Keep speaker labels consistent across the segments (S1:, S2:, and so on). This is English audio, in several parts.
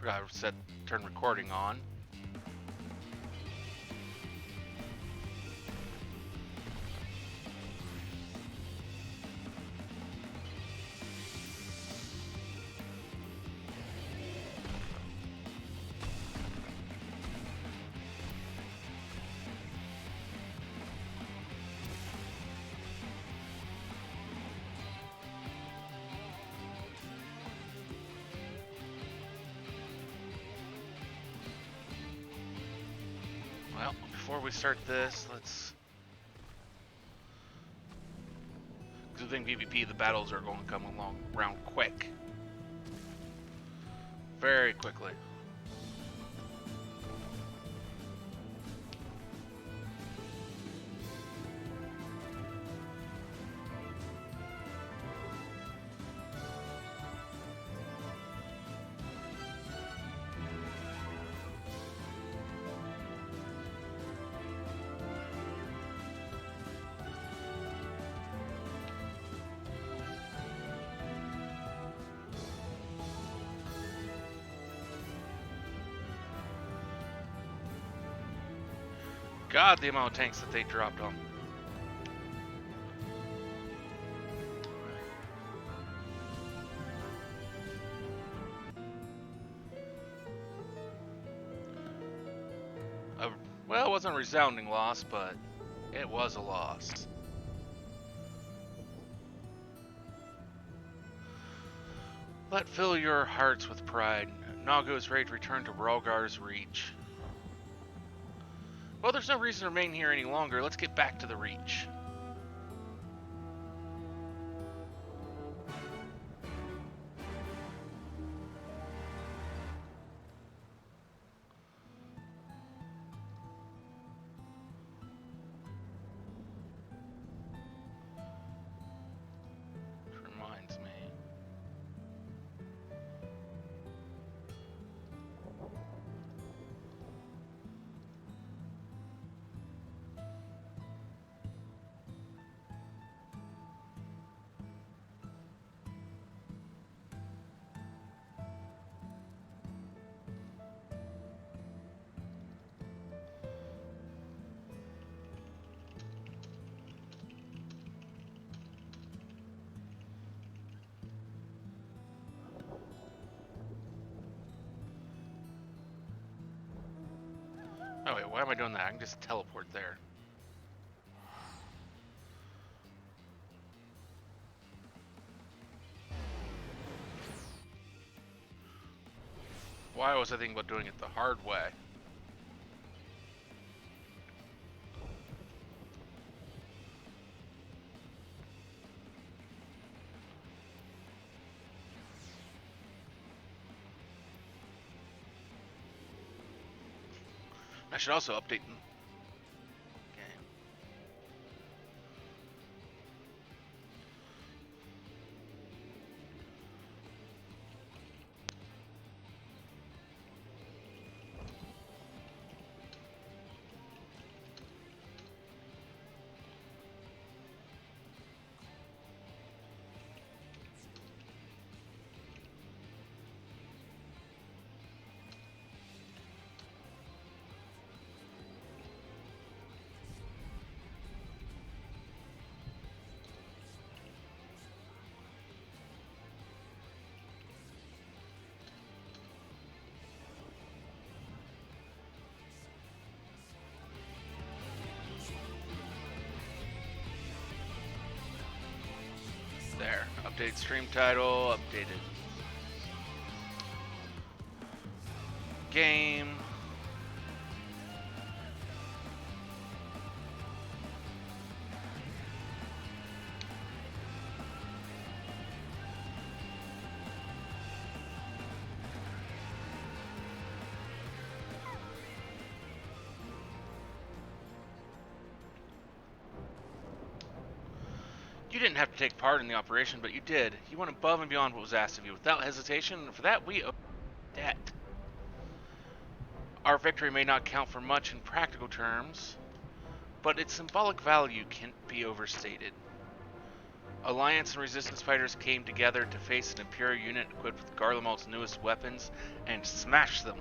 S1: Forgot I said turn recording on. Well, before we start this, let's... Because I think PvP, the battles are going to come along around quick. Very quickly. God, the amount of tanks that they dropped on. Well, it wasn't a resounding loss, but it was a loss. Let fill your hearts with pride. Nago is ready to return to Ralgar's Reach. Well, there's no reason to remain here any longer. Let's get back to the Reach. Which reminds me. Oh wait, why am I doing that? I can just teleport there. Why was I thinking about doing it the hard way? I should also update them. Okay. There. Update stream title, updated game. You didn't have to take part in the operation, but you did. You went above and beyond what was asked of you without hesitation, and for that we owe debt. Our victory may not count for much in practical terms, but its symbolic value can't be overstated. Alliance and Resistance fighters came together to face an Imperial unit equipped with Garlemald's newest weapons and smash them.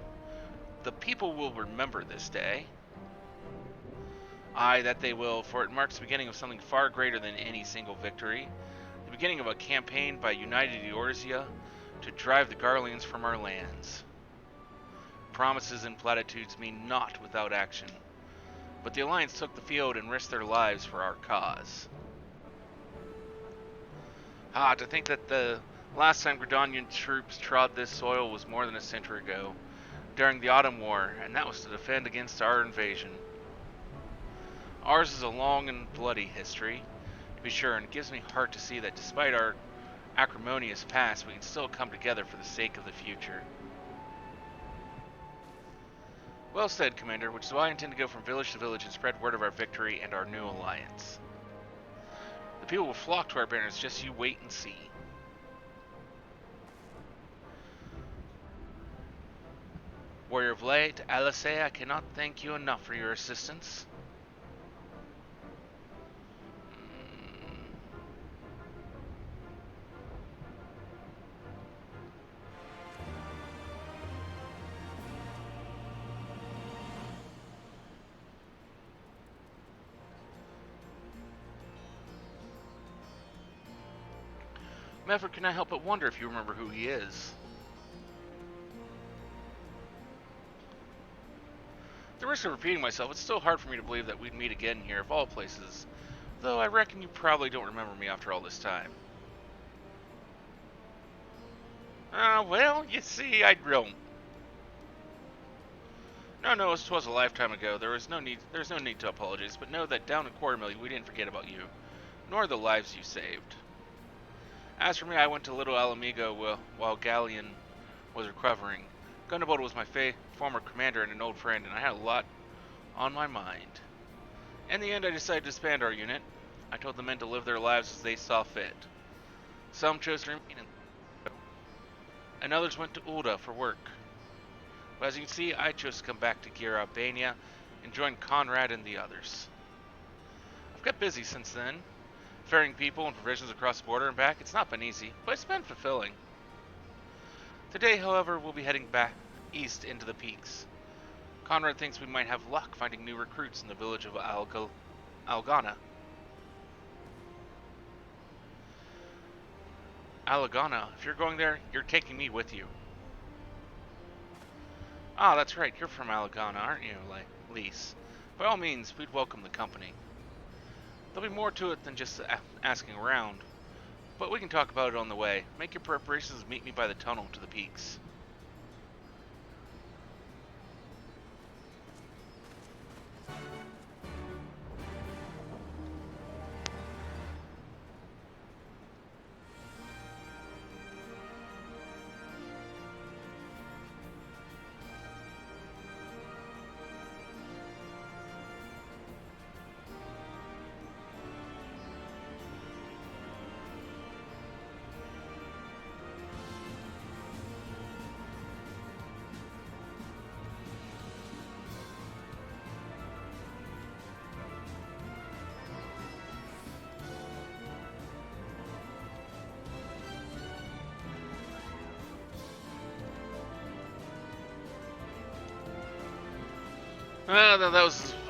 S1: The people will remember this day. Aye, that they will, for it marks the beginning of something far greater than any single victory. The beginning of a campaign by United Eorzea to drive the Garleans from our lands. Promises and platitudes mean naught without action, but the Alliance took the field and risked their lives for our cause. To think that the last time Gridanian troops trod this soil was more than a century ago, during the Autumn War, and that was to defend against our invasion. Ours is a long and bloody history, to be sure, and it gives me heart to see that despite our acrimonious past, we can still come together for the sake of the future. Well said, Commander, which is why I intend to go from village to village and spread word of our victory and our new alliance. The people will flock to our banners, just you wait and see. Warrior of Light, Alice, I cannot thank you enough for your assistance. Maverick, can I help but wonder if you remember who he is? At the risk of repeating myself, it's still hard for me to believe that we'd meet again here, of all places. Though I reckon you probably don't remember me after all this time. Well, you see, I don't. No, it was a lifetime ago. There's no need to apologize, but know that down in Quartermill, we didn't forget about you, nor the lives you saved. As for me, I went to Little Alamigo while Galleon was recovering. Gunderbolt was my former commander and an old friend, and I had a lot on my mind. In the end, I decided to disband our unit. I told the men to live their lives as they saw fit. Some chose to remain, and others went to Ulda for work. But as you can see, I chose to come back to Gira Albania and join Conrad and the others. I've got busy since then, ferrying people and provisions across the border and back. It's not been easy, but it's been fulfilling. Today, however, we'll be heading back east into the peaks. Conrad thinks we might have luck finding new recruits in the village of Algana. Algana, if you're going there, you're taking me with you. Ah, that's right, you're from Algana, aren't you, Lise? By all means, we'd welcome the company. There'll be more to it than just asking around, but we can talk about it on the way. Make your preparations and meet me by the tunnel to the peaks.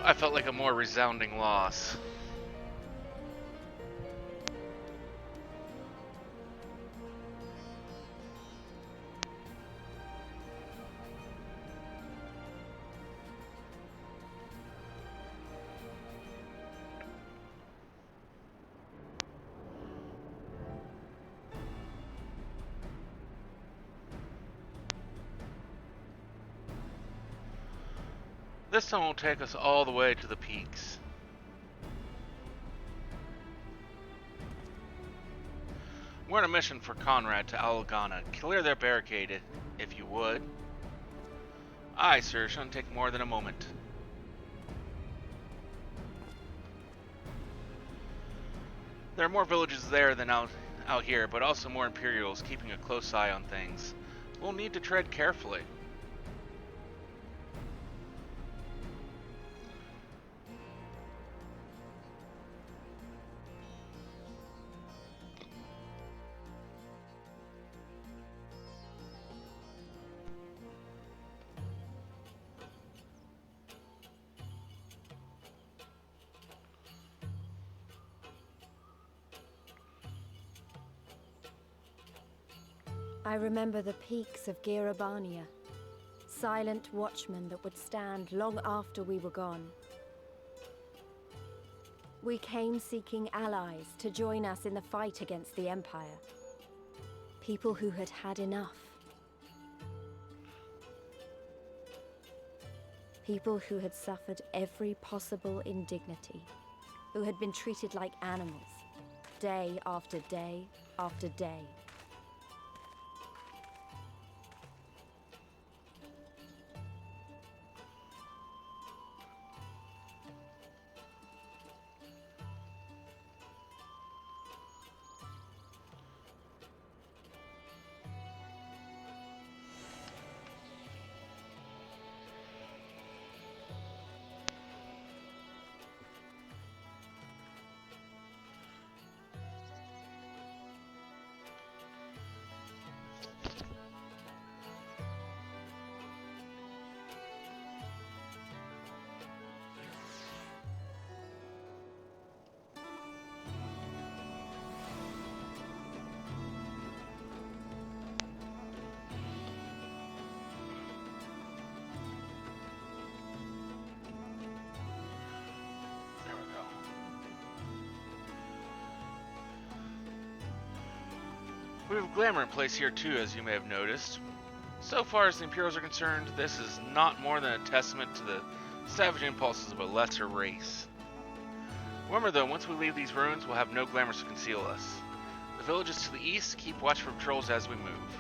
S1: I felt like a more resounding loss. This time will take us all the way to the peaks. We're on a mission for Conrad to Algana. Clear their barricade, if you would. Aye, sir. Shouldn't take more than a moment. There are more villages there than out here, but also more Imperials keeping a close eye on things. We'll need to tread carefully.
S2: I remember the peaks of Girabania, silent watchmen that would stand long after we were gone. We came seeking allies to join us in the fight against the Empire. People who had had enough. People who had suffered every possible indignity, who had been treated like animals, day after day after day.
S1: We have glamour in place here too, as you may have noticed. So far as the Imperials are concerned, this is not more than a testament to the savage impulses of a lesser race. Remember though, once we leave these ruins, we'll have no glamour to conceal us. The villages to the east keep watch for patrols as we move.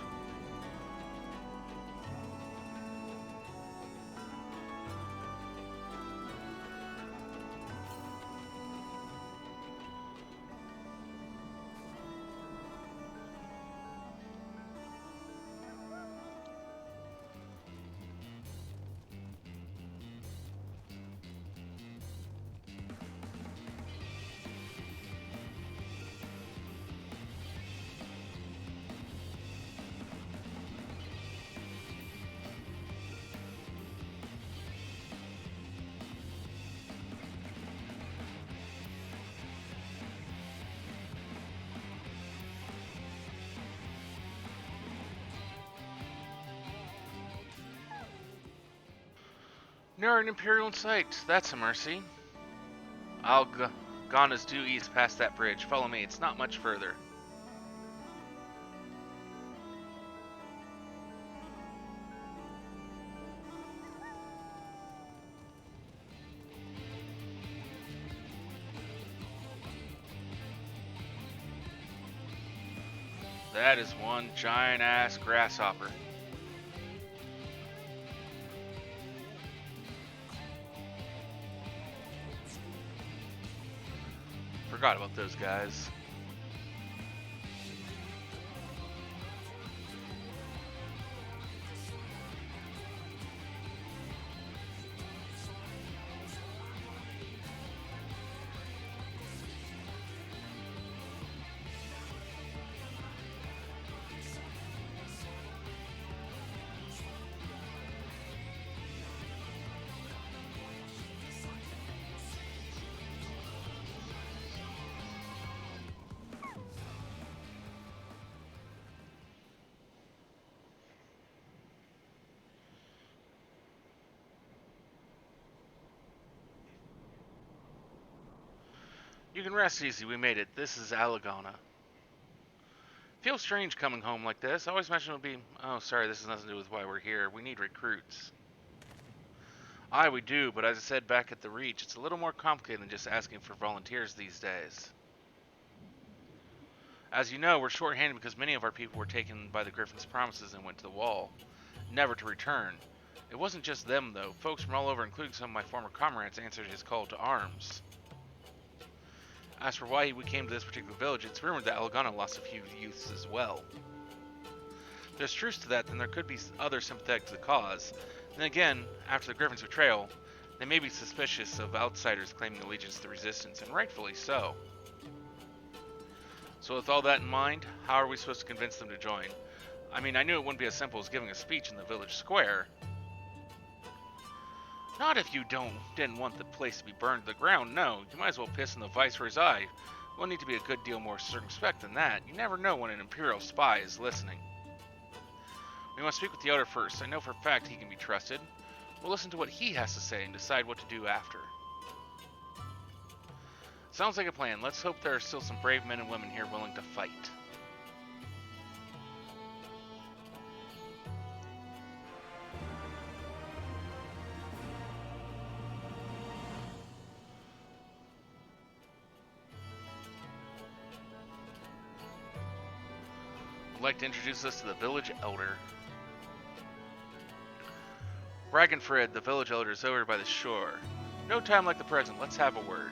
S1: Near an Imperial in sight. That's a mercy. Algana's due east past that bridge. Follow me. It's not much further. That is one giant-ass grasshopper. Forgot about those guys. You can rest easy, we made it. This is Algana. Feels strange coming home like this. I always imagined it would be, oh sorry, this has nothing to do with why we're here. We need recruits. Aye, we do, but as I said back at the Reach, it's a little more complicated than just asking for volunteers these days. As you know, we're short-handed because many of our people were taken by the Griffin's promises and went to the wall, never to return. It wasn't just them, though. Folks from all over, including some of my former comrades, answered his call to arms. As for why we came to this particular village, it's rumored that Algana lost a few youths as well. If there's truth to that, then there could be others sympathetic to the cause. Then again, after the Griffin's betrayal, they may be suspicious of outsiders claiming allegiance to the Resistance, and rightfully so. So with all that in mind, how are we supposed to convince them to join? I mean, I knew it wouldn't be as simple as giving a speech in the village square. Not if you didn't want the place to be burned to the ground, no. You might as well piss in the viceroy's eye. We'll need to be a good deal more circumspect than that. You never know when an Imperial spy is listening. We must speak with the elder first. I know for a fact he can be trusted. We'll listen to what he has to say and decide what to do after. Sounds like a plan. Let's hope there are still some brave men and women here willing to fight. I'd like to introduce us to the village elder. Ragnfred, the village elder, is over by the shore. No time like the present. Let's have a word.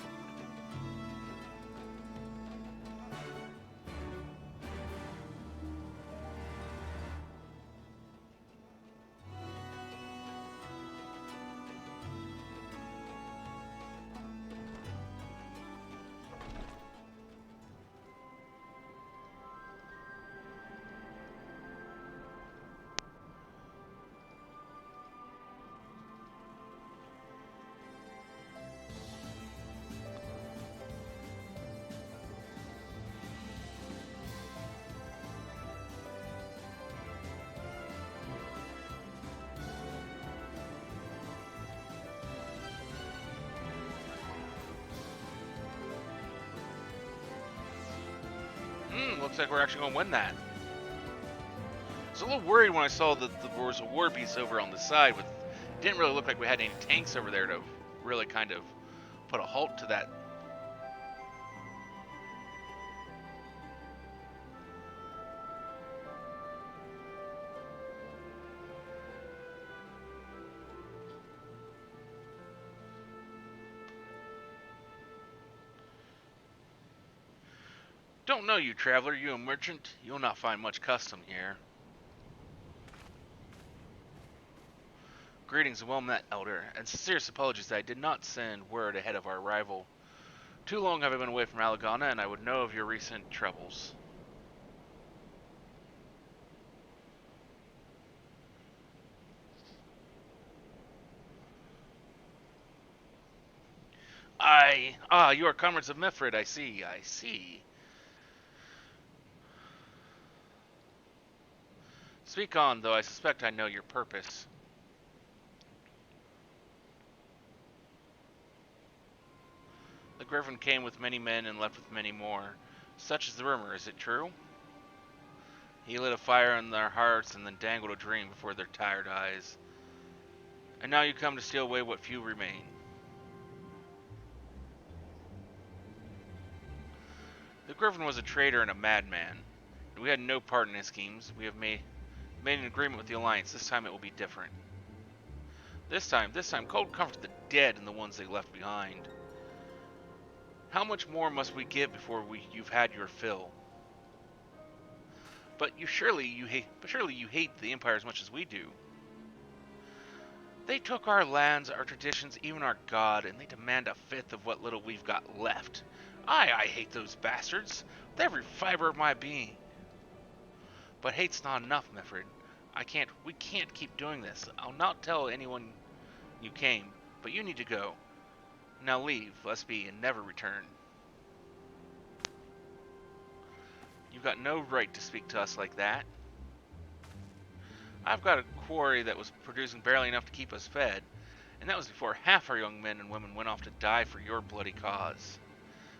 S1: Looks like we're actually going to win that. I was a little worried when I saw that there was a war piece over on the side. It didn't really look like we had any tanks over there to really kind of put a halt to that. Don't know you, traveler. You a merchant? You'll not find much custom here. Greetings and well met, elder, and sincerest apologies that I did not send word ahead of our arrival. Too long have I been away from Alagana, and I would know of your recent troubles. You are comrades of Mifrid, I see. Speak on, though I suspect I know your purpose. The Griffin came with many men and left with many more. Such is the rumor, is it true? He lit a fire in their hearts and then dangled a dream before their tired eyes. And now you come to steal away what few remain. The Griffin was a traitor and a madman. We had no part in his schemes. We have made an agreement with the Alliance. This time it will be different. This time, cold comfort the dead and the ones they left behind. How much more must we give before you've had your fill? But surely you hate the Empire as much as we do. They took our lands, our traditions, even our god, and they demand a fifth of what little we've got left. I hate those bastards with every fiber of my being. But hate's not enough, Mifrid. We can't keep doing this. I'll not tell anyone you came, but you need to go. Now leave, lest be, and never return. You've got no right to speak to us like that. I've got a quarry that was producing barely enough to keep us fed, and that was before half our young men and women went off to die for your bloody cause.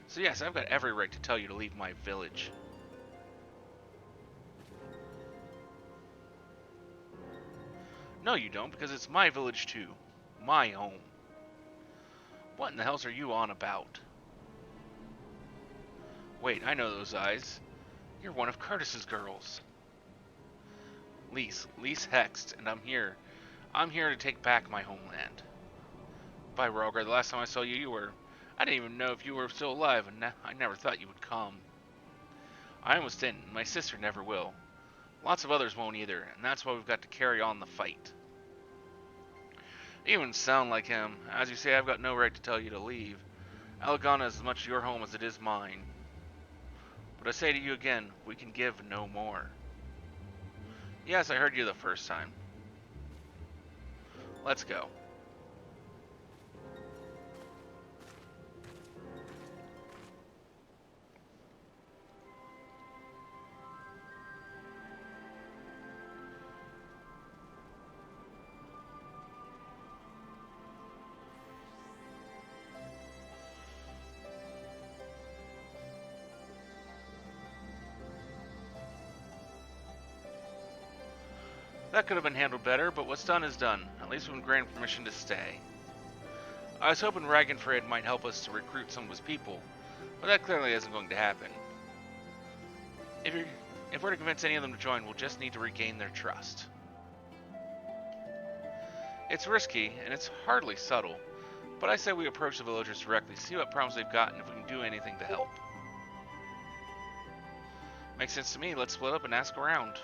S1: So yes, I've got every right to tell you to leave my village. No, you don't, because it's my village too. My home. What in the hells are you on about? Wait, I know those eyes. You're one of Curtis's girls. Lise Hext, and I'm here. I'm here to take back my homeland. By Rogar, the last time I saw you, I didn't even know if you were still alive, and I never thought you would come. I almost didn't, and my sister never will. Lots of others won't either, and that's why we've got to carry on the fight. You even sound like him. As you say, I've got no right to tell you to leave. Alagana is as much your home as it is mine. But I say to you again, we can give no more. Yes, I heard you the first time. Let's go. That could have been handled better, but what's done is done. At least we've been granted permission to stay. I was hoping Ragenfred might help us to recruit some of his people, but that clearly isn't going to happen. If we're to convince any of them to join, we'll just need to regain their trust. It's risky, and it's hardly subtle, but I say we approach the villagers directly, see what problems they've got, and if we can do anything to help. Makes sense to me. Let's split up and ask around.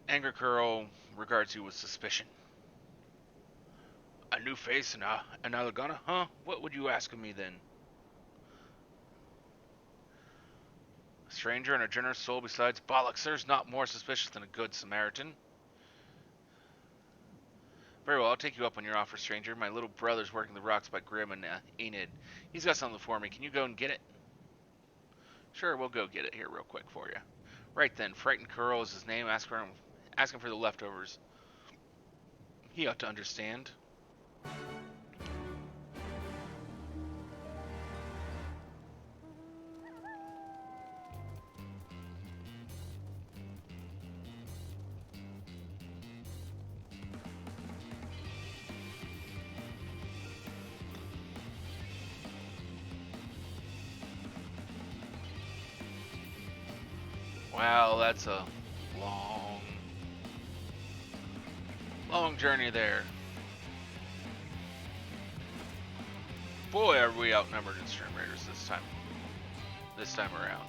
S1: Anger Curl regards you with suspicion. A new face in Alagana, huh? What would you ask of me then? A stranger and a generous soul besides bollocks. There's not more suspicious than a good Samaritan. Very well, I'll take you up on your offer, stranger. My little brother's working the rocks by Grim and Enid. He's got something for me. Can you go and get it? Sure, we'll go get it here real quick for you. Right then, Frightened Curl is his name. Ask him for the leftovers. He ought to understand. Wow, that's a long journey there. Boy, are we outnumbered in Stream Raiders this time around.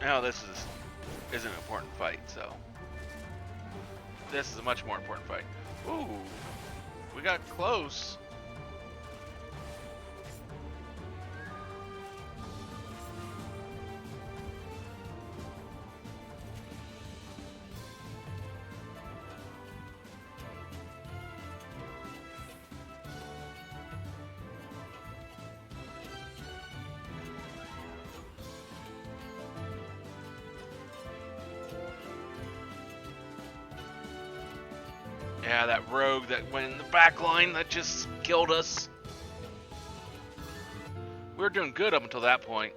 S1: Now this is an important fight, so this is a much more important fight. Ooh, we got close. Yeah, that rogue that went in the back line that just killed us. We were doing good up until that point.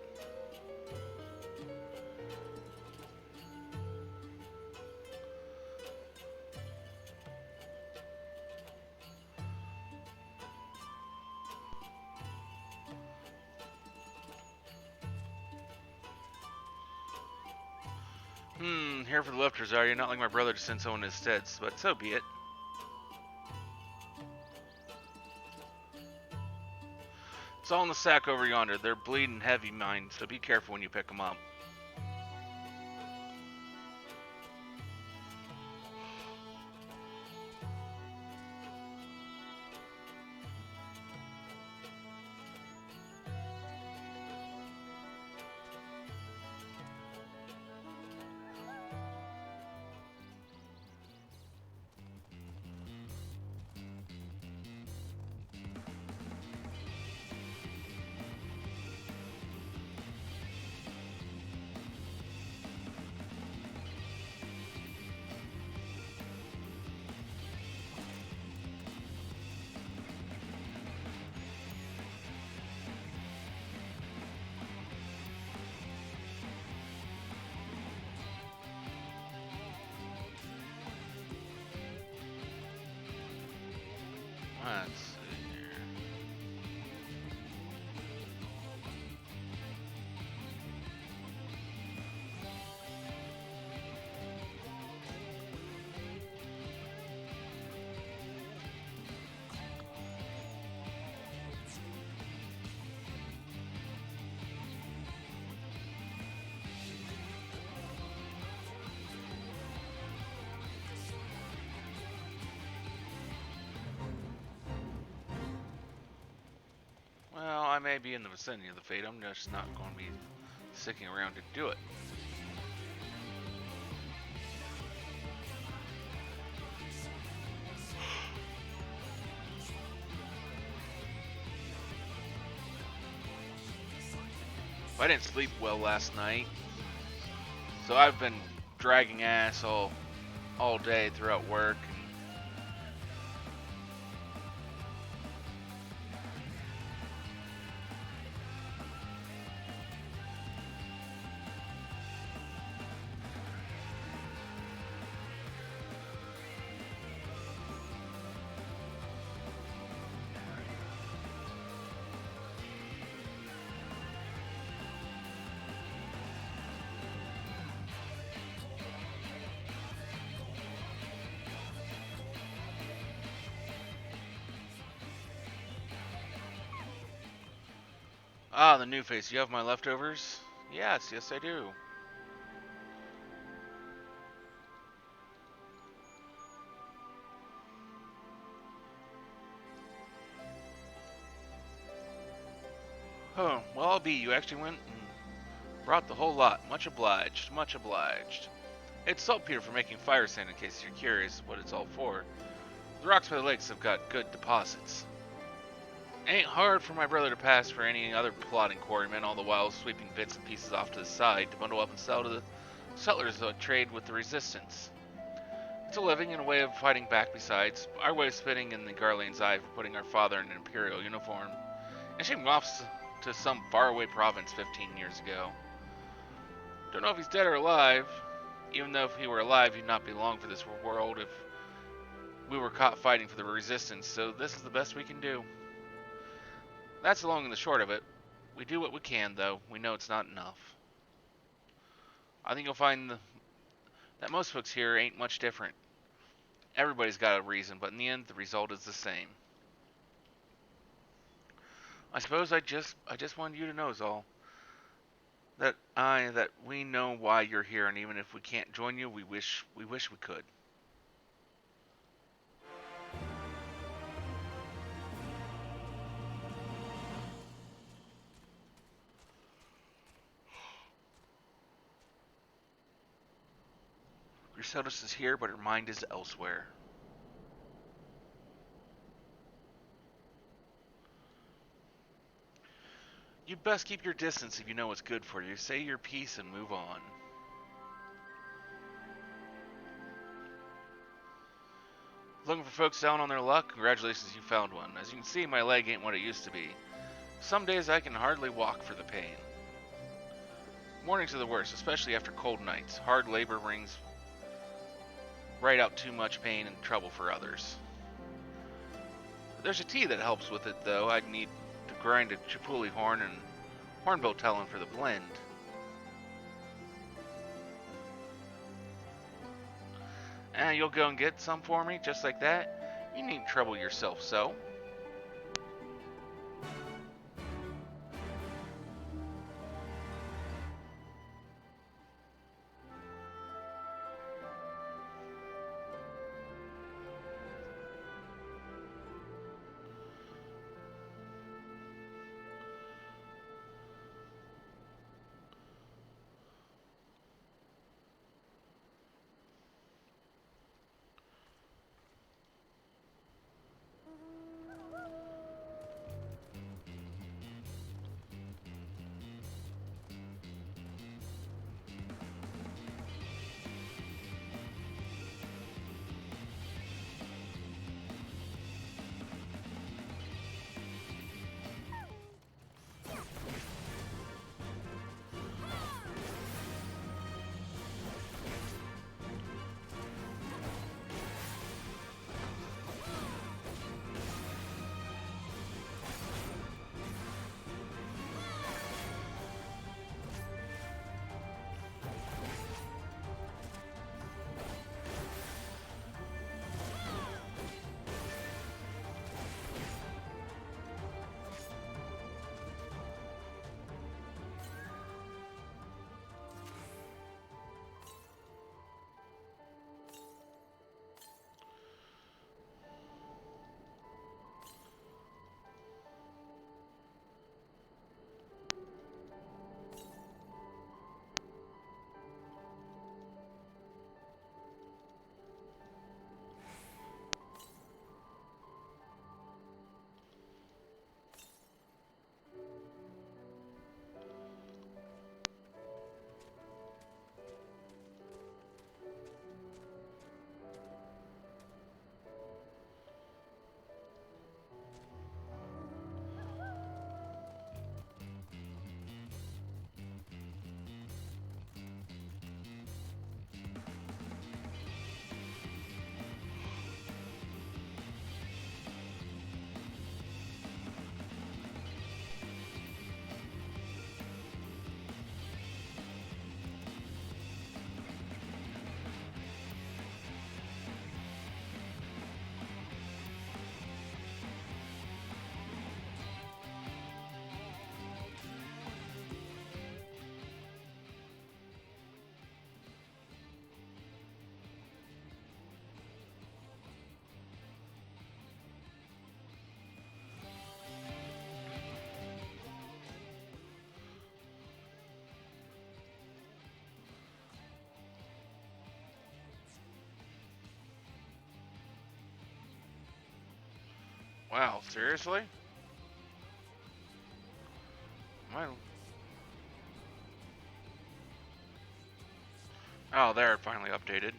S1: Here for the lifters, are you? Not like my brother to send someone instead, but so be it. It's all in the sack over yonder. They're bleeding heavy, mind, so be careful when you pick them up. Let's see here. Well, I may be in the vicinity of the fate. I'm just not going to be sticking around to do it. I didn't sleep well last night, so I've been dragging ass all day throughout work. Ah, the new face. You have my leftovers? Yes, yes I do. Oh, well, I'll be. You actually went and brought the whole lot. Much obliged, much obliged. It's saltpeter for making fire sand, in case you're curious what it's all for. The rocks by the lakes have got good deposits. Ain't hard for my brother to pass for any other plotting quarrymen, all the while sweeping bits and pieces off to the side to bundle up and sell to the settlers that trade with the resistance. It's a living and a way of fighting back besides, our way of spitting in the Garlean's eye for putting our father in an imperial uniform, and shipping him off to some faraway province 15 years ago. Don't know if he's dead or alive. Even though if he were alive, he'd not be long for this world if we were caught fighting for the resistance, so this is the best we can do. That's the long and the short of it. We do what we can, though. We know it's not enough. I think you'll find that most folks here ain't much different. Everybody's got a reason, but in the end, the result is the same. I suppose I just wanted you to know is all. That we know why you're here, and even if we can't join you, we wish we could. Griseldis is here, but her mind is elsewhere. You'd best keep your distance if you know what's good for you. Say your piece and move on. Looking for folks down on their luck? Congratulations, you found one. As you can see, my leg ain't what it used to be. Some days I can hardly walk for the pain. Mornings are the worst, especially after cold nights. Hard labor brings right out too much pain and trouble for others. There's a tea that helps with it, though. I'd need to grind a chipuli horn and hornbill talon for the blend. You'll go and get some for me, just like that? You needn't trouble yourself so. Wow, seriously? My... Oh, there, it finally updated.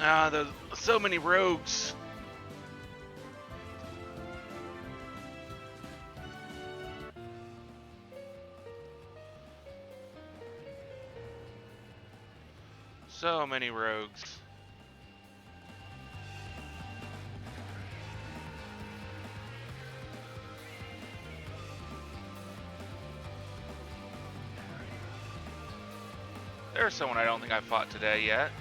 S1: Ah, there's so many rogues. So many rogues. There's someone I don't think I fought today yet.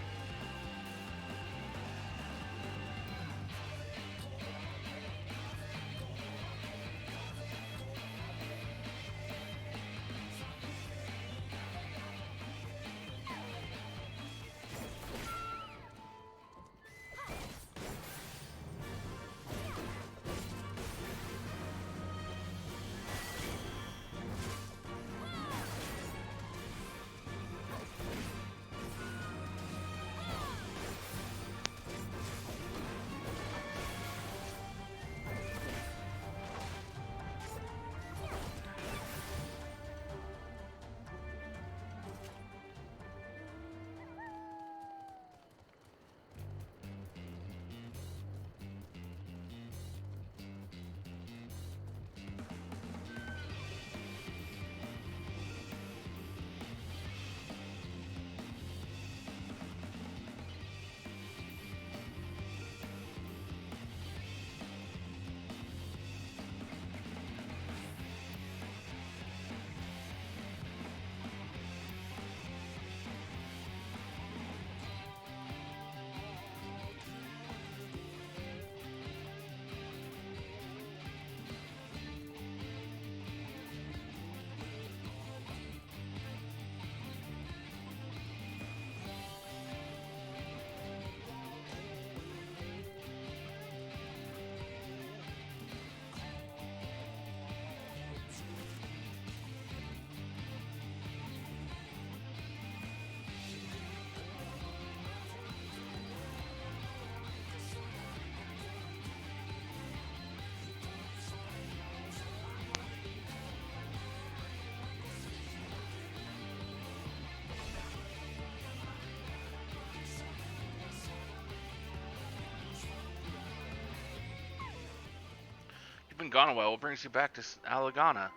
S1: gone a while. What brings you back to Alagana?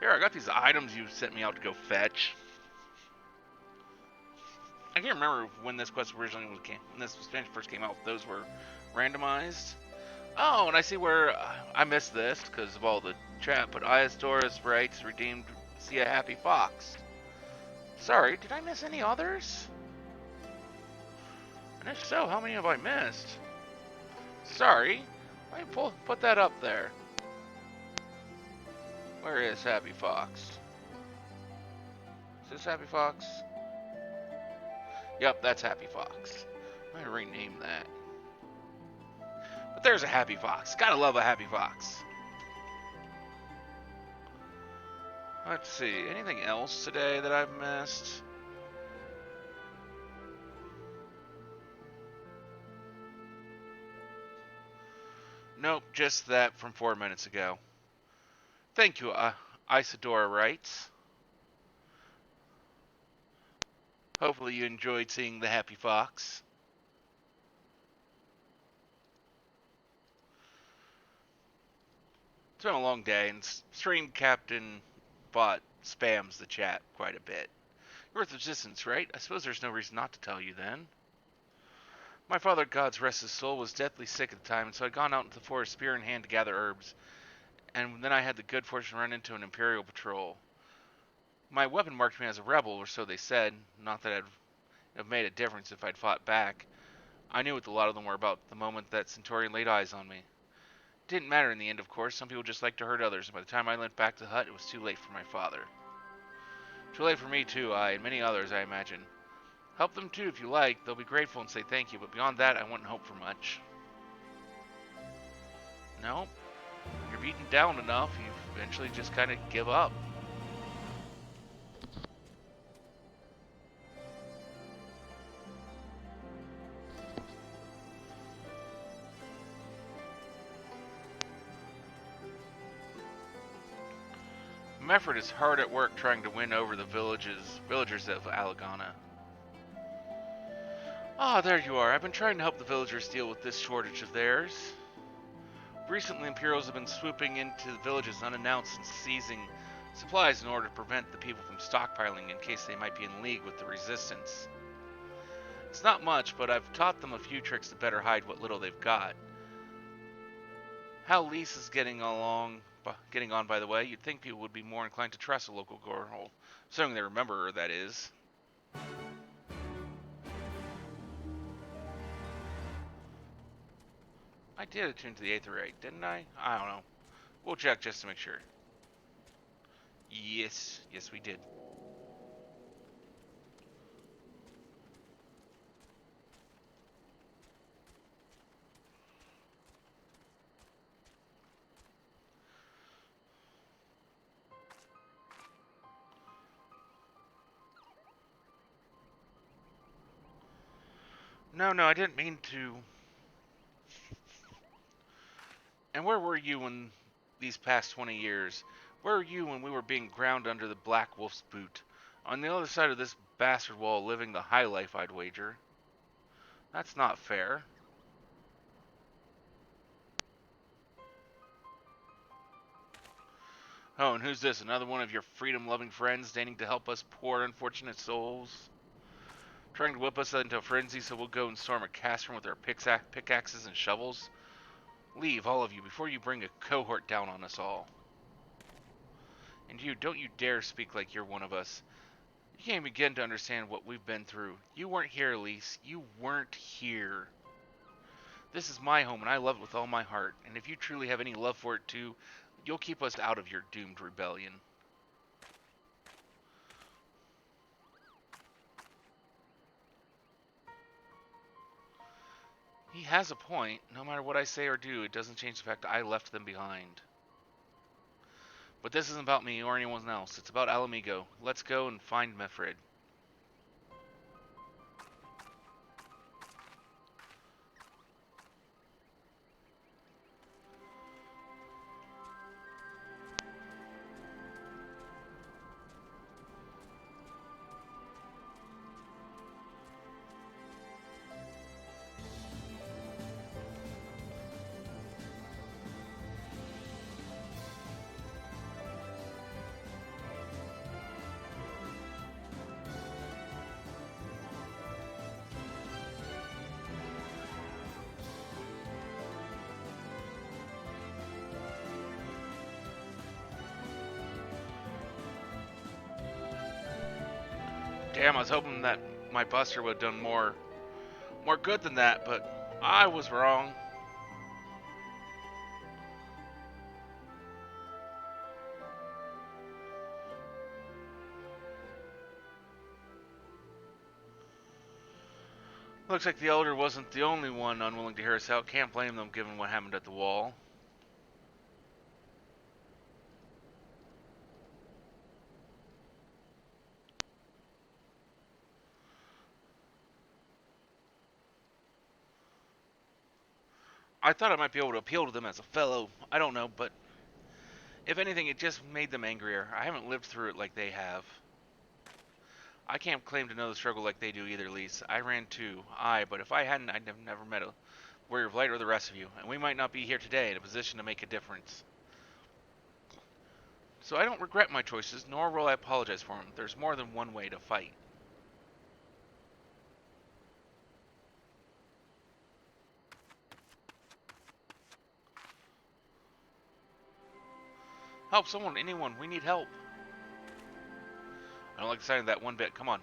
S1: Here, I got these items you sent me out to go fetch. I can't remember when this quest originally came. When this expansion first came out, those were randomized. Oh, and I see where I missed this because of all the chat. But Iasdora's rights redeemed. See a happy fox. Sorry, did I miss any others? And if so, how many have I missed? Sorry, let me put that up there. Where is Happy Fox? Is this Happy Fox? Yep, that's Happy Fox. I'm gonna rename that. But there's a Happy Fox. Gotta love a Happy Fox. Let's see, anything else today that I've missed? Nope, just that from 4 minutes ago. Thank you, Isadora writes. Hopefully you enjoyed seeing the Happy Fox. It's been a long day, and Stream Captain Bot spams the chat quite a bit. You're with Resistance, right? I suppose there's no reason not to tell you then. My father, God's rest his soul, was deathly sick at the time, and so I'd gone out into the forest spear in hand to gather herbs. And then I had the good fortune to run into an Imperial patrol. My weapon marked me as a rebel, or so they said. Not that I'd have made a difference if I'd fought back. I knew what a lot of them were about the moment that Centaurian laid eyes on me. It didn't matter in the end, of course. Some people just like to hurt others, and by the time I went back to the hut, it was too late for my father. Too late for me, too, and many others, I imagine. Help them, too, if you like. They'll be grateful and say thank you, but beyond that, I wouldn't hope for much. No. When you're beaten down enough, you eventually just kind of give up. Mefford is hard at work trying to win over the villagers of Alagana. Ah, there you are. I've been trying to help the villagers deal with this shortage of theirs. Recently, Imperials have been swooping into the villages unannounced and seizing supplies in order to prevent the people from stockpiling in case they might be in league with the Resistance. It's not much, but I've taught them a few tricks to better hide what little they've got. How Lise is getting on, by the way. You'd think people would be more inclined to trust a local girl, assuming they remember her, that is. I did attune to the Aether Rate, didn't I? I don't know. We'll check just to make sure. Yes, we did. No, I didn't mean to. And where were you when these past 20 years? Where were you when we were being ground under the Black Wolf's boot? On the other side of this bastard wall, living the high life, I'd wager. That's not fair. Oh, and who's this? Another one of your freedom-loving friends deigning to help us poor, unfortunate souls? Trying to whip us into a frenzy so we'll go and storm a castrum with our pickaxes and shovels? Leave, all of you, before you bring a cohort down on us all. And you, don't you dare speak like you're one of us. You can't begin to understand what we've been through. You weren't here, Elise. You weren't here. This is my home, and I love it with all my heart. And if you truly have any love for it, too, you'll keep us out of your doomed rebellion. He has a point. No matter what I say or do, it doesn't change the fact that I left them behind. But this isn't about me or anyone else. It's about Alamigo. Let's go and find Mefred. Damn, I was hoping that my buster would have done more good than that, but I was wrong. Looks like the Elder wasn't the only one unwilling to hear us out. Can't blame them given what happened at the wall. I thought I might be able to appeal to them as a fellow. I don't know, but if anything, it just made them angrier. I haven't lived through it like they have. I can't claim to know the struggle like they do either, Lise. I ran too. But if I hadn't, I'd have never met a warrior of light or the rest of you, and we might not be here today in a position to make a difference. So I don't regret my choices, nor will I apologize for them. There's more than one way to fight. Help someone, anyone. We need help. I don't like the sound of that one bit. Come on.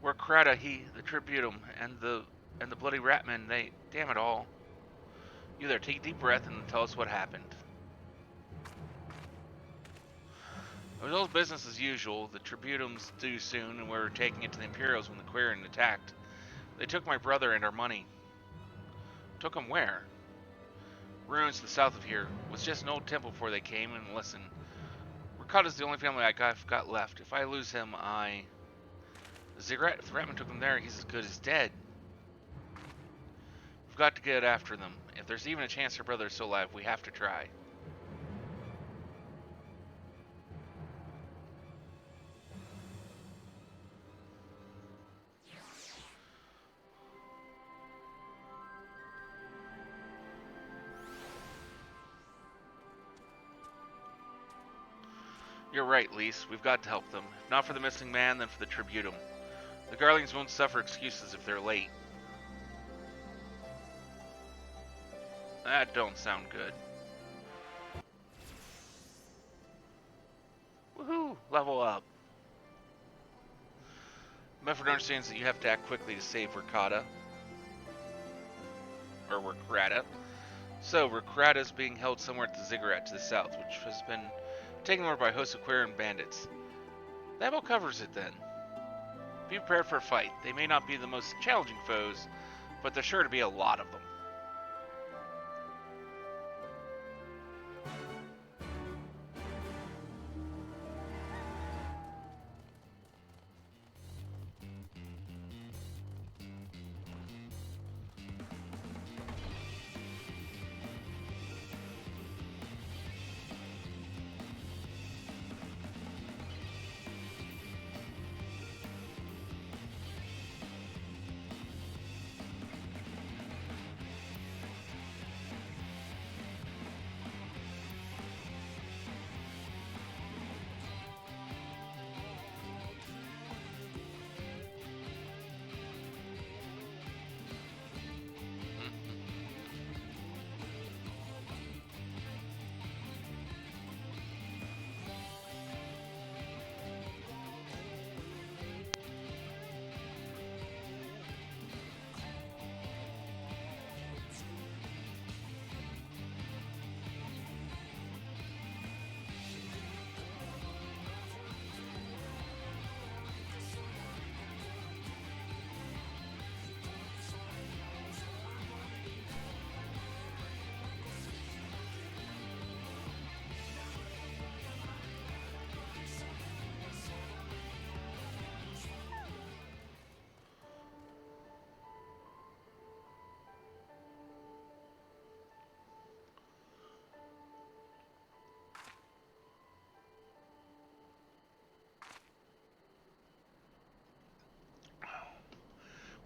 S1: We're Krata, the Tributum, and the bloody Ratmen. They, damn it all. You there, take a deep breath and tell us what happened. It was all business as usual. The Tributums due soon, and we're taking it to the Imperials when the Quarian attacked. They took my brother and our money. Took him where? Ruins to the south of here. It was just an old temple before they came, and listen. Rakata's the only family I've got left. If I lose him, Ziggurat, if the Ratman took him there, he's as good as dead. We've got to get after them. If there's even a chance their brother's still alive, we have to try. You're right, Lise. We've got to help them. If not for the missing man, then for the Tributum. The Garlings won't suffer excuses if they're late. That don't sound good. Woohoo! Level up. Mefford understands that you have to act quickly to save Rakata. Or Rakrata. So, Rakrata is being held somewhere at the Ziggurat to the south, which has been taken over by hosts of Quarian bandits. That about covers it then. Be prepared for a fight. They may not be the most challenging foes, but there's sure to be a lot of them.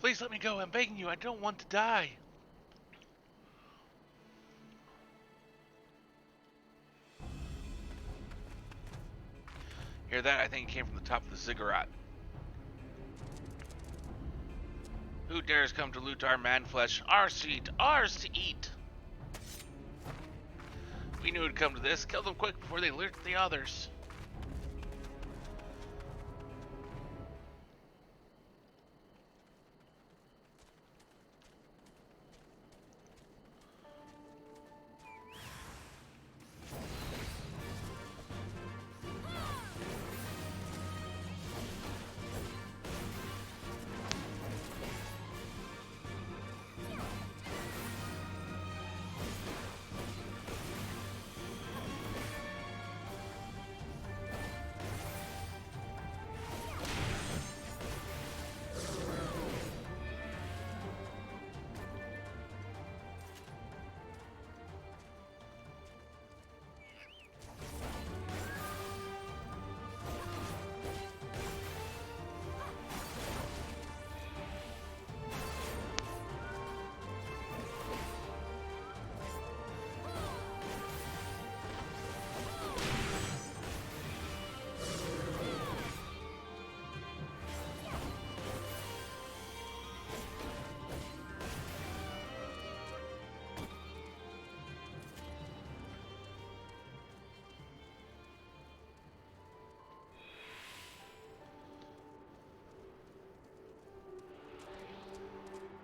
S1: Please let me go. I'm begging you. I don't want to die. Hear that? I think it came from the top of the ziggurat. Who dares come to loot our man flesh? Ours to eat, ours to eat. We knew it'd come to this. Kill them quick before they alert the others.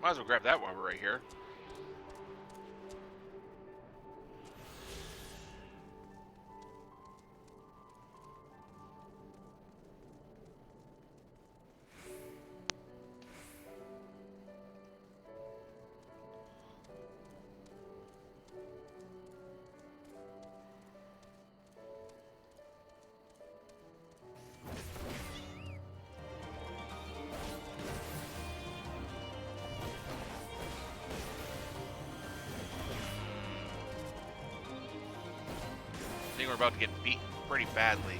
S1: Might as well grab that while we're right here. I think we're about to get beat pretty badly.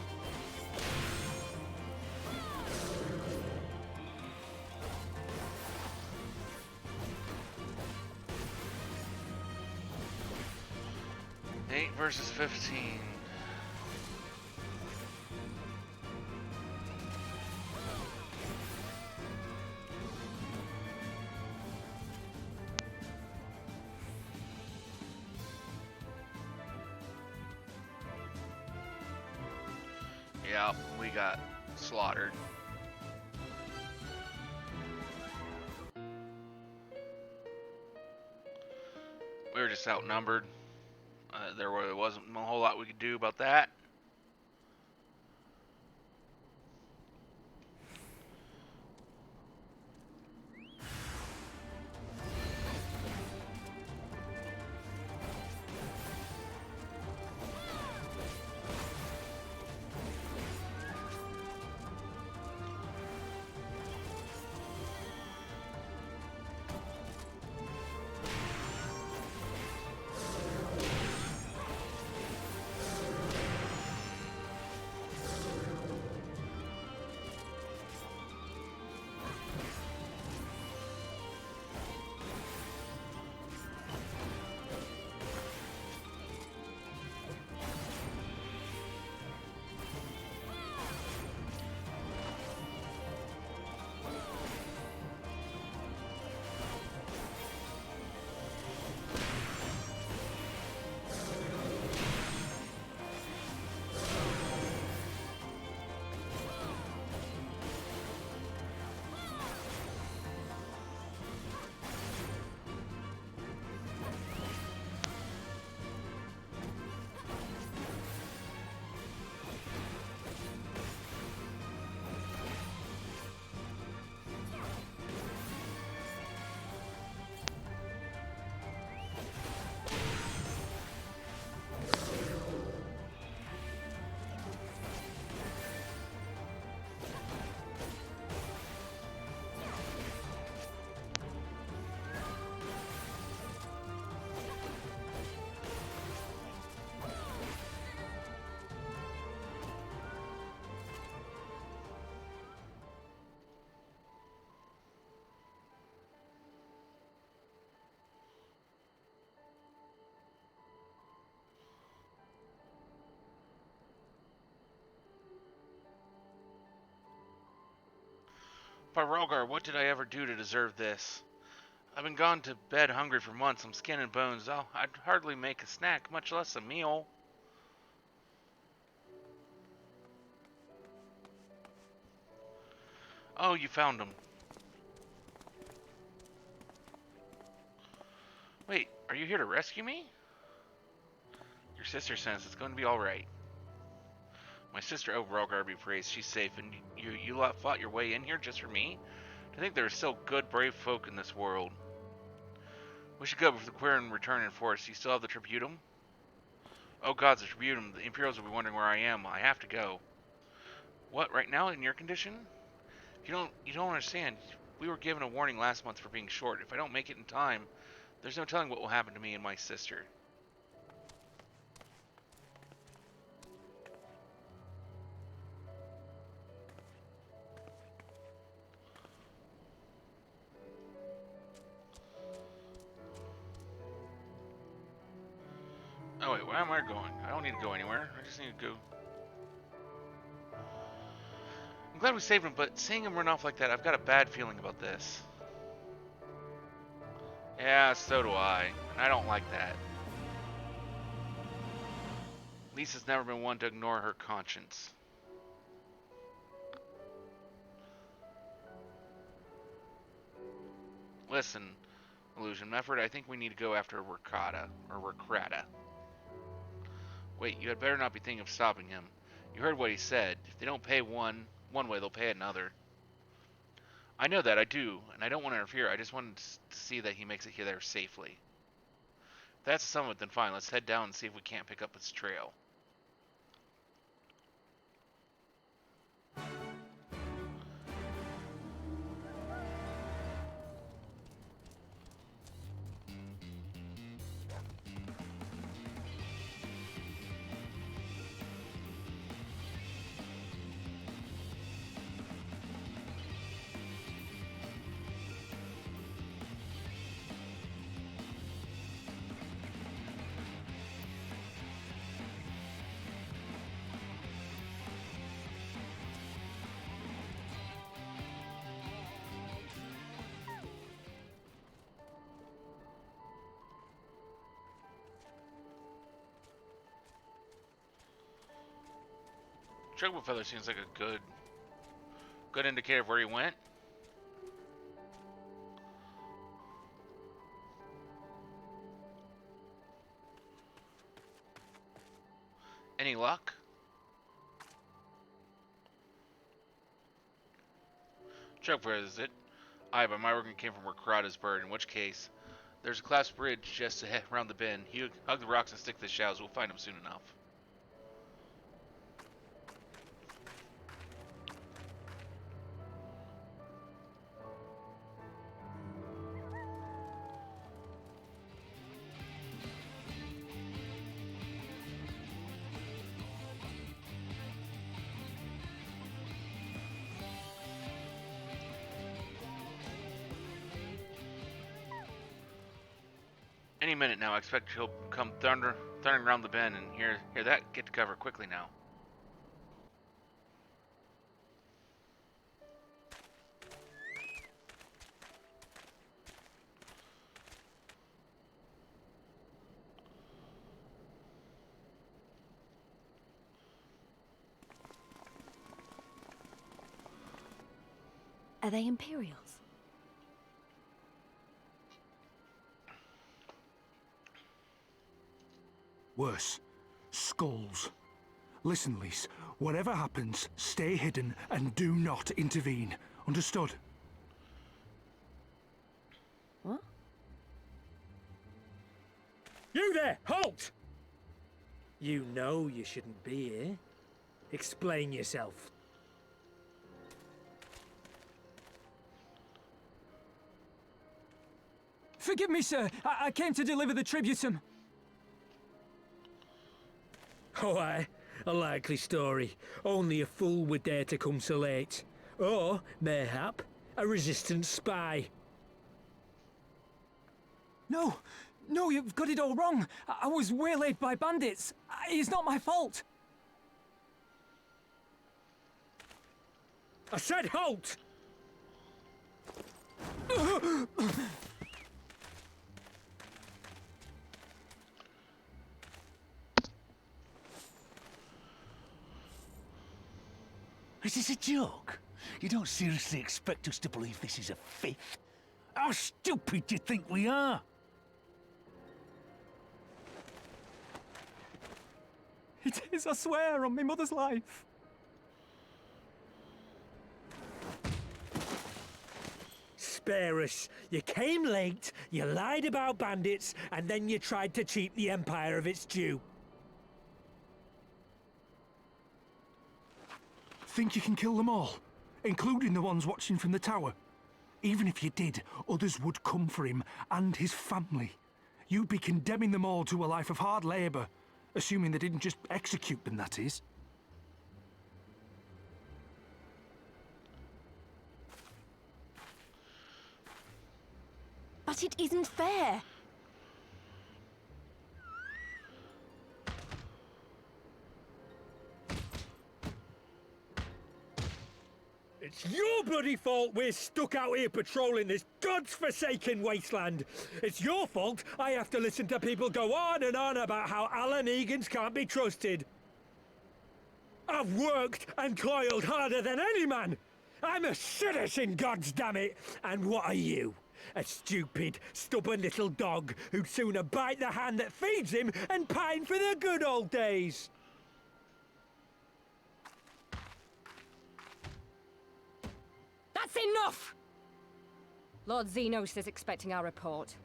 S1: Eight versus 15. Yeah, we got slaughtered. We were just outnumbered. There really wasn't a whole lot we could do about that. By Rogar, what did I ever do to deserve this? I've been gone to bed hungry for months. I'm skin and bones. I'd hardly make a snack, much less a meal. Oh, you found him. Wait, are you here to rescue me? Your sister says it's going to be alright. My sister, oh, Rogar be praised, she's safe, and you lot fought your way in here just for me? To think there are still good, brave folk in this world. We should go before the Quirin return in force. You still have the Tributum? Oh gods, the Tributum. The Imperials will be wondering where I am. I have to go. What, right now, in your condition? You don't understand. We were given a warning last month for being short. If I don't make it in time, there's no telling what will happen to me and my sister. Oh wait, where am I going? I don't need to go anywhere. I just need to go. I'm glad we saved him, but seeing him run off like that, I've got a bad feeling about this. Yeah, so do I. And I don't like that. Lisa's never been one to ignore her conscience. Listen, Illusion Mefford, I think we need to go after Rakata, or Rakrata. Wait, you had better not be thinking of stopping him. You heard what he said. If they don't pay one way, they'll pay another. I know that, I do, and I don't want to interfere. I just wanted to see that he makes it here there safely. If that's some of it, then fine. Let's head down and see if we can't pick up his trail. Chocobo Feather seems like a good indicator of where he went. Any luck? Chocobo Feather, is it? Aye, but my organ came from where Karada's bird, in which case, there's a collapsed bridge just ahead around the bend. You hug the rocks and stick to the shadows. We'll find him soon enough. Any minute now, I expect he'll come thundering around the bend, and hear that. Get to cover quickly now.
S2: Are they Imperials?
S3: Worse. Skulls. Listen, Lise. Whatever happens, stay hidden and do not intervene. Understood?
S2: What?
S4: You there! Halt! You know you shouldn't be here. Explain yourself.
S3: Forgive me, sir. I came to deliver the tributum.
S4: Oh, aye. A likely story. Only a fool would dare to come so late. Or, mayhap, a resistant spy.
S3: No, you've got it all wrong. I was waylaid by bandits. It's not my fault.
S4: I said halt!
S5: Is this a joke? You don't seriously expect us to believe this is a fifth? How stupid do you think we are?
S6: It is, I swear, on my mother's life.
S4: Spare us. You came late, you lied about bandits, and then you tried to cheat the Empire of its due.
S3: Think you can kill them all, including the ones watching from the tower? Even if you did, others would come for him and his family. You'd be condemning them all to a life of hard labor, assuming they didn't just execute them, that is.
S2: But it isn't fair.
S4: It's your bloody fault we're stuck out here patrolling this god's-forsaken wasteland. It's your fault I have to listen to people go on and on about how mhigans can't be trusted. I've worked and toiled harder than any man. I'm a citizen, goddammit. And what are you? A stupid, stubborn little dog who'd sooner bite the hand that feeds him and pine for the good old days.
S7: That's enough! Lord Xenos is expecting our report.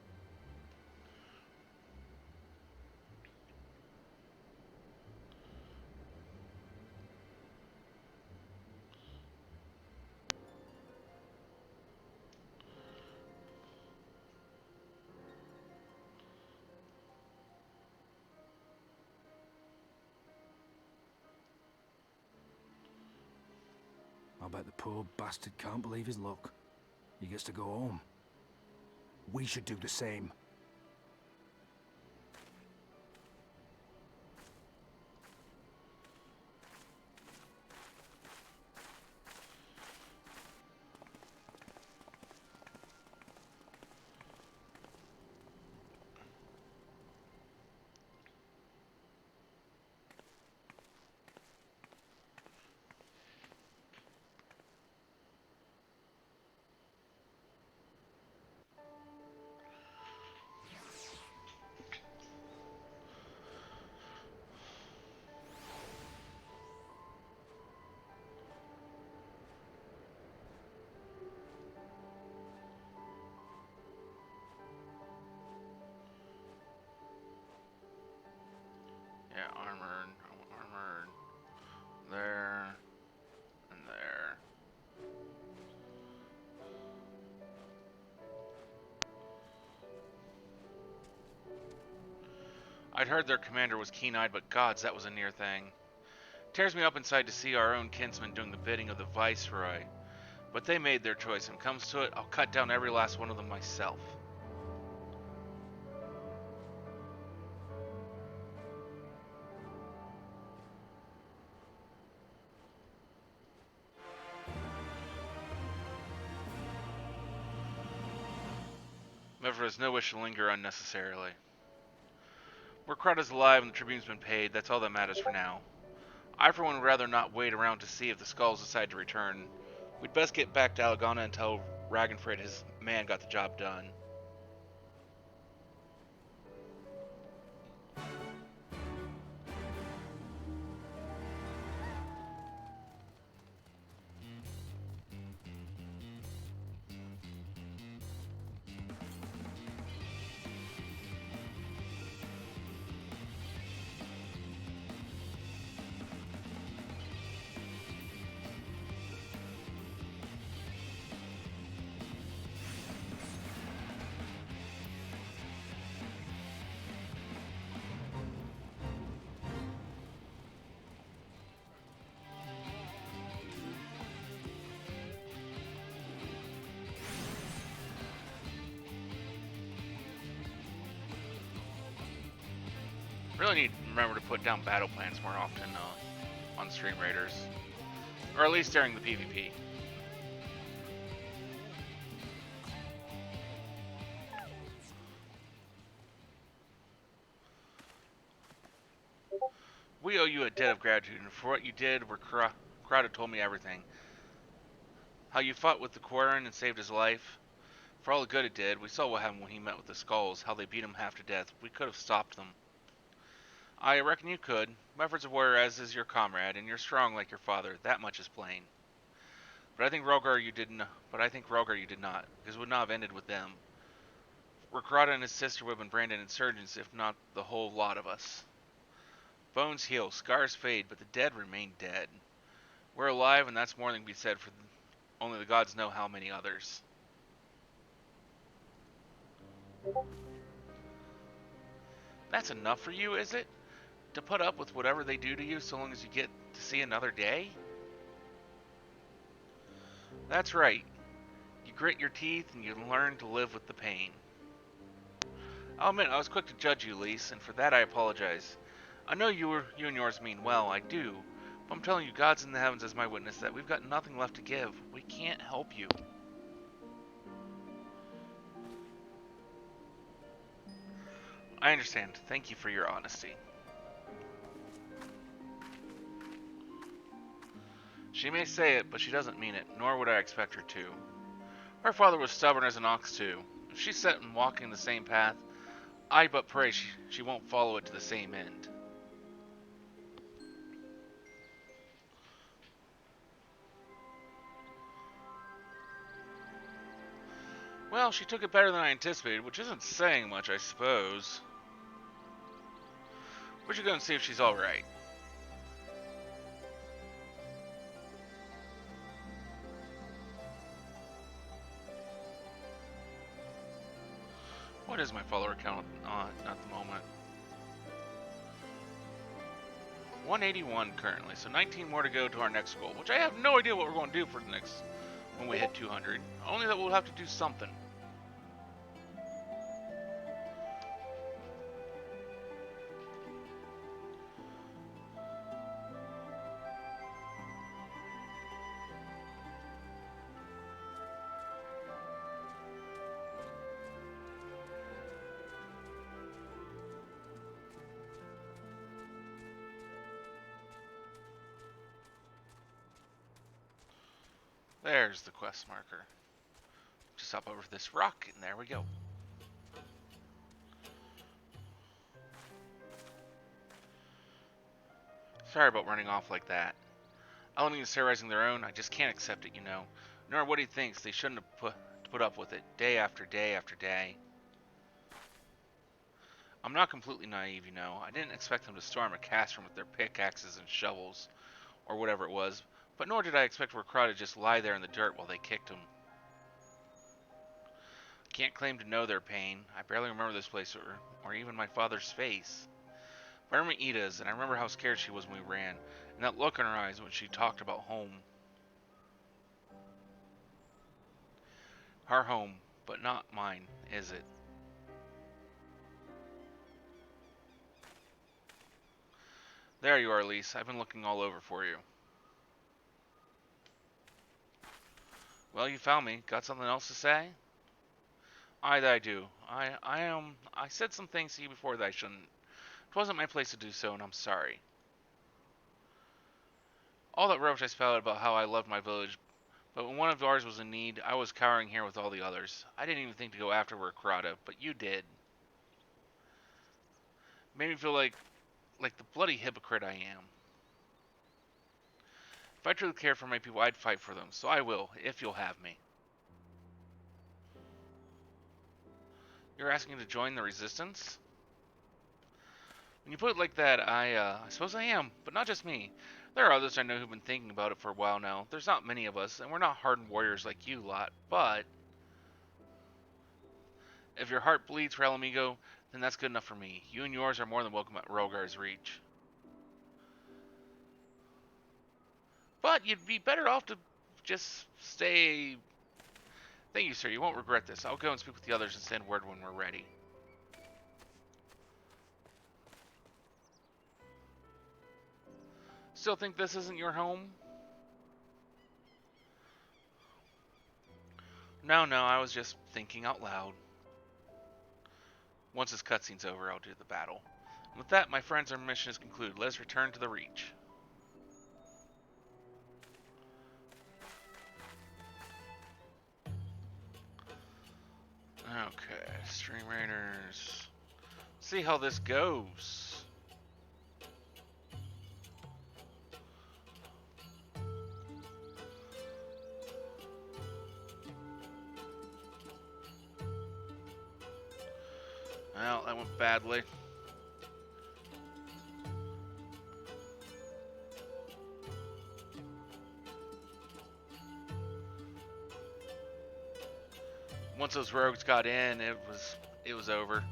S3: I bet the poor bastard can't believe his luck. He gets to go home. We should do the same.
S1: Yeah, armored, there, and there. I'd heard their commander was keen-eyed, but gods, that was a near thing. Tears me up inside to see our own kinsmen doing the bidding of the Viceroy. But they made their choice, and comes to it, I'll cut down every last one of them myself. However, there's no wish to linger unnecessarily. We're Crowder's alive and the tribune's been paid, that's all that matters for now. I for one would rather not wait around to see if the Skulls decide to return. We'd best get back to Algana and tell Ragnfrid his man got the job done. Really need to remember to put down battle plans more often on Stream Raiders. Or at least during the PvP. we owe you a debt of gratitude, and for what you did, Crowder told me everything. How you fought with the Quarren and saved his life. For all the good it did, we saw what happened when he met with the Skulls, how they beat him half to death. We could have stopped them. I reckon you could. Meffert's a warrior as is your comrade, and you're strong like your father. That much is plain. But I think Rogar you did not, because it would not have ended with them. Rakrada and his sister would have been branded insurgents, if not the whole lot of us. Bones heal, scars fade, but the dead remain dead. We're alive, and that's more than can be said for only the gods know how many others. That's enough for you, is it? To put up with whatever they do to you so long as you get to see another day? That's right. You grit your teeth and you learn to live with the pain. I'll admit I was quick to judge you, Lise, and for that I apologize. I know you and yours mean well, I do. But I'm telling you, God's in the heavens as my witness that we've got nothing left to give. We can't help you. I understand. Thank you for your honesty. She may say it, but she doesn't mean it, nor would I expect her to. Her father was stubborn as an ox, too. If she's set in walking the same path, I but pray she won't follow it to the same end. Well, she took it better than I anticipated, which isn't saying much, I suppose. We should go and see if she's alright. What is my follower count at the moment? 181 currently, so 19 more to go to our next goal, which I have no idea what we're going to do for the next, when we hit 200. Only that we'll have to do something. There's the quest marker. Just hop over this rock, and there we go. Sorry about running off like that. Elements terrorizing their own, I just can't accept it, you know. Nor what he thinks, they shouldn't have put up with it, day after day after day. I'm not completely naive, you know. I didn't expect them to storm a castrum with their pickaxes and shovels, or whatever it was, but nor did I expect Rakrada to just lie there in the dirt while they kicked him. I can't claim to know their pain. I barely remember this place or even my father's face. But I remember Ida's, and I remember how scared she was when we ran, and that look in her eyes when she talked about home. Our home, but not mine, is it? There you are, Lise. I've been looking all over for you. Well, you found me. Got something else to say? I do. I said some things to you before that I shouldn't. It wasn't my place to do so, and I'm sorry. All that rubbish I spouted about how I loved my village, but when one of ours was in need, I was cowering here with all the others. I didn't even think to go after Rakrada, but you did. Made me feel like the bloody hypocrite I am. If I truly cared for my people, I'd fight for them, so I will, if you'll have me. You're asking to join the resistance? When you put it like that, I suppose I am, but not just me. There are others I know who've been thinking about it for a while now. There's not many of us, and we're not hardened warriors like you lot, but if your heart bleeds for Alamigo, then that's good enough for me. You and yours are more than welcome at Rogar's reach. But you'd be better off to just stay. Thank you, sir. You won't regret this. I'll go and speak with the others and send word when we're ready. Still think this isn't your home? No, I was just thinking out loud. Once this cutscene's over, I'll do the battle. With that, my friends, our mission is concluded. Let us return to the Reach. Okay, Stream Raiders. See how this goes. Well, that went badly. Once those rogues got in, it was over.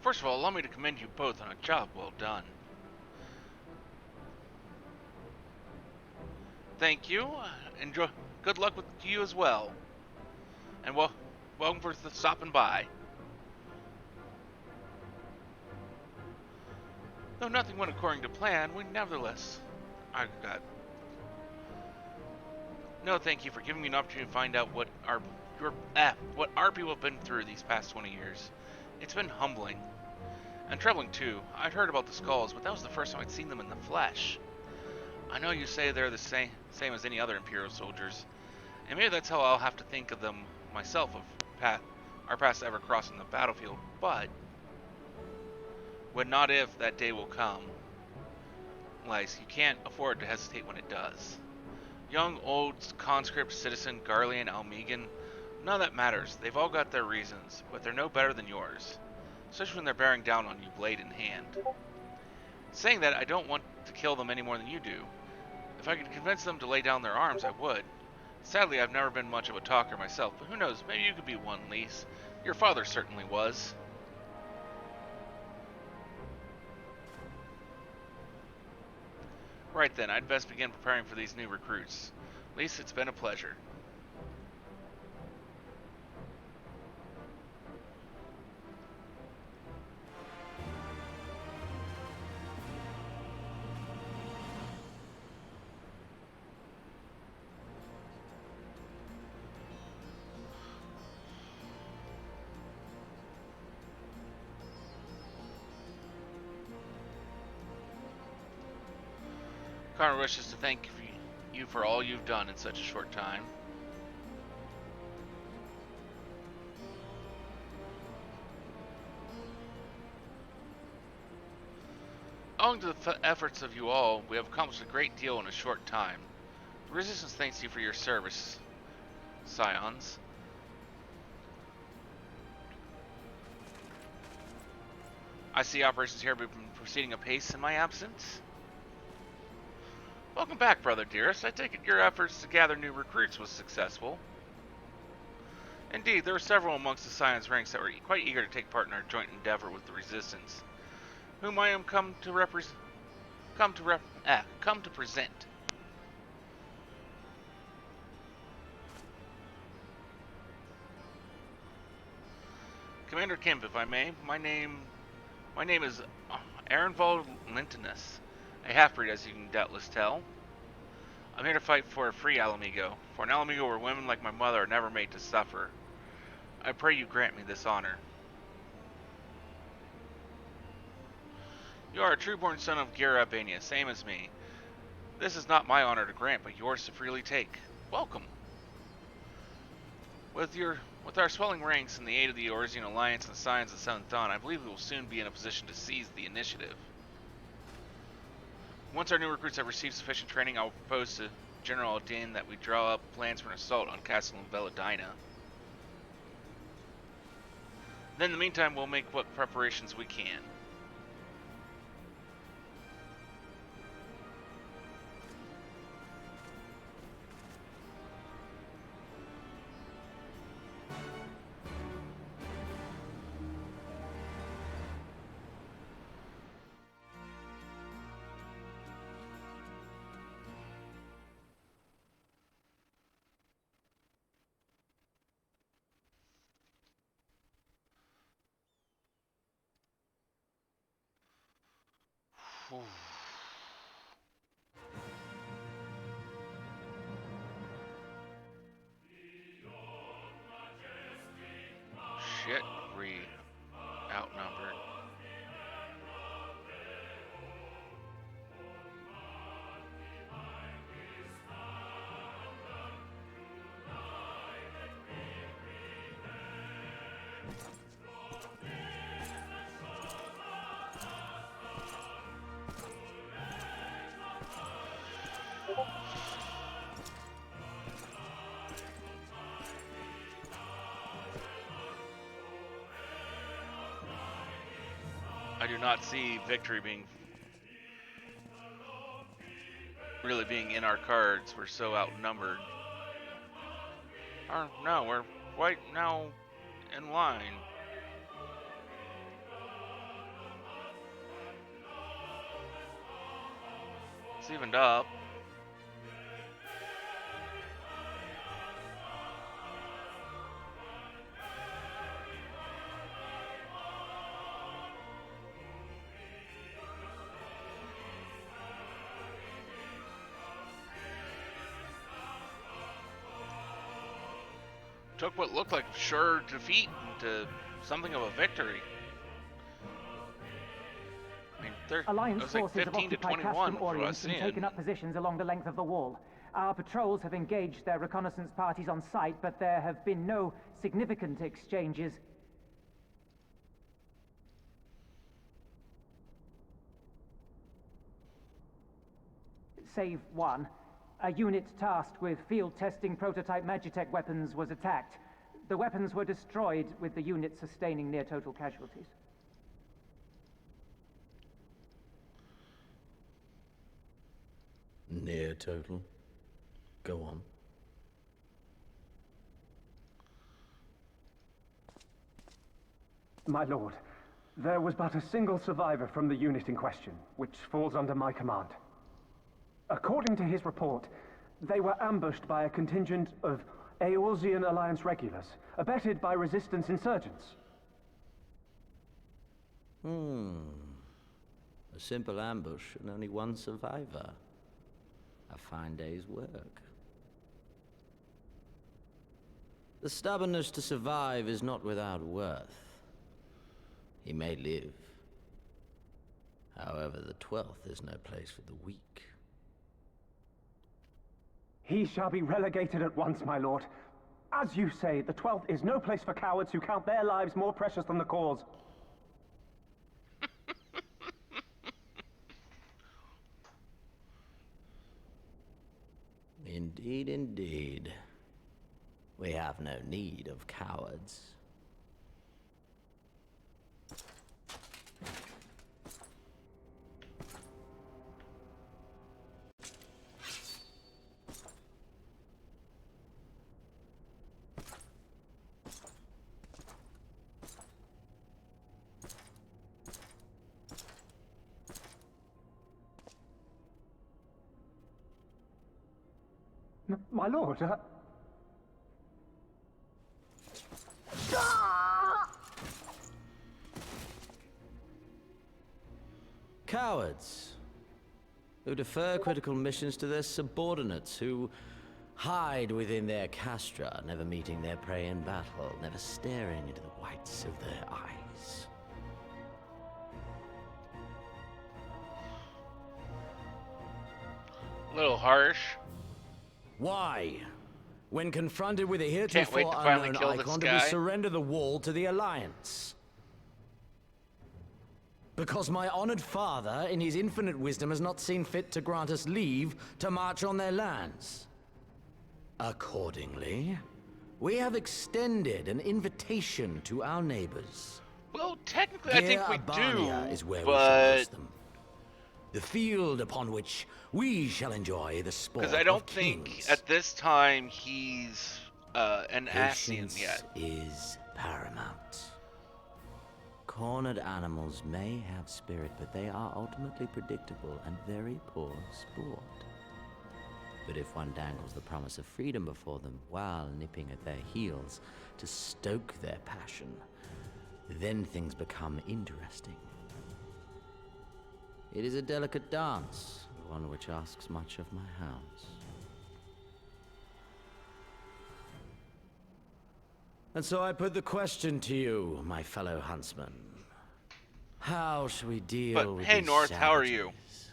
S1: First of all, allow me to commend you both on a job well done. Thank you. Enjoy. Good luck with you as well. And welcome for stopping by. Though nothing went according to plan, we nevertheless... I got... No, thank you for giving me an opportunity to find out what our people have been through these past 20 years. It's been humbling. And troubling too. I'd heard about the skulls, but that was the first time I'd seen them in the flesh. I know you say they're the same as any other Imperial soldiers, and maybe that's how I'll have to think of them myself our paths ever crossing the battlefield, but when not if that day will come. Lyse, you can't afford to hesitate when it does. Young, old, conscript, citizen, Garlean, mhigan, none of that matters. They've all got their reasons, but they're no better than yours. Especially when they're bearing down on you blade in hand. Saying that, I don't want to kill them any more than you do. If I could convince them to lay down their arms, I would. Sadly, I've never been much of a talker myself, but who knows, maybe you could be one, Lyse. Your father certainly was. Right then, I'd best begin preparing for these new recruits. Lyse, it's been a pleasure. Connor wishes to thank you for all you've done in such a short time. Owing to the efforts of you all, we have accomplished a great deal in a short time. The Resistance thanks you for your service, Scions. I see operations here have been proceeding apace in my absence. Welcome back, brother dearest. I take it your efforts to gather new recruits was successful. Indeed, there were several amongst the Scion's ranks that were quite eager to take part in our joint endeavor with the Resistance, whom I am come to present. Commander Kemp, if I may, my name is Ehrenwald Lintonus, a half-breed, as you can doubtless tell. I'm here to fight for a free Alamigo, for an Alamigo where women like my mother are never made to suffer. I pray you grant me this honor. You are a true-born son of Gera Albania, same as me. This is not my honor to grant, but yours to freely take. Welcome. With our swelling ranks and the aid of the Orsian Alliance and the Scions of the Seventh Dawn, I believe we will soon be in a position to seize the initiative. Once our new recruits have received sufficient training, I will propose to General Aldin that we draw up plans for an assault on Castle Veladina. Then in the meantime, we'll make what preparations we can. Whew. Shit, we outnumbered. I do not see victory really being in our cards. We're so outnumbered. Or no, we're right now in line. It's evened up. Took what looked like sure defeat into something of a victory. I mean,
S8: Alliance
S1: it was like
S8: forces have
S1: 15 to
S8: occupied
S1: 21
S8: Castrum
S1: for
S8: Orient
S1: us
S8: and
S1: in.
S8: taken up positions along the length of the wall. Our patrols have engaged their reconnaissance parties on site, but there have been no significant exchanges. Save one. A unit tasked with field testing prototype Magitech weapons was attacked. The weapons were destroyed, with the unit sustaining near total casualties.
S9: Near total. Go on.
S10: My lord, there was but a single survivor from the unit in question, which falls under my command. According to his report, they were ambushed by a contingent of Eorzean Alliance regulars, abetted by resistance insurgents.
S9: A simple ambush and only one survivor. A fine day's work. The stubbornness to survive is not without worth. He may live. However, the 12th is no place for the weak.
S10: He shall be relegated at once, my lord. As you say, the 12th is no place for cowards who count their lives more precious than the cause.
S9: Indeed, indeed. We have no need of cowards.
S10: My lord,
S9: Cowards who defer critical missions to their subordinates, who hide within their castra, never meeting their prey in battle, never staring into the whites of their eyes.
S1: A little harsh.
S9: Why? When confronted with a
S1: Can't wait
S9: heretofore
S1: to finally
S9: unknown
S1: kill this
S9: icon, do we
S1: guy.
S9: surrender the wall to the Alliance? Because my honored father, in his infinite wisdom, has not seen fit to grant us leave to march on their lands. Accordingly, we have extended an invitation to our neighbors.
S1: Well, technically, I think we
S9: Albania
S1: do,
S9: is where we shall
S1: but
S9: host them. The field upon which we shall enjoy the sport
S1: because I don't
S9: of
S1: think
S9: kings.
S1: at this time he's an Asian
S9: Patience
S1: yet.
S9: is paramount. Cornered animals may have spirit, but they are ultimately predictable and very poor sport. But if one dangles the promise of freedom before them while nipping at their heels to stoke their passion, then things become interesting. It is a delicate dance, one which asks much of my hounds. And so I put the question to you, my fellow huntsman. How shall we deal
S1: But
S9: with
S1: hey,
S9: these
S1: North, how are you?
S9: savages?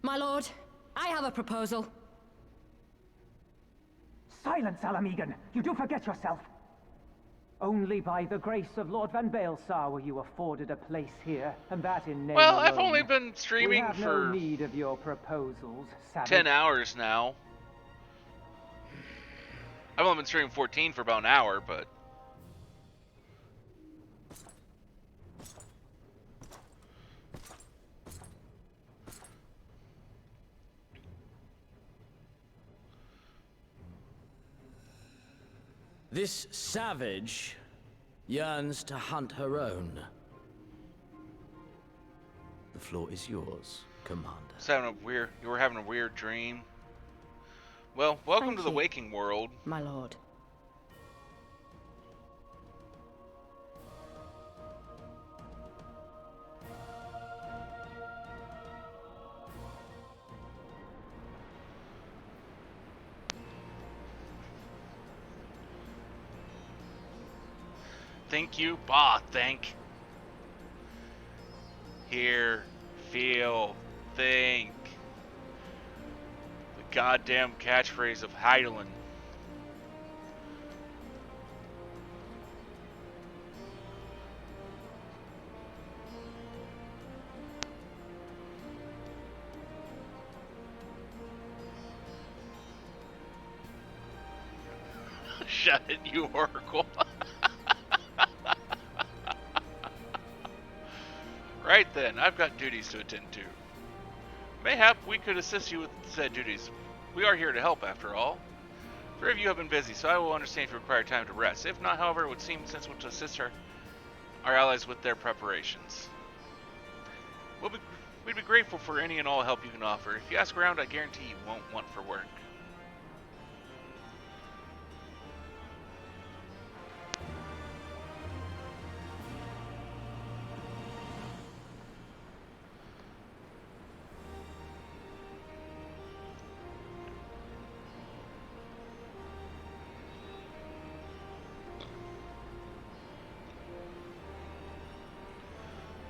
S7: My lord, I have a proposal.
S8: Silence, Alan. You do forget yourself. Only by the grace of Lord Van Baelsar were you afforded a place here, and that in name
S1: Well,
S8: alone.
S1: I've only been
S8: We
S1: streaming
S8: have
S1: for
S8: no need of your proposals, savage.
S1: 10 hours now. I've only been streaming 14 for about an hour, but
S9: This savage yearns to hunt her own. The floor is yours, Commander.
S1: you were having a weird dream. Well, welcome
S7: Thank
S1: to the
S7: you.
S1: waking world.
S7: My lord.
S1: Think you? Think. Hear, feel, think. The goddamn catchphrase of Heidelin. Shut it, you oracle. Right then, I've got duties to attend to. Mayhap we could assist you with said duties. We are here to help, after all. 3 of you have been busy, so I will understand if you require time to rest. If not, however, it would seem sensible to assist our allies with their preparations. We'd be grateful for any and all help you can offer. If you ask around, I guarantee you won't want for work.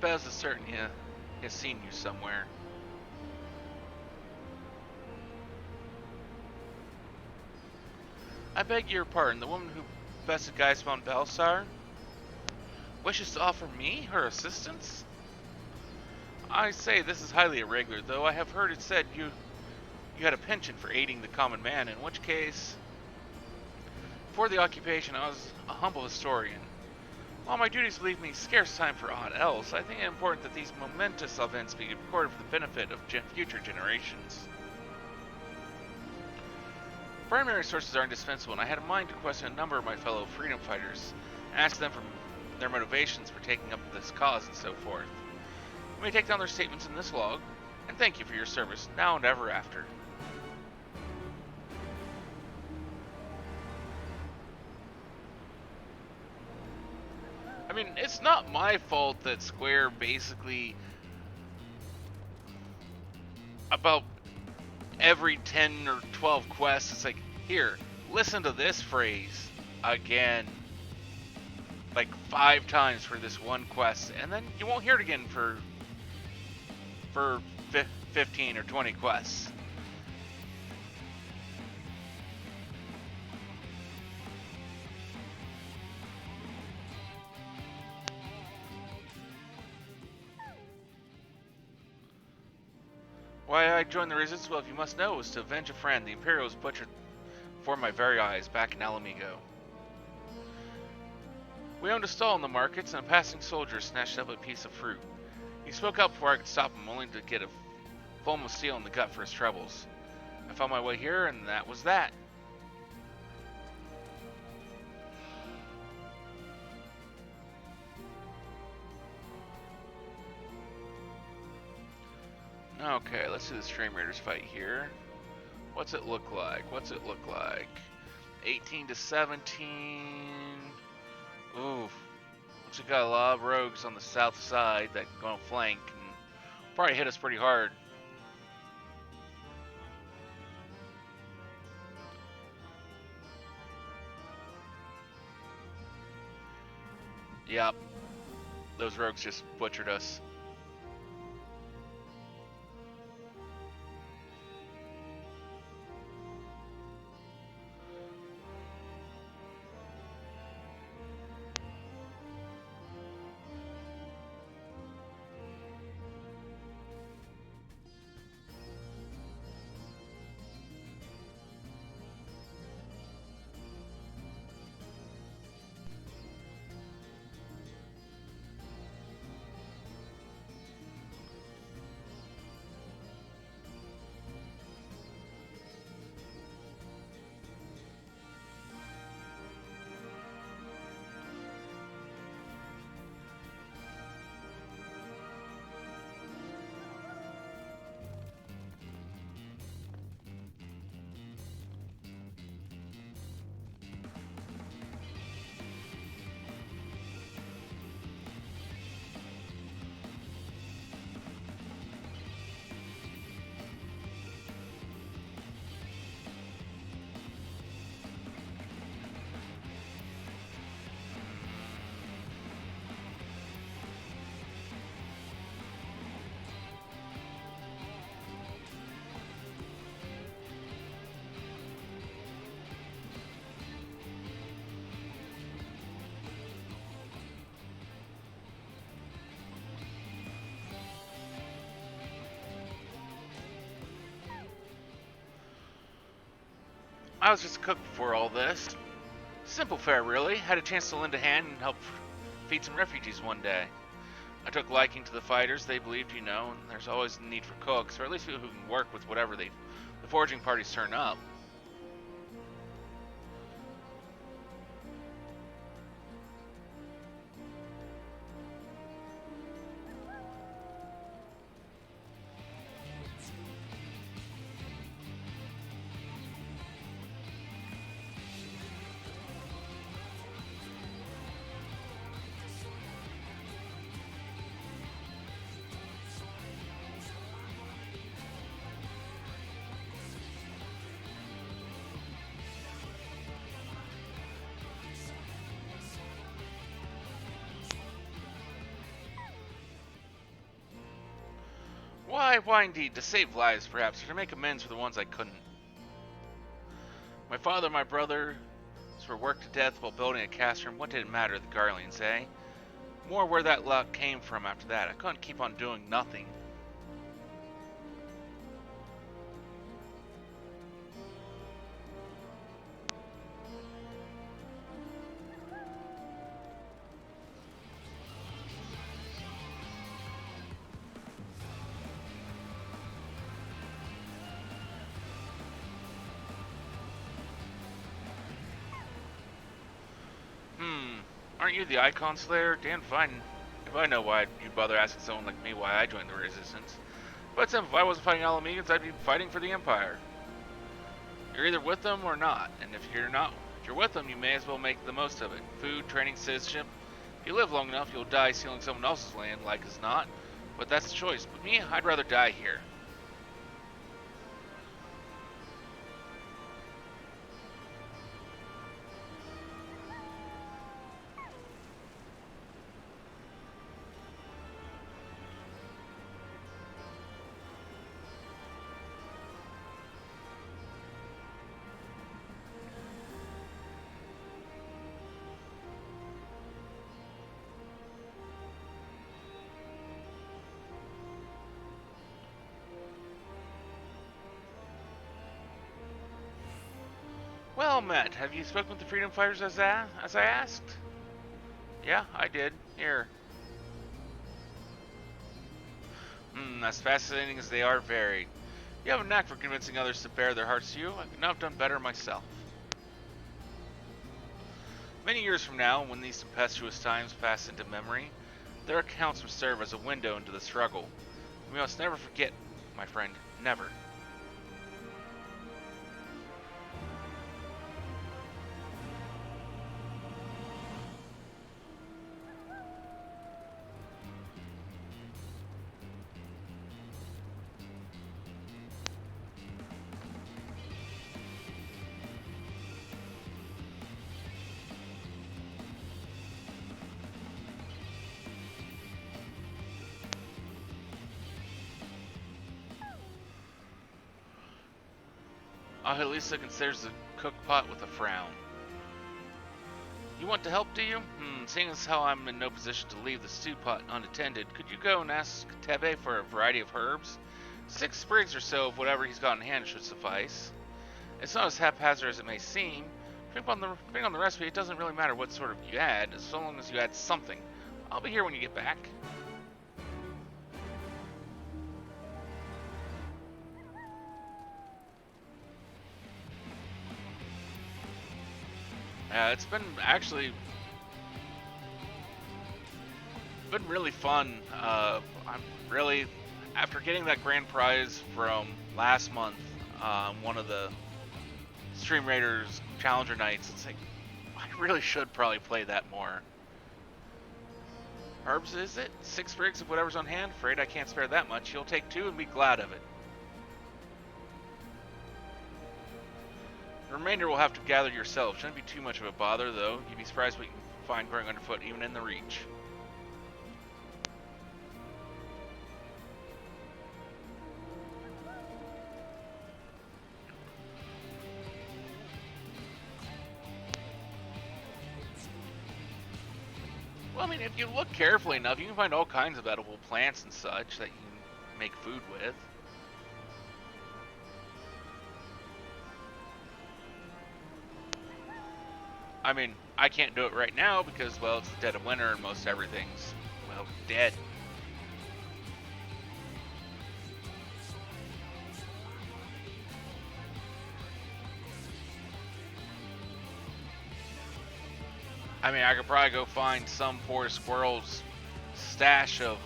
S1: Bez is certain he has seen you somewhere. I beg your pardon, the woman who bested Gaius von Belsar wishes to offer me her assistance? I say this is highly irregular, though I have heard it said you had a penchant for aiding the common man, in which case, before the occupation I was a humble historian. While my duties leave me scarce time for aught else, I think it important that these momentous events be recorded for the benefit of future generations. Primary sources are indispensable, and I had in mind to question a number of my fellow freedom fighters, ask them for their motivations for taking up this cause and so forth. You may take down their statements in this log, and thank you for your service, now and ever after. I mean, it's not my fault that Square basically, about every 10 or 12 quests, it's like, here, listen to this phrase again, like 5 times for this one quest, and then you won't hear it again for 15 or 20 quests. Why I joined the Resistance, well, if you must know, was to avenge a friend. The Imperials butchered before my very eyes back in Alamigo. We owned a stall in the markets, and a passing soldier snatched up a piece of fruit. He spoke out before I could stop him, only to get a foam of steel in the gut for his troubles. I found my way here, and that was that. Okay, let's do the Stream Raiders fight here. What's it look like? 18 to 17. Ooh. Looks like we got a lot of rogues on the south side that gonna flank and probably hit us pretty hard. Yep. Those rogues just butchered us. I was just a cook before all this. Simple fare, really. Had a chance to lend a hand and help feed some refugees one day. I took liking to the fighters. They believed, and there's always a need for cooks, or at least people who can work with whatever the foraging parties turn up. Why indeed? To save lives, perhaps, or to make amends for the ones I couldn't. My father and my brother were worked to death while building a castrum. What did it matter, the Garleans, eh? More where that luck came from after that. I couldn't keep on doing nothing. Aren't you the Icon Slayer? Damn fine. If I know why you'd bother asking someone like me why I joined the Resistance. But if I wasn't fighting Alamegans, I'd be fighting for the Empire. You're either with them or not, and if you're with them, you may as well make the most of it. Food, training, citizenship. If you live long enough, you'll die stealing someone else's land, like as not. But that's the choice. But me, I'd rather die here. Well met. Have you spoken with the freedom fighters as I asked? Yeah, I did. Here. As fascinating as they are varied. You have a knack for convincing others to bare their hearts to you. I could not have done better myself. Many years from now, when these tempestuous times pass into memory, their accounts will serve as a window into the struggle. We must never forget, my friend. Never. Ahalisa considers the cook pot with a frown. You want to help, do you? Seeing as how I'm in no position to leave the stew pot unattended, could you go and ask Tebe for a variety of herbs? 6 sprigs or so of whatever he's got in hand should suffice. It's not as haphazard as it may seem. Depending on the recipe, it doesn't really matter what sort of you add, as long as you add something. I'll be here when you get back. It's been really fun. I'm really, after getting that grand prize from last month, one of the Stream Raiders Challenger nights, it's like, I really should probably play that more. Herbs, is it? 6 sprigs of whatever's on hand? Afraid I can't spare that much. You'll take 2 and be glad of it. The remainder will have to gather yourself. Shouldn't be too much of a bother, though. You'd be surprised what you can find growing underfoot, even in the Reach. Well, I mean, if you look carefully enough, you can find all kinds of edible plants and such that you can make food with. I mean, I can't do it right now because, well, it's the dead of winter and most everything's, well, dead. I mean, I could probably go find some poor squirrel's stash of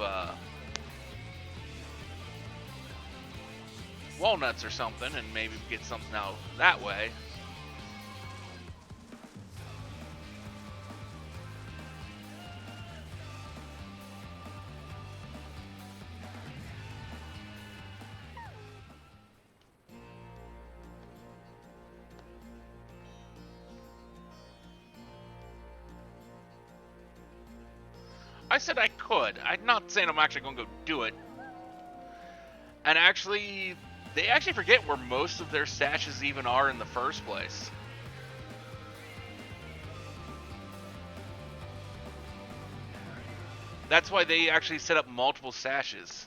S1: walnuts or something and maybe get something out that way. I said I could. I'm not saying I'm actually going to go do it. And actually, they actually forget where most of their stashes even are in the first place. That's why they actually set up multiple stashes.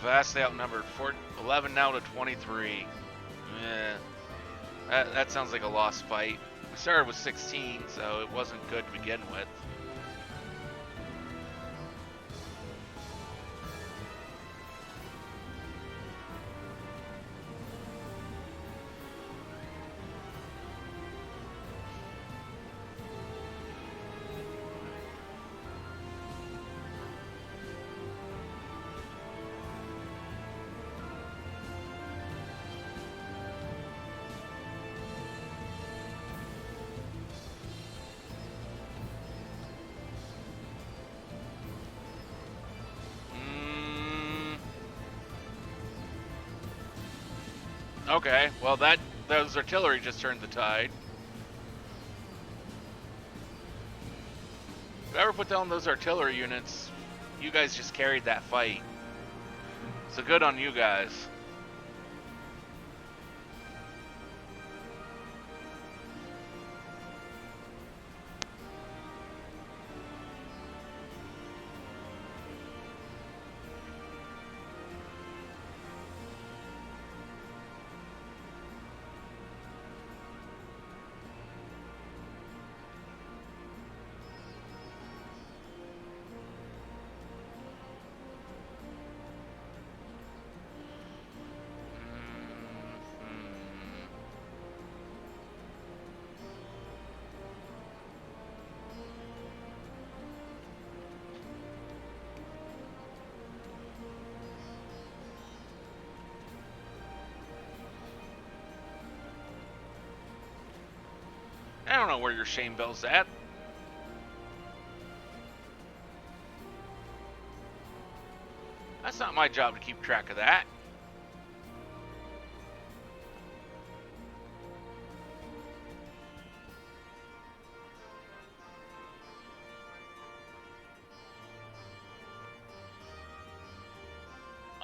S1: vastly outnumbered. 11 now to 23. That sounds like a lost fight. We started with 16, so it wasn't good to begin with. Okay, well those artillery just turned the tide. Whoever put down those artillery units, you guys just carried that fight. So good on you guys. I don't know where your shame bell's at. That's not my job to keep track of that.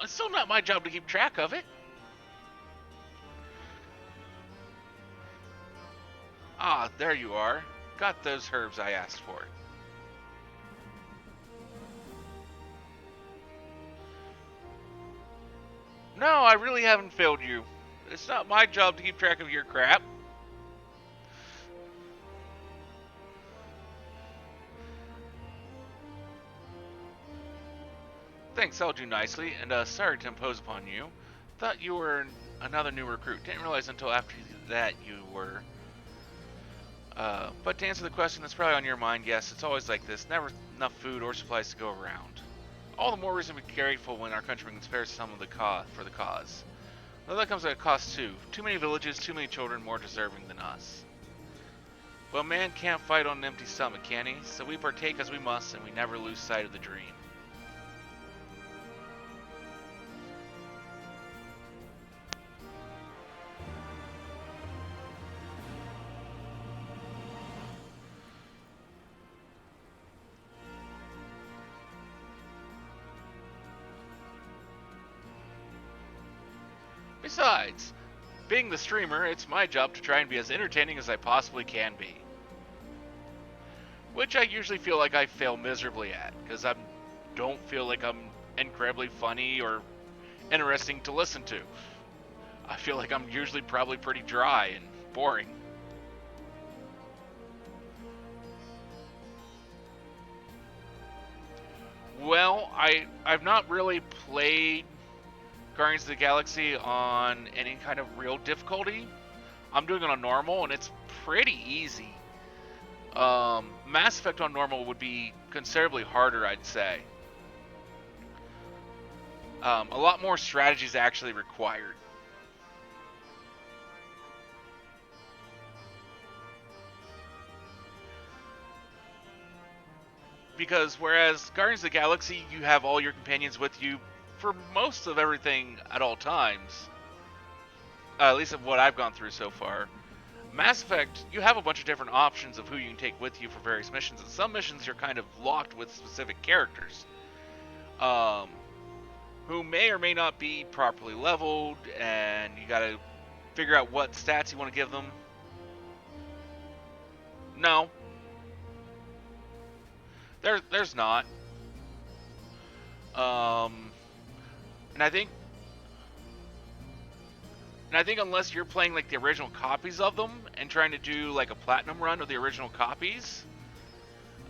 S1: It's still not my job to keep track of it. Ah, there you are. Got those herbs I asked for. No, I really haven't failed you. It's not my job to keep track of your crap. Thanks, I'll do nicely, and sorry to impose upon you. Thought you were another new recruit. Didn't realize until after that you were. But to answer the question that's probably on your mind, yes, it's always like this. Never enough food or supplies to go around. All the more reason to be grateful when our countrymen spare some of the for the cause. Though that comes at a cost too. Too many villages, too many children more deserving than us. But a man can't fight on an empty stomach, can he? So we partake as we must, and we never lose sight of the dream. Besides, being the streamer, it's my job to try and be as entertaining as I possibly can be. Which I usually feel like I fail miserably at, because I don't feel like I'm incredibly funny or interesting to listen to. I feel like I'm usually probably pretty dry and boring. Well, I've not really played Guardians of the Galaxy on any kind of real difficulty. I'm doing it on normal, and it's pretty easy. Mass Effect on normal would be considerably harder, I'd say. A lot more strategy is actually required. Because whereas Guardians of the Galaxy, you have all your companions with you for most of everything at all times. At least of what I've gone through so far. Mass Effect, you have a bunch of different options of who you can take with you for various missions. And some missions you're kind of locked with specific characters. Who may or may not be properly leveled, and you gotta figure out what stats you want to give them. No. There's not. And I think unless you're playing like the original copies of them and trying to do like a platinum run of the original copies,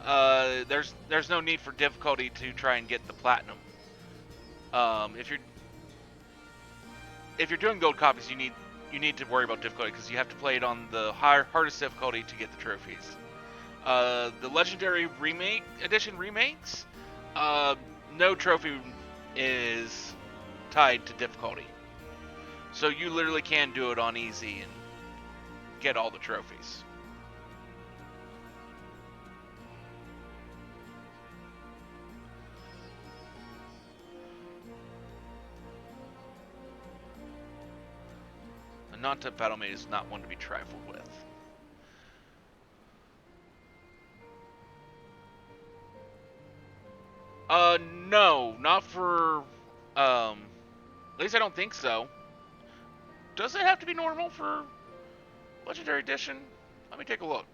S1: there's no need for difficulty to try and get the platinum. If you're doing gold copies, you need to worry about difficulty because you have to play it on the hardest difficulty to get the trophies. The Legendary Edition remakes, no trophy is tied to difficulty. So you literally can do it on easy and get all the trophies. A non-type battle mate is not one to be trifled with. No, not for, at least I don't think so. Does it have to be normal for Legendary Edition? Let me take a look.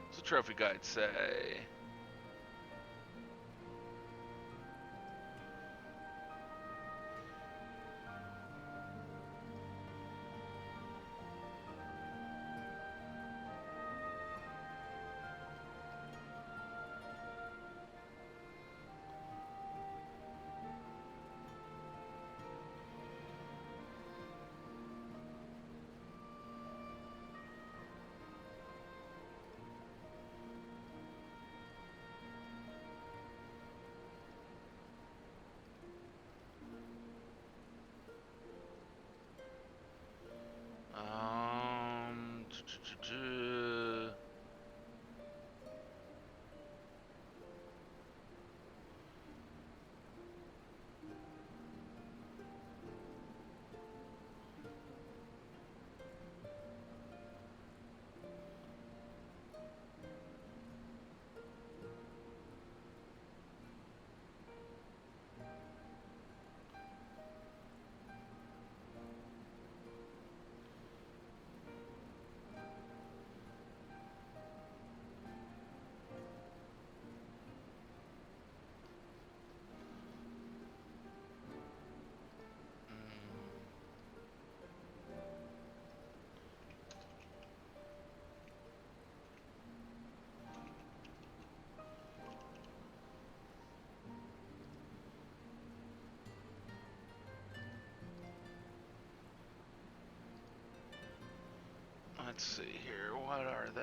S1: What's the trophy guide say? Let's see here. What are they?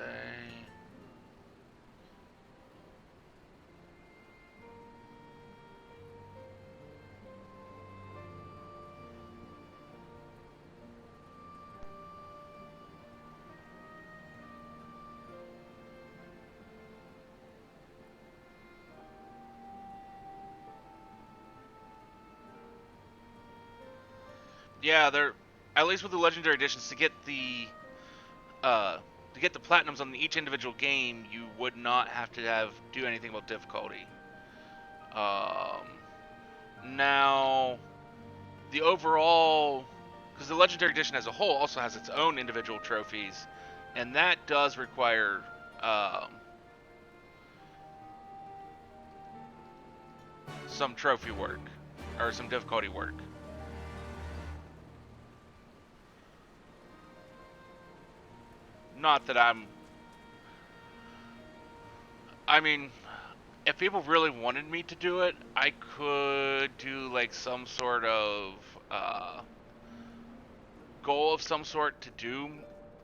S1: Yeah, they're at least with the Legendary Editions to get the platinums on each individual game, you would not have to do anything about difficulty. Now, the overall, because the Legendary Edition as a whole also has its own individual trophies, and that does require some trophy work or some difficulty work. Not that I mean, if people really wanted me to do it, I could do like some sort of goal of some sort to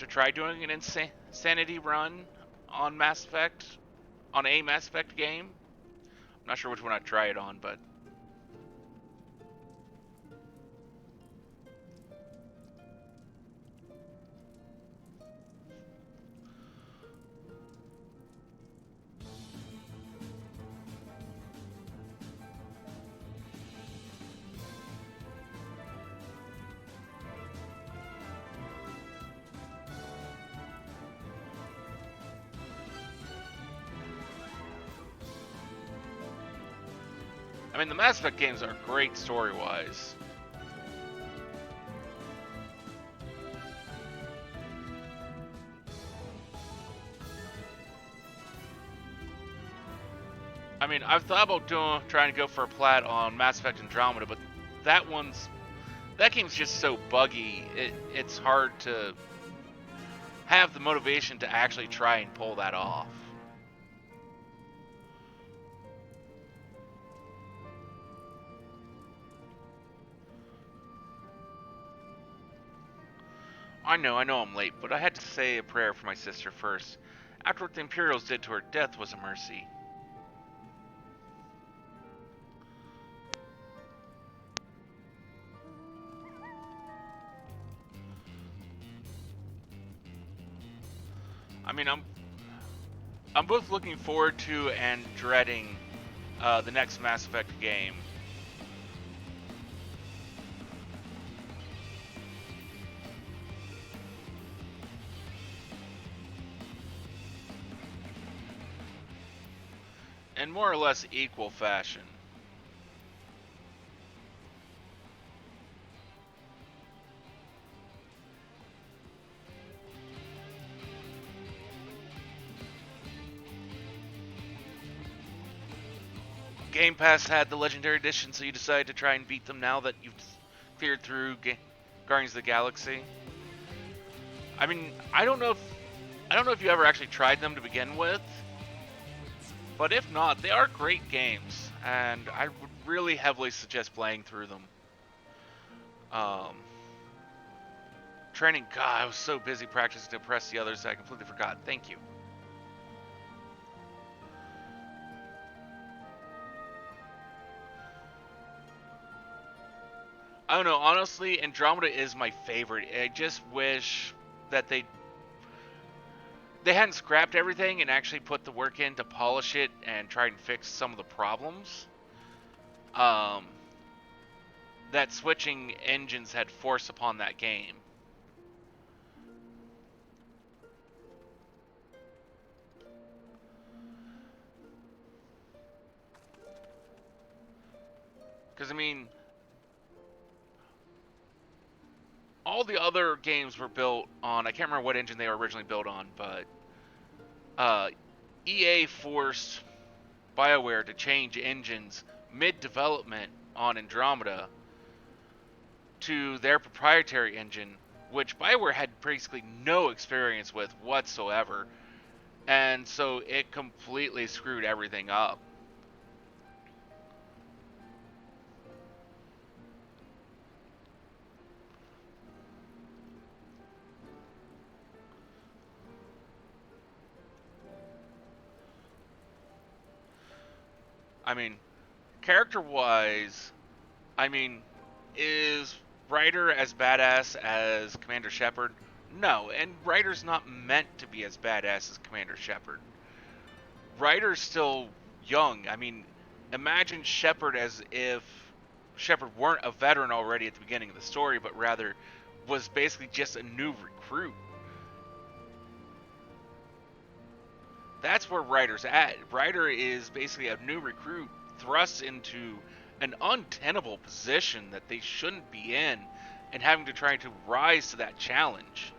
S1: try doing an insanity run on Mass Effect, on a Mass Effect game. I'm not sure which one I'd try it on, but I mean, the Mass Effect games are great story-wise. I mean, I've thought about trying to go for a plat on Mass Effect Andromeda, but that game's just so buggy. It's hard to have the motivation to actually try and pull that off. I know I'm late, but I had to say a prayer for my sister first. After what the Imperials did to her, death was a mercy. I mean, I'm both looking forward to and dreading the next Mass Effect game. In more or less equal fashion. Game Pass had the Legendary Edition, so you decided to try and beat them now that you've cleared through Guardians of the Galaxy. I mean, I don't know if you ever actually tried them to begin with, but if not, they are great games, and I would really heavily suggest playing through them. Training, God, I was so busy practicing to impress the others that I completely forgot. Thank you. I don't know, honestly, Andromeda is my favorite. I just wish that they hadn't scrapped everything and actually put the work in to polish it and try and fix some of the problems that switching engines had forced upon that game. Because, I mean, all the other games were built on, I can't remember what engine they were originally built on, but EA forced BioWare to change engines mid-development on Andromeda to their proprietary engine, which BioWare had basically no experience with whatsoever, and so it completely screwed everything up. I mean, character-wise, I mean, is Ryder as badass as Commander Shepard? No, and Ryder's not meant to be as badass as Commander Shepard. Ryder's still young. I mean, imagine Shepard as if Shepard weren't a veteran already at the beginning of the story, but rather was basically just a new recruit. That's where Ryder's at. Ryder is basically a new recruit thrust into an untenable position that they shouldn't be in and having to try to rise to that challenge.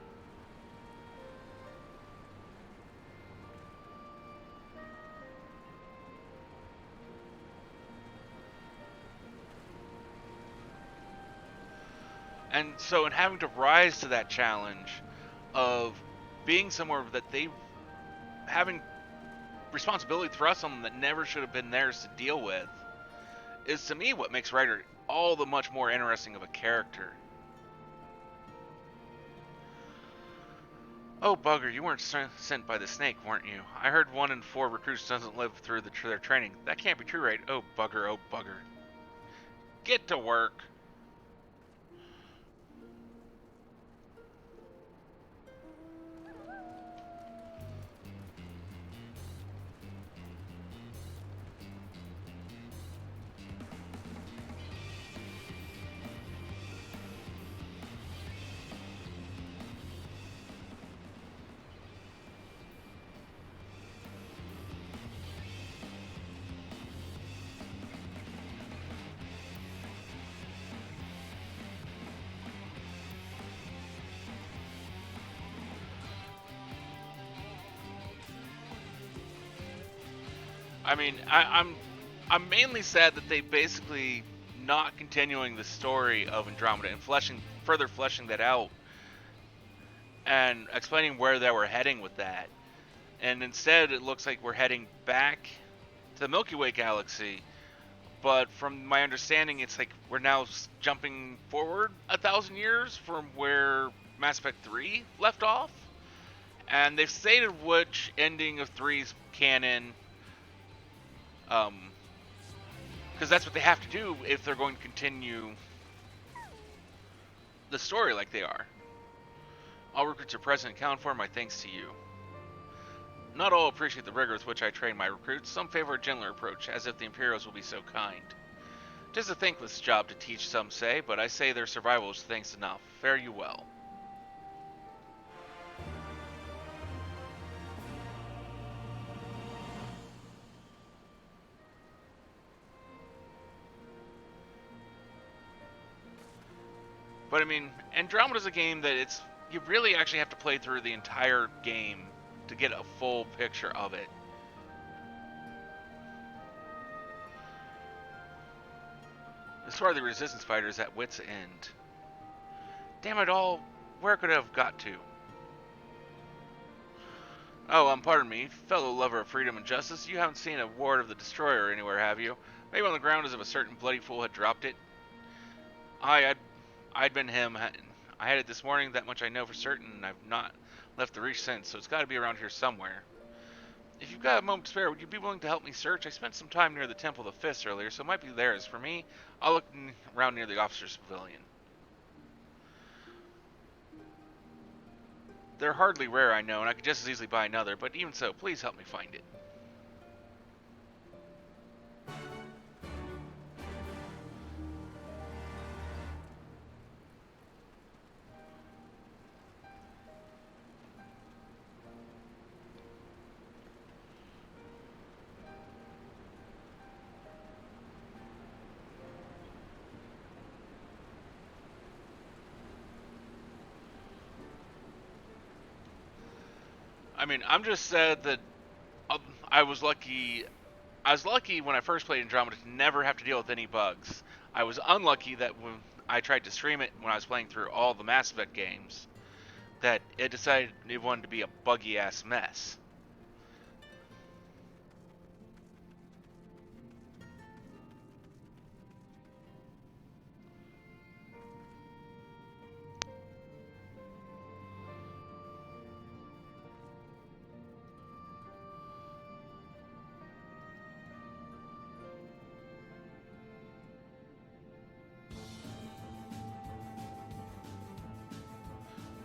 S1: And so in having to rise to that challenge of being somewhere that they having responsibility thrust on them that never should have been theirs to deal with is, to me, what makes Ryder all the much more interesting of a character. Oh, bugger, you weren't sent by the snake, weren't you? I heard 1 in 4 recruits doesn't live through their training. That can't be true, right? Oh, bugger, oh, bugger. Get to work. I mean, I'm mainly sad that they basically not continuing the story of Andromeda and further fleshing that out and explaining where they were heading with that. And instead, it looks like we're heading back to the Milky Way galaxy. But from my understanding, it's like we're now jumping forward 1,000 years from where Mass Effect 3 left off. And they've stated which ending of 3's canon, because that's what they have to do if they're going to continue the story like they are. All recruits are present and accounted for. My thanks to you. Not all appreciate the rigor with which I train my recruits. Some favor a gentler approach, as if the Imperials will be so kind. Tis a thankless job to teach, some say, but I say their survival is thanks enough. Fare you well. But I mean, Andromeda's a game that you really actually have to play through the entire game to get a full picture of it. This far, the resistance fighter is at wit's end. Damn it all, where could I have got to? Oh, pardon me, fellow lover of freedom and justice, you haven't seen a ward of the Destroyer anywhere, have you? Maybe on the ground as if a certain bloody fool had dropped it? I'd been him. I had it this morning, that much I know for certain, and I've not left the reach since, so it's got to be around here somewhere. If you've got a moment to spare, would you be willing to help me search? I spent some time near the Temple of the Fists earlier, so it might be there. As for me, I'll look around near the officer's pavilion. They're hardly rare, I know, and I could just as easily buy another, but even so, please help me find it. I mean, I'm just sad that I was lucky. I was lucky when I first played Andromeda to never have to deal with any bugs. I was unlucky that when I tried to stream it when I was playing through all the Mass Effect games, that it decided it wanted to be a buggy ass mess.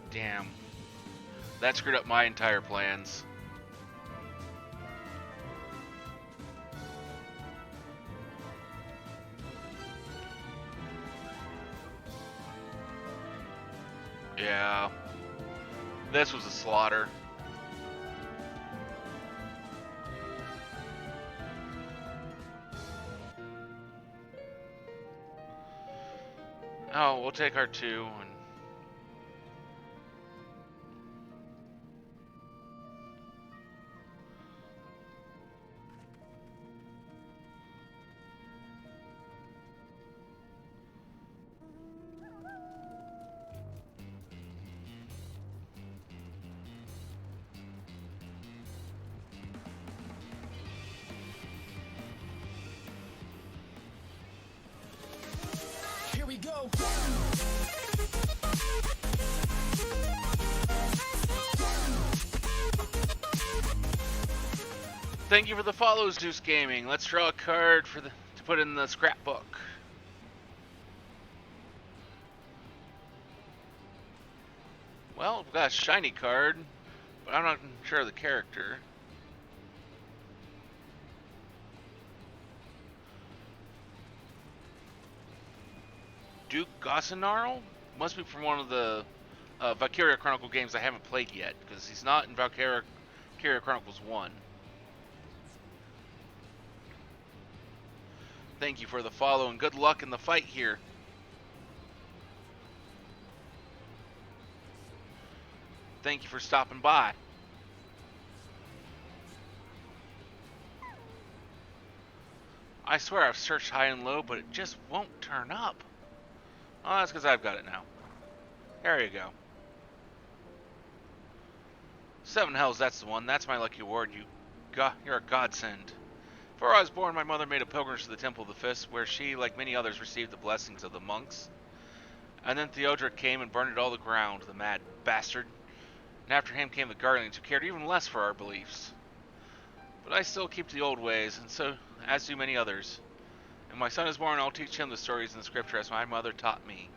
S1: Damn. That screwed up my entire plans. Yeah. This was a slaughter. Oh, we'll take our 2 and
S11: Here we go.
S1: thank you for the follows, Deuce Gaming. Let's draw a card to put in the scrapbook. Well, we've got a shiny card, but I'm not sure of the character. Duke Gossenarl? Must be from one of the Valkyria Chronicle games I haven't played yet, because he's not in Valkyria Chronicles 1. Thank you for the follow, and good luck in the fight here. Thank you for stopping by. I swear I've searched high and low, but it just won't turn up. Oh, that's because I've got it now. There you go. 7 hells, that's the one. That's my lucky award. You're a godsend. Before I was born, my mother made a pilgrimage to the Temple of the Fist, where she, like many others, received the blessings of the monks. And then Theodoric came and burned it all to the ground, the mad bastard. And after him came the Guardians, who cared even less for our beliefs. But I still keep to the old ways, and so, as do many others. When my son is born, I'll teach him the stories in the scripture as my mother taught me.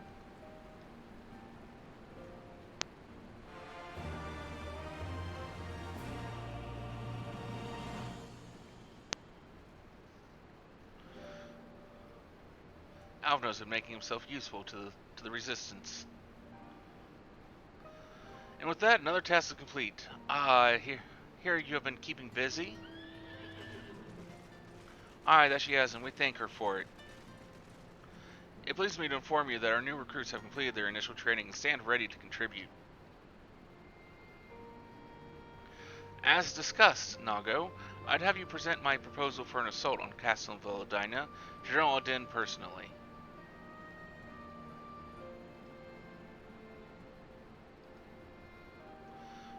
S1: Alvino's been making himself useful to the Resistance. And with that, another task is complete. Here you have been keeping busy. Aye, that she has, and we thank her for it. It pleases me to inform you that our new recruits have completed their initial training and stand ready to contribute. As discussed, Nago, I'd have you present my proposal for an assault on Castle Velodina to General Odin personally.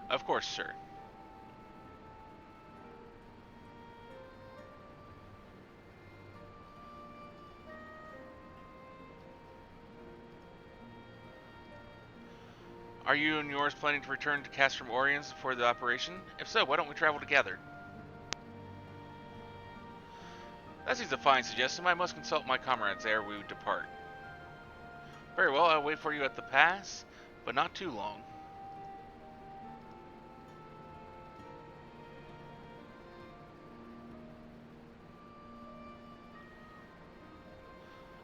S1: Of course, sir. Are you and yours planning to return to Castrum Oriens for the operation? If so, why don't we travel together? That seems a fine suggestion. I must consult my comrades ere we depart. Very well, I'll wait for you at the pass, but not too long.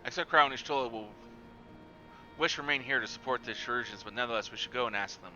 S1: I said Crown Ishtola will wish to remain here to support the Shurusians, but nonetheless we should go and ask them.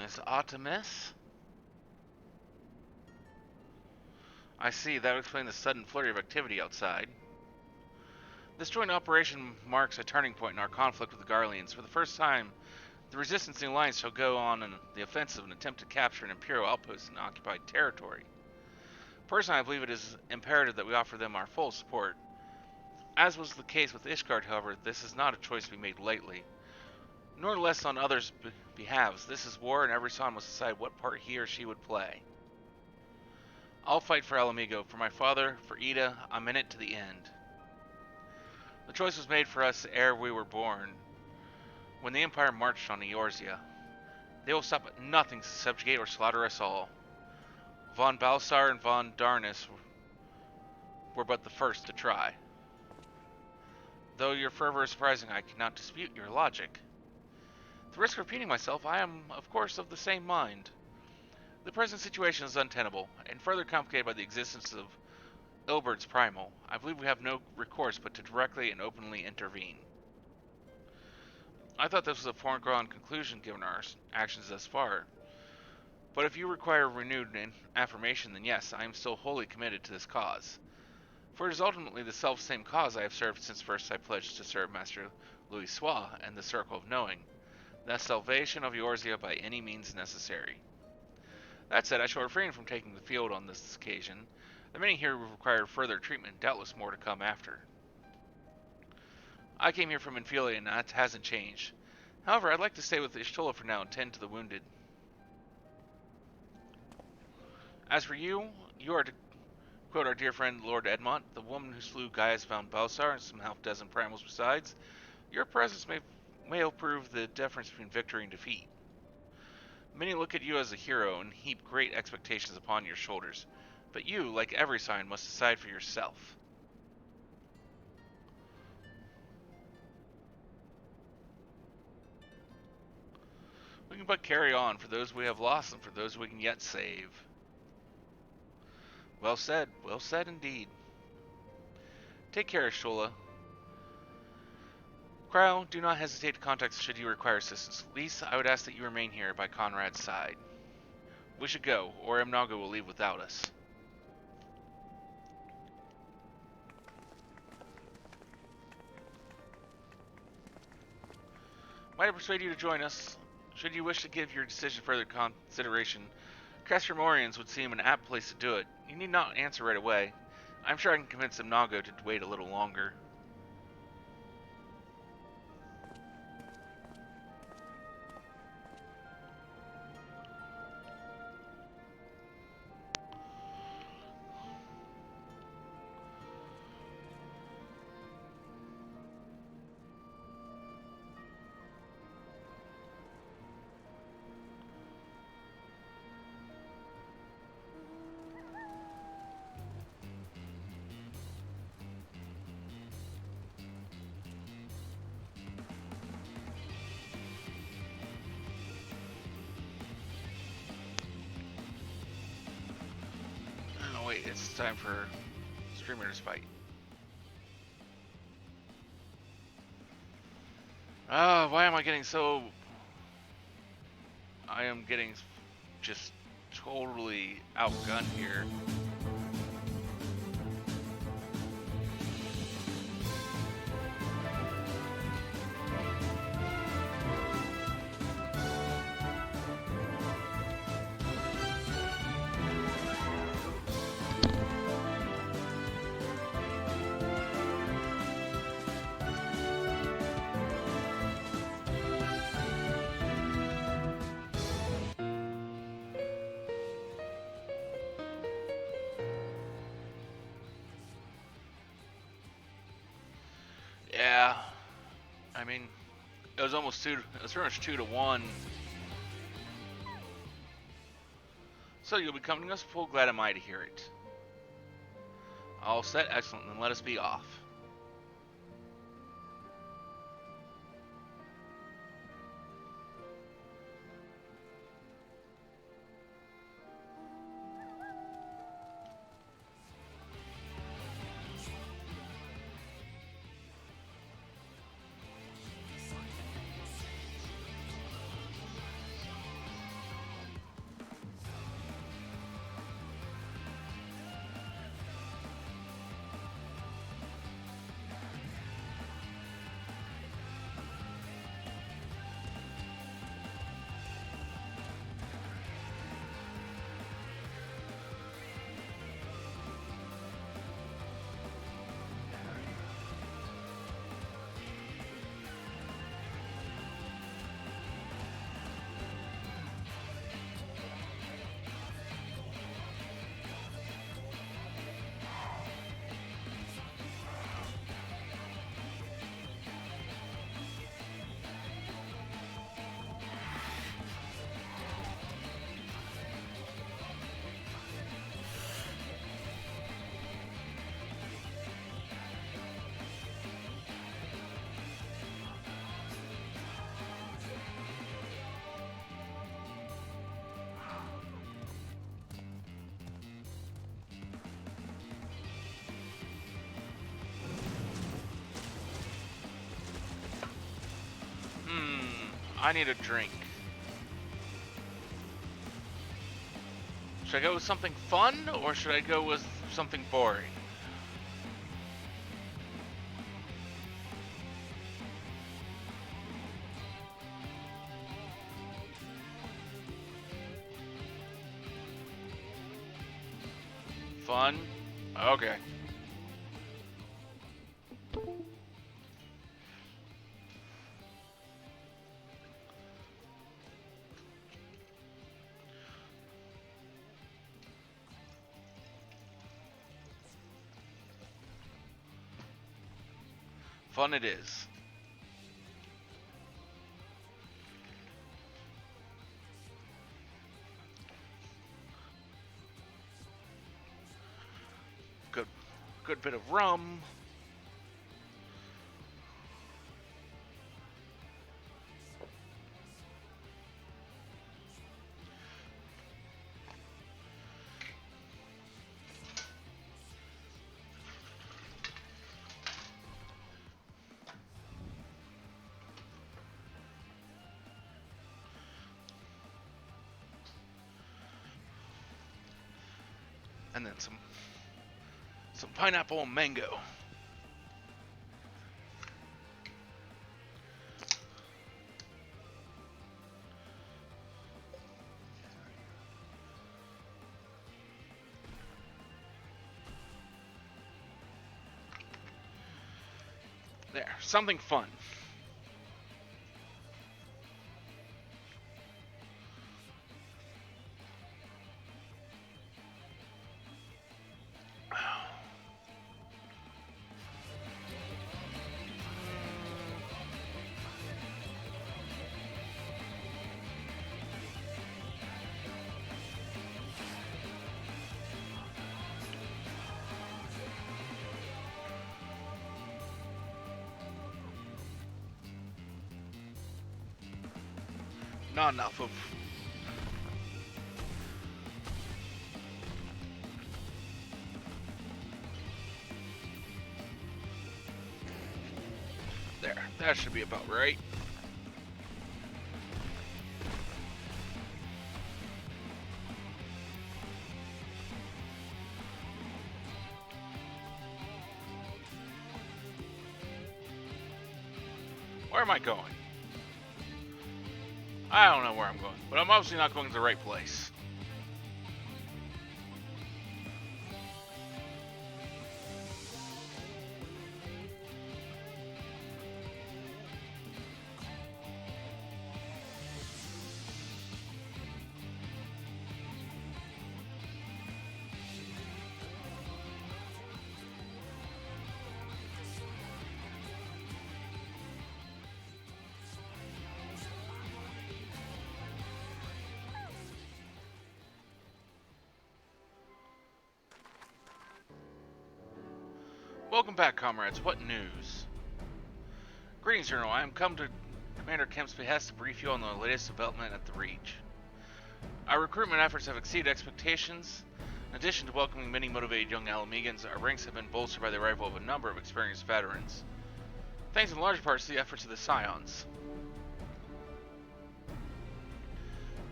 S1: Is Artemis? I see, that would explain the sudden flurry of activity outside. This joint operation marks a turning point in our conflict with the Garleans. For the first time, the Resistance and the Alliance shall go on in the offensive and attempt to capture an Imperial outpost in occupied territory. Personally, I believe it is imperative that we offer them our full support. As was the case with Ishgard, however, this is not a choice to be made lightly, nor less on others' behalves. This is war, and every son must decide what part he or she would play. I'll fight for Alamigo, for my father, for Ida. I'm in it to the end. The choice was made for us ere we were born. When the Empire marched on Eorzea, they will stop at nothing to subjugate or slaughter us all. Von Balsar and von Darnus were but the first to try. Though your fervor is surprising, I cannot dispute your logic. At the risk of repeating myself, I am, of course, of the same mind. The present situation is untenable, and further complicated by the existence of Ilberd's Primal. I believe we have no recourse but to directly and openly intervene. I thought this was a foregone conclusion given our actions thus far. But if you require renewed affirmation, then yes, I am still wholly committed to this cause. For it is ultimately the self-same cause I have served since first I pledged to serve Master Louis Sois and the Circle of Knowing, the salvation of Eorzea by any means necessary. That said, I shall refrain from taking the field on this occasion, The many here require further treatment, doubtless more to come after. I came here from Infilia and that hasn't changed. However, I'd like to stay with Ishtola for now and tend to the wounded. As for you, you are to quote our dear friend Lord Edmont, the woman who slew Gaius von Balsar and some half-dozen primals besides. Your presence may prove the difference between victory and defeat. Many look at you as a hero and heap great expectations upon your shoulders, but you, like every sign, must decide for yourself. We can but carry on for those we have lost and for those we can yet save. Well said indeed. Take care, Shola. Cryo, do not hesitate to contact us should you require assistance. Lise, I would ask that you remain here by Conrad's side. We should go, or Mnaga will leave without us. Might I persuade you to join us? Should you wish to give your decision further consideration, Castor Morians would seem an apt place to do it. You need not answer right away. I'm sure I can convince Mnaga to wait a little longer. Oh wait, it's time for Streamer to fight. Why am I getting so... I am getting just totally outgunned here. Yeah, I mean, it was almost it was pretty much 2-1. So you'll be coming to us? Full glad am I to hear it. All set, excellent, then let us be off. I need a drink. Should I go with something fun, or should I go with something boring? Fun? Okay. Fun it is. Good bit of rum. And then some pineapple and mango. There, something fun. Not enough of. There, that should be about right. Where am I going? I don't know where I'm going, but I'm obviously not going to the right place. Welcome back, comrades. What news? Greetings, General. I am come to Commander Kemp's behest to brief you on the latest development at the Reach. Our recruitment efforts have exceeded expectations. In addition to welcoming many motivated young Alamegans, our ranks have been bolstered by the arrival of a number of experienced veterans. Thanks in large part to the efforts of the Scions.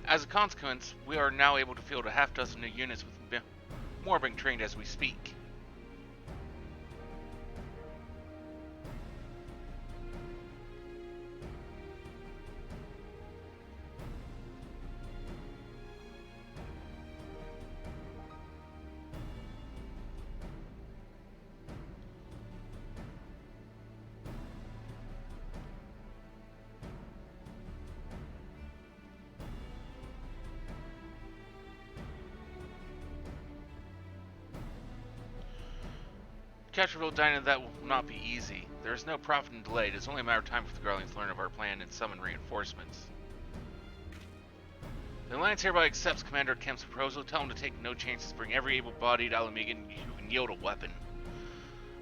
S1: As a consequence, we are now able to field a half-dozen new units with more being trained as we speak. Capture Dina, that will not be easy. There is no profit in delay. It is only a matter of time for the Garlings learn of our plan and summon reinforcements. The Alliance hereby accepts Commander Kemp's proposal. Tell him to take no chances. Bring every able-bodied Alamegan who can yield a weapon.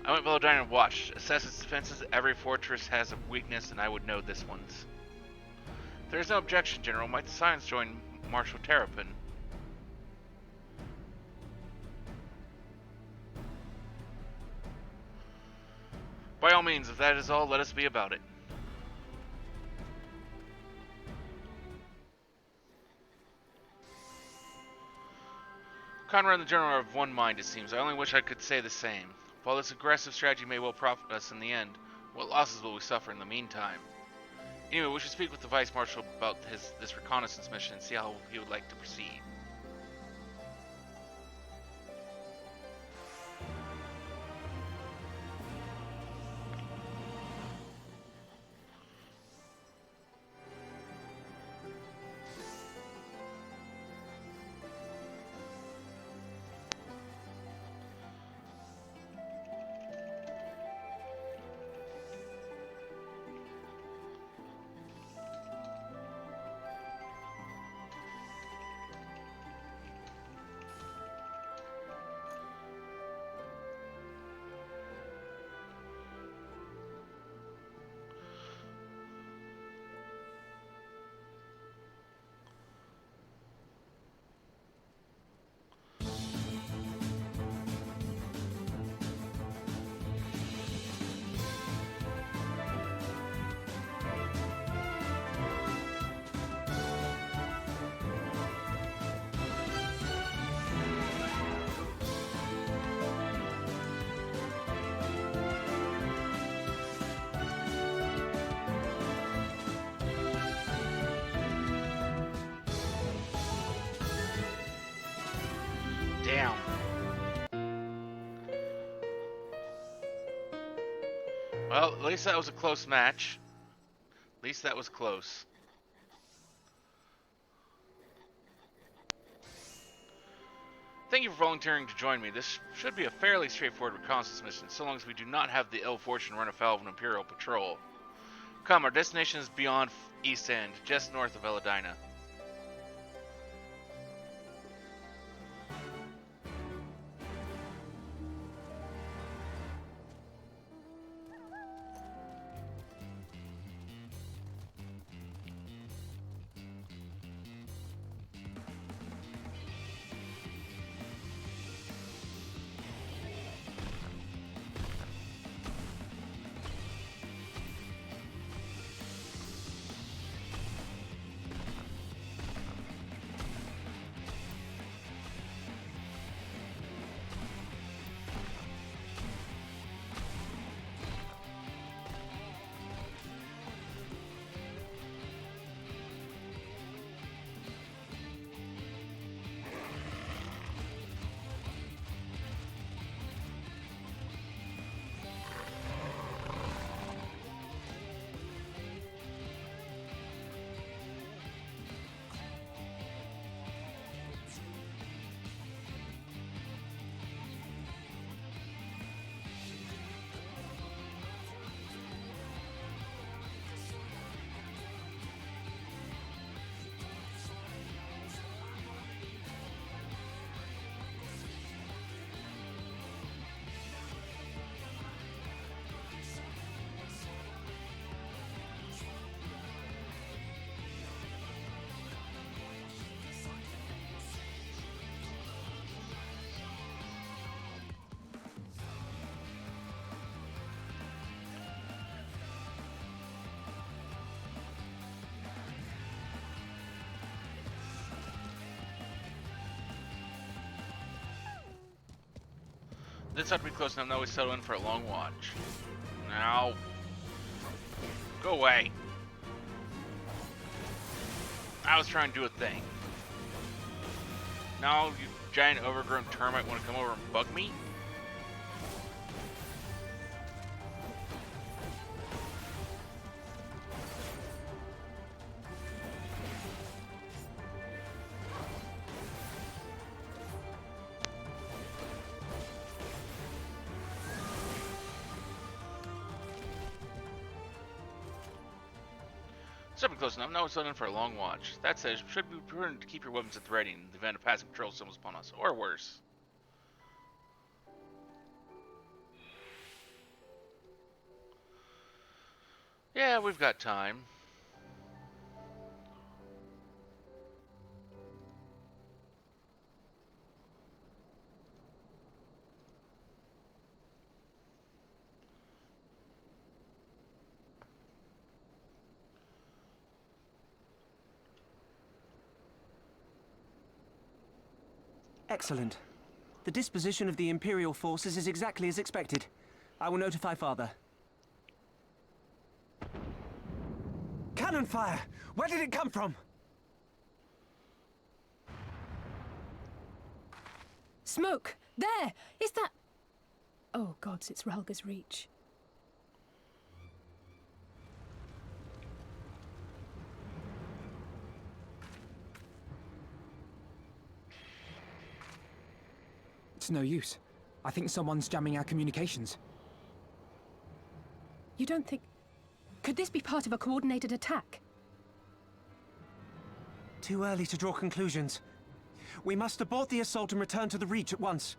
S1: I went below Dina and watched. Assess its defenses. Every fortress has a weakness, and I would know this one's. If there is no objection, General, might the Scions join Marshal Terrapin? By all means, if that is all, let us be about it. Conrad and the General are of one mind, it seems. I only wish I could say the same. While this aggressive strategy may well profit us in the end, what losses will we suffer in the meantime? Anyway, we should speak with the Vice Marshal about this reconnaissance mission and see how he would like to proceed. Well, at least that was a close match. At least that was close. Thank you for volunteering to join me. This should be a fairly straightforward reconnaissance mission, so long as we do not have the ill fortune to run afoul of an Imperial patrol. Come, our destination is beyond East End, just north of Eladina. This ought to be close enough. Now we settle in for a long watch. Now, go away. I was trying to do a thing. Now you giant overgrown termite want to come over and bug me? Something close enough. Now we're setting in for a long watch. That said, it should be prudent to keep your weapons at the ready in the event of passing patrol stumbles upon us, or worse. Yeah, we've got time.
S12: Excellent. The disposition of the Imperial forces is exactly as expected. I will notify Father. Cannon fire! Where did it come from?
S7: Smoke! There! Is that... Oh, gods, it's Relga's Reach.
S6: It's no use. I think someone's jamming our communications.
S7: You don't think... Could this be part of a coordinated attack?
S12: Too early to draw conclusions. We must abort the assault and return to the Reach at once.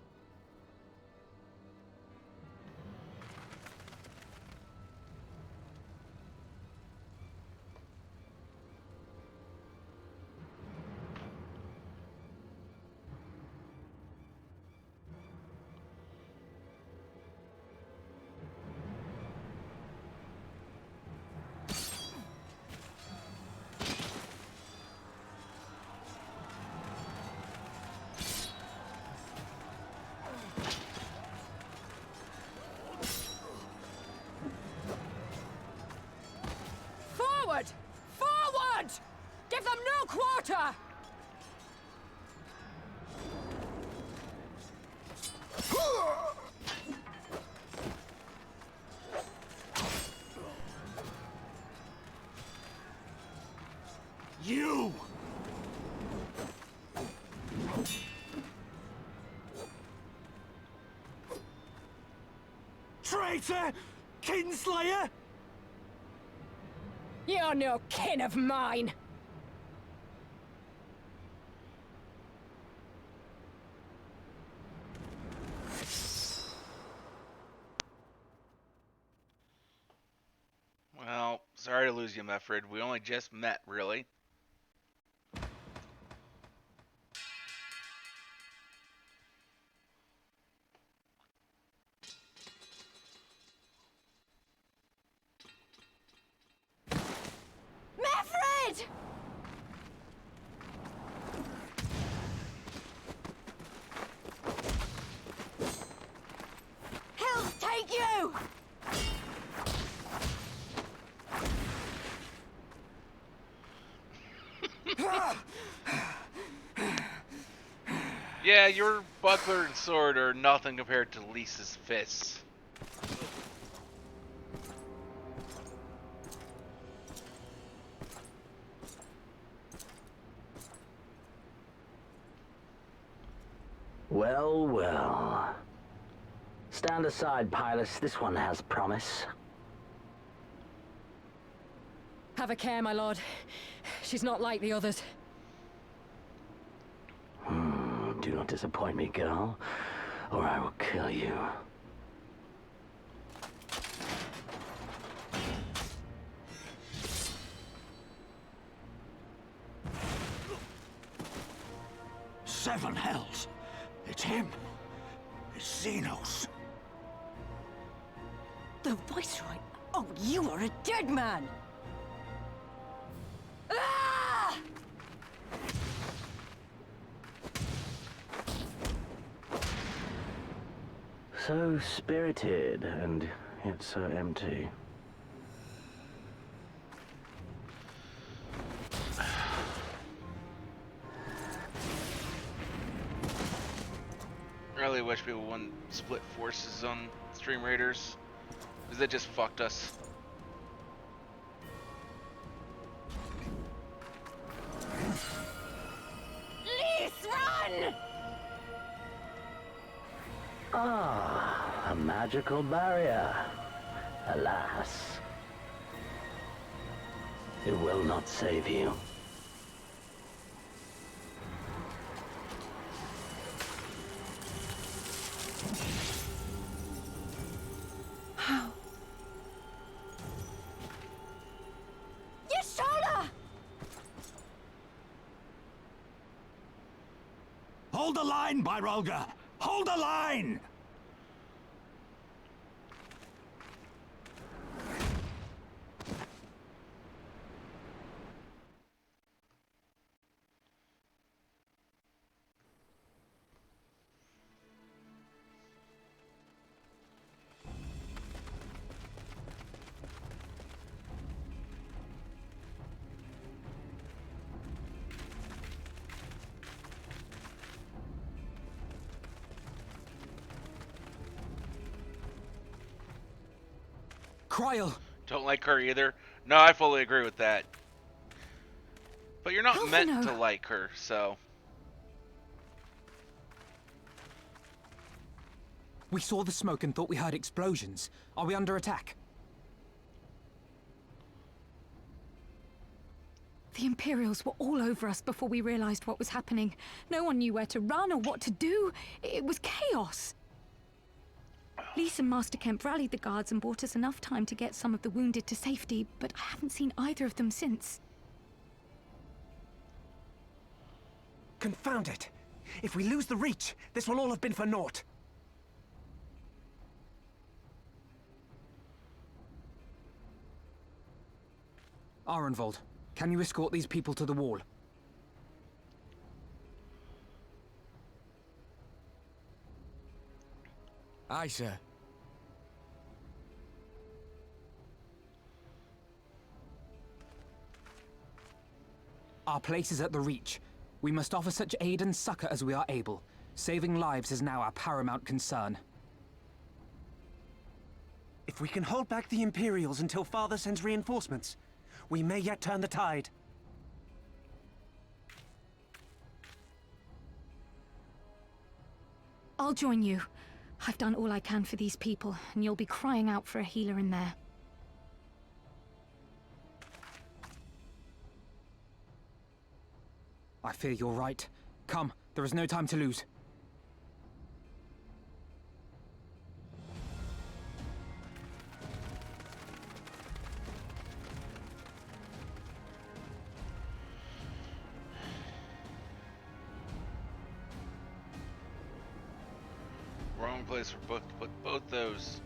S3: Traitor! Kinslayer!
S7: You're no kin of mine!
S1: Well, sorry to lose you, Meffred. We only just met, really.
S2: Meffred! Help take you!
S1: Yeah, your buckler and sword are nothing compared to Lisa's fists.
S9: Well, well. Stand aside, Pilus. This one has promise.
S7: Have a care, my lord. She's not like the others.
S9: Do not disappoint me, girl, or I will kill you.
S5: Seven hells. It's him. It's Xenos.
S2: The Viceroy? Oh, you are a dead man! Ah!
S9: So spirited, and yet so empty.
S1: I really wish people wouldn't split forces on Stream Raiders, because that just fucked us.
S2: Lise, run!
S9: Ah, a magical barrier. Alas. It will not save you.
S2: How? Your shoulder!
S5: Hold the line, Byrolga! Hold the line!
S6: Kryl!
S1: Don't like her either. No, I fully agree with that. But you're not meant
S2: Alphino.
S1: to like her, so...
S6: We saw the smoke and thought we heard explosions. Are we under attack?
S7: The Imperials were all over us before we realized what was happening. No one knew where to run or what to do. It was chaos. Lise and Master Kemp rallied the guards and bought us enough time to get some of the wounded to safety, but I haven't seen either of them since.
S12: Confound it! If we lose the Reach, this will all have been for naught.
S6: Arenvold, can you escort these people to the wall?
S13: Aye, sir.
S6: Our place is at the Reach. We must offer such aid and succor as we are able. Saving lives is now our paramount concern.
S12: If we can hold back the Imperials until Father sends reinforcements, we may yet turn the tide.
S7: I'll join you. I've done all I can for these people, and you'll be crying out for a healer in there.
S6: I fear you're right. Come, there is no time to lose.
S1: Wrong place for both those.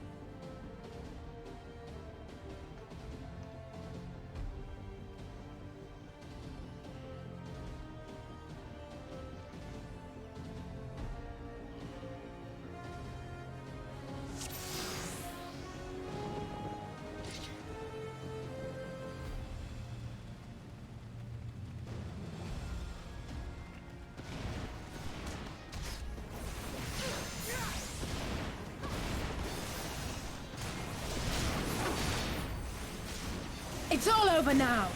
S13: It's all over now!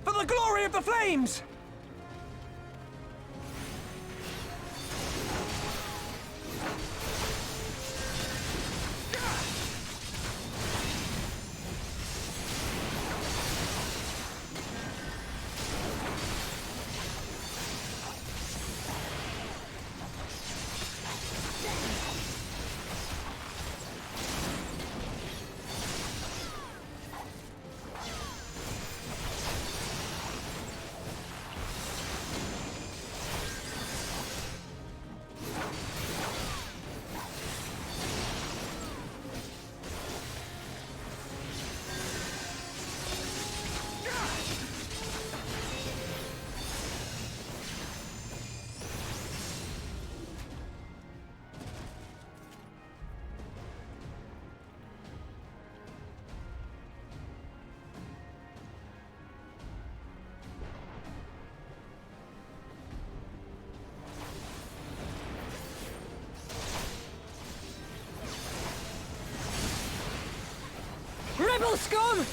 S12: For the glory of the flames!
S13: Rebel scum!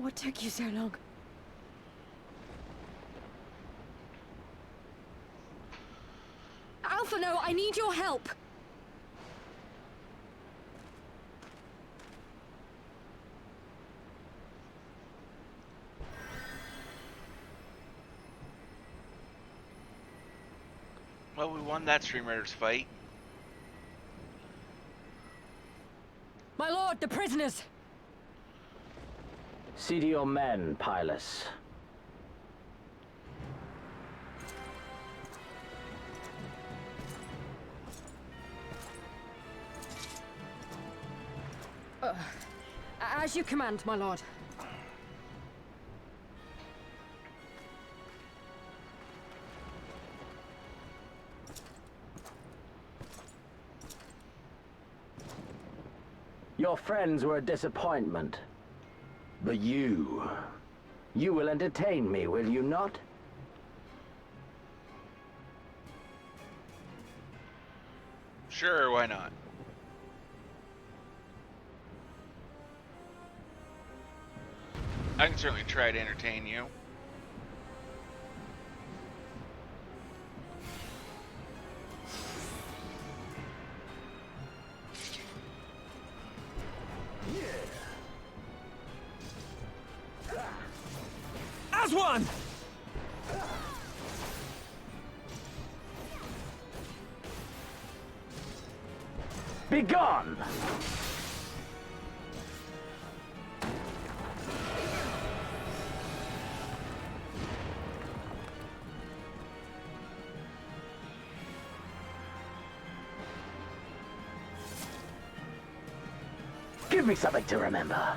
S7: What took you so long? Alpha, no, I need your help!
S1: Well, we won that Stream Raiders fight.
S13: My lord, the prisoners!
S14: See to your men, Pylus.
S13: As you command, my lord.
S14: Your friends were a disappointment. But you will entertain me, will you not?
S1: Sure, why not? I can certainly try to entertain you.
S4: As one!
S14: Be gone! Give me something to remember.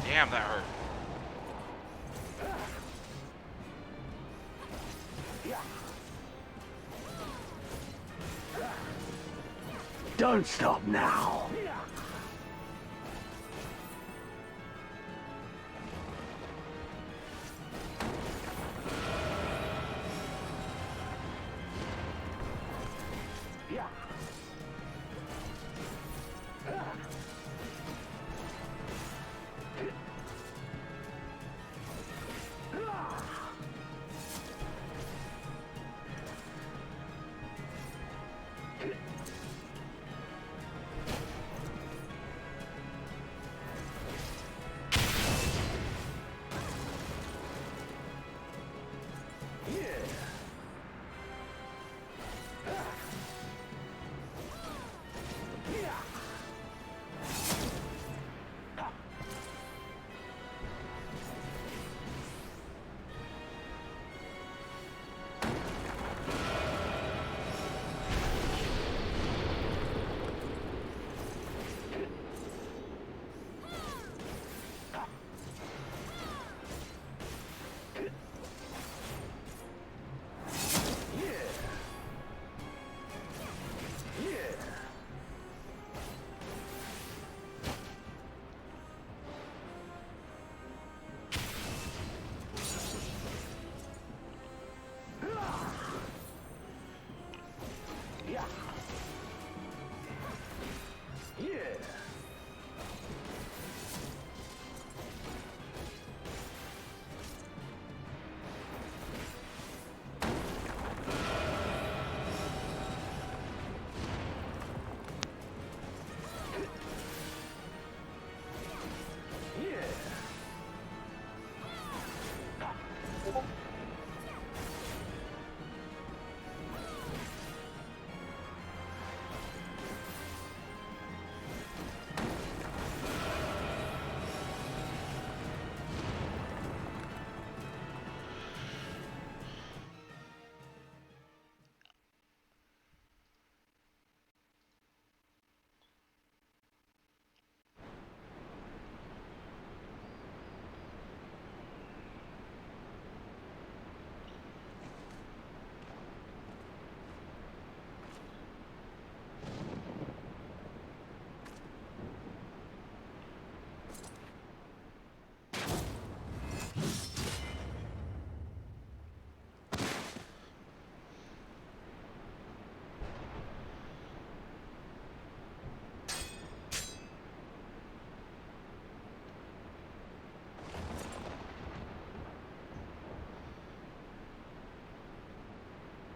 S1: Damn, that hurt.
S14: Don't stop now.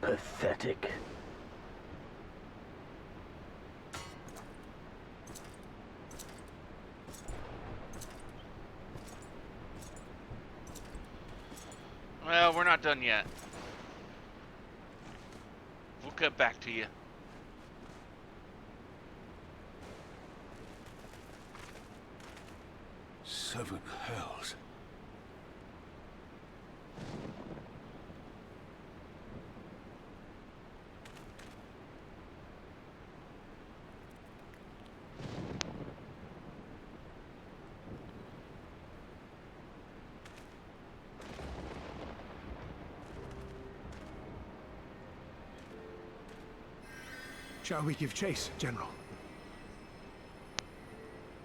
S14: Pathetic.
S1: Well, we're not done yet. We'll get back to you.
S5: Seven hells.
S3: Shall we give chase, General?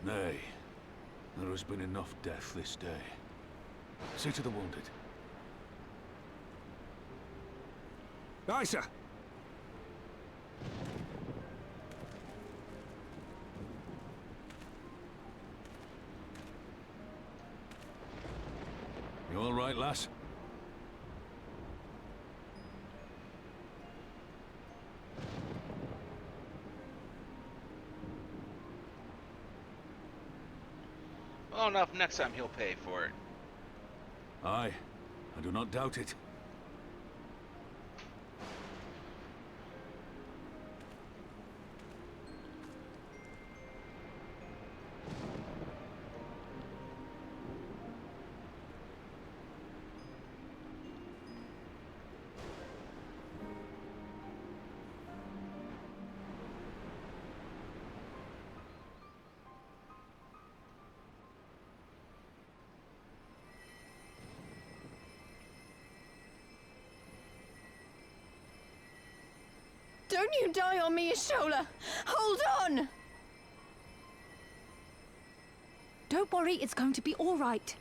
S5: Nay. There has been enough death this day. See to the wounded.
S3: Aye, sir.
S5: You all right, lass?
S1: Well enough, next time he'll pay for it.
S5: Aye, I do not doubt it.
S7: Don't you die on me, Ashola! Hold on! Don't worry, it's going to be all right.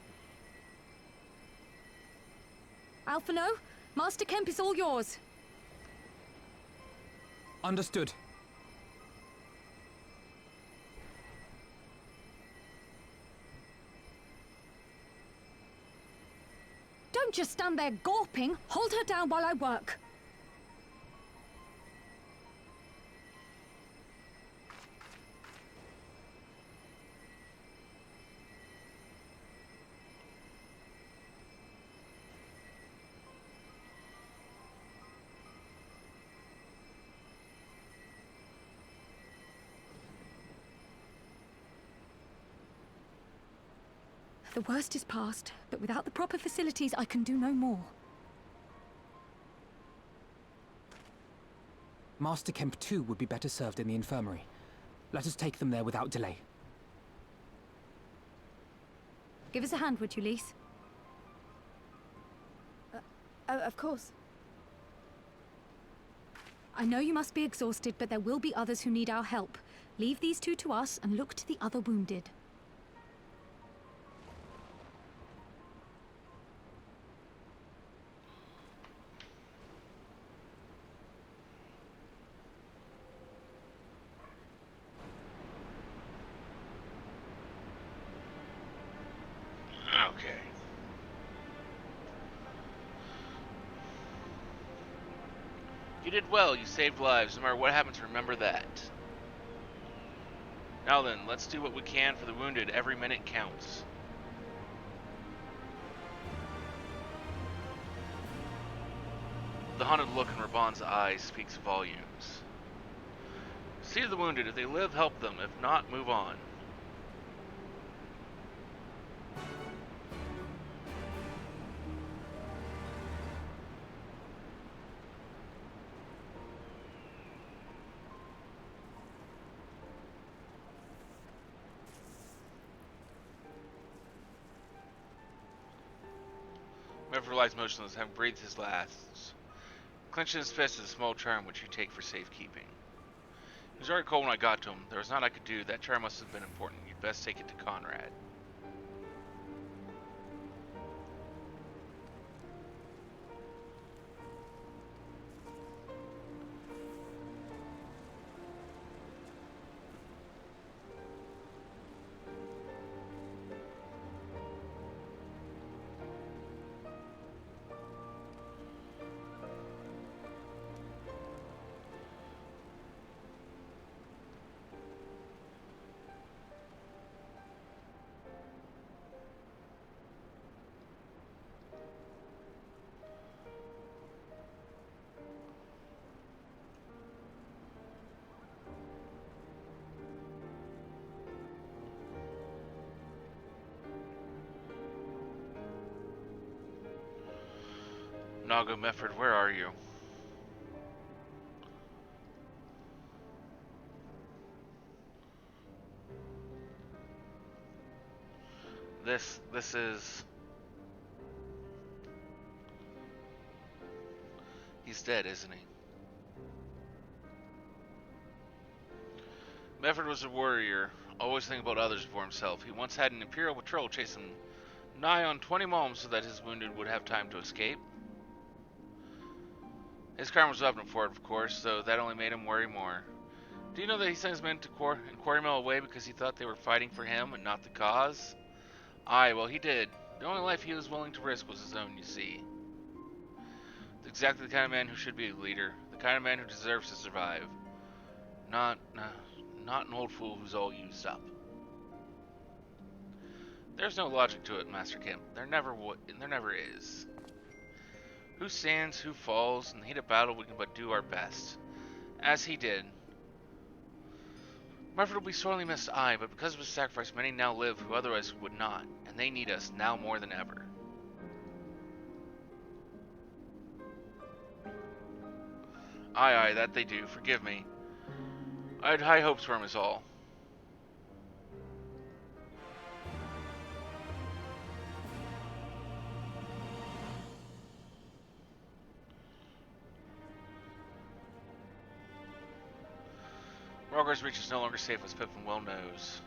S7: Alphino, Master Kemp is all yours.
S6: Understood.
S7: Don't just stand there gawping. Hold her down while I work. The worst is past, but without the proper facilities, I can do no more.
S6: Master Kemp too would be better served in the infirmary. Let us take them there without delay.
S7: Give us a hand, would you, Lise?
S2: Of course.
S7: I know you must be exhausted, but there will be others who need our help. Leave these two to us and look to the other wounded.
S1: Okay. You did well. You saved lives. No matter what happens, remember that. Now then, let's do what we can for the wounded. Every minute counts. The haunted look in Raban's eyes speaks volumes. See to the wounded. If they live, help them. If not, move on. Whoever lies motionless, having breathed his last. Clenching his fist is a small charm which you take for safekeeping. He was already cold when I got to him. There was naught I could do. That charm must have been important. You'd best take it to Conrad. Naga Mefford, where are you? This is... He's dead, isn't he? Mefford was a warrior, always thinking about others before himself. He once had an Imperial patrol chase him nigh on 20 miles so that his wounded would have time to escape. His crime was weapon for it, of course, so that only made him worry more. Do you know that he sent his men to Quarry Mill away because he thought they were fighting for him and not the cause? Aye, well he did. The only life he was willing to risk was his own, you see. Exactly the kind of man who should be a leader. The kind of man who deserves to survive. Not an old fool who's all used up. There's no logic to it, Master Kemp. There never is. Who stands, who falls, in the heat of battle we can but do our best. As he did. Murphy will be sorely missed, aye, but because of his sacrifice many now live who otherwise would not, and they need us now more than ever. Aye, that they do. Forgive me. I had high hopes for him is all. Rogger's Reach is no longer safe, as Pippin well knows.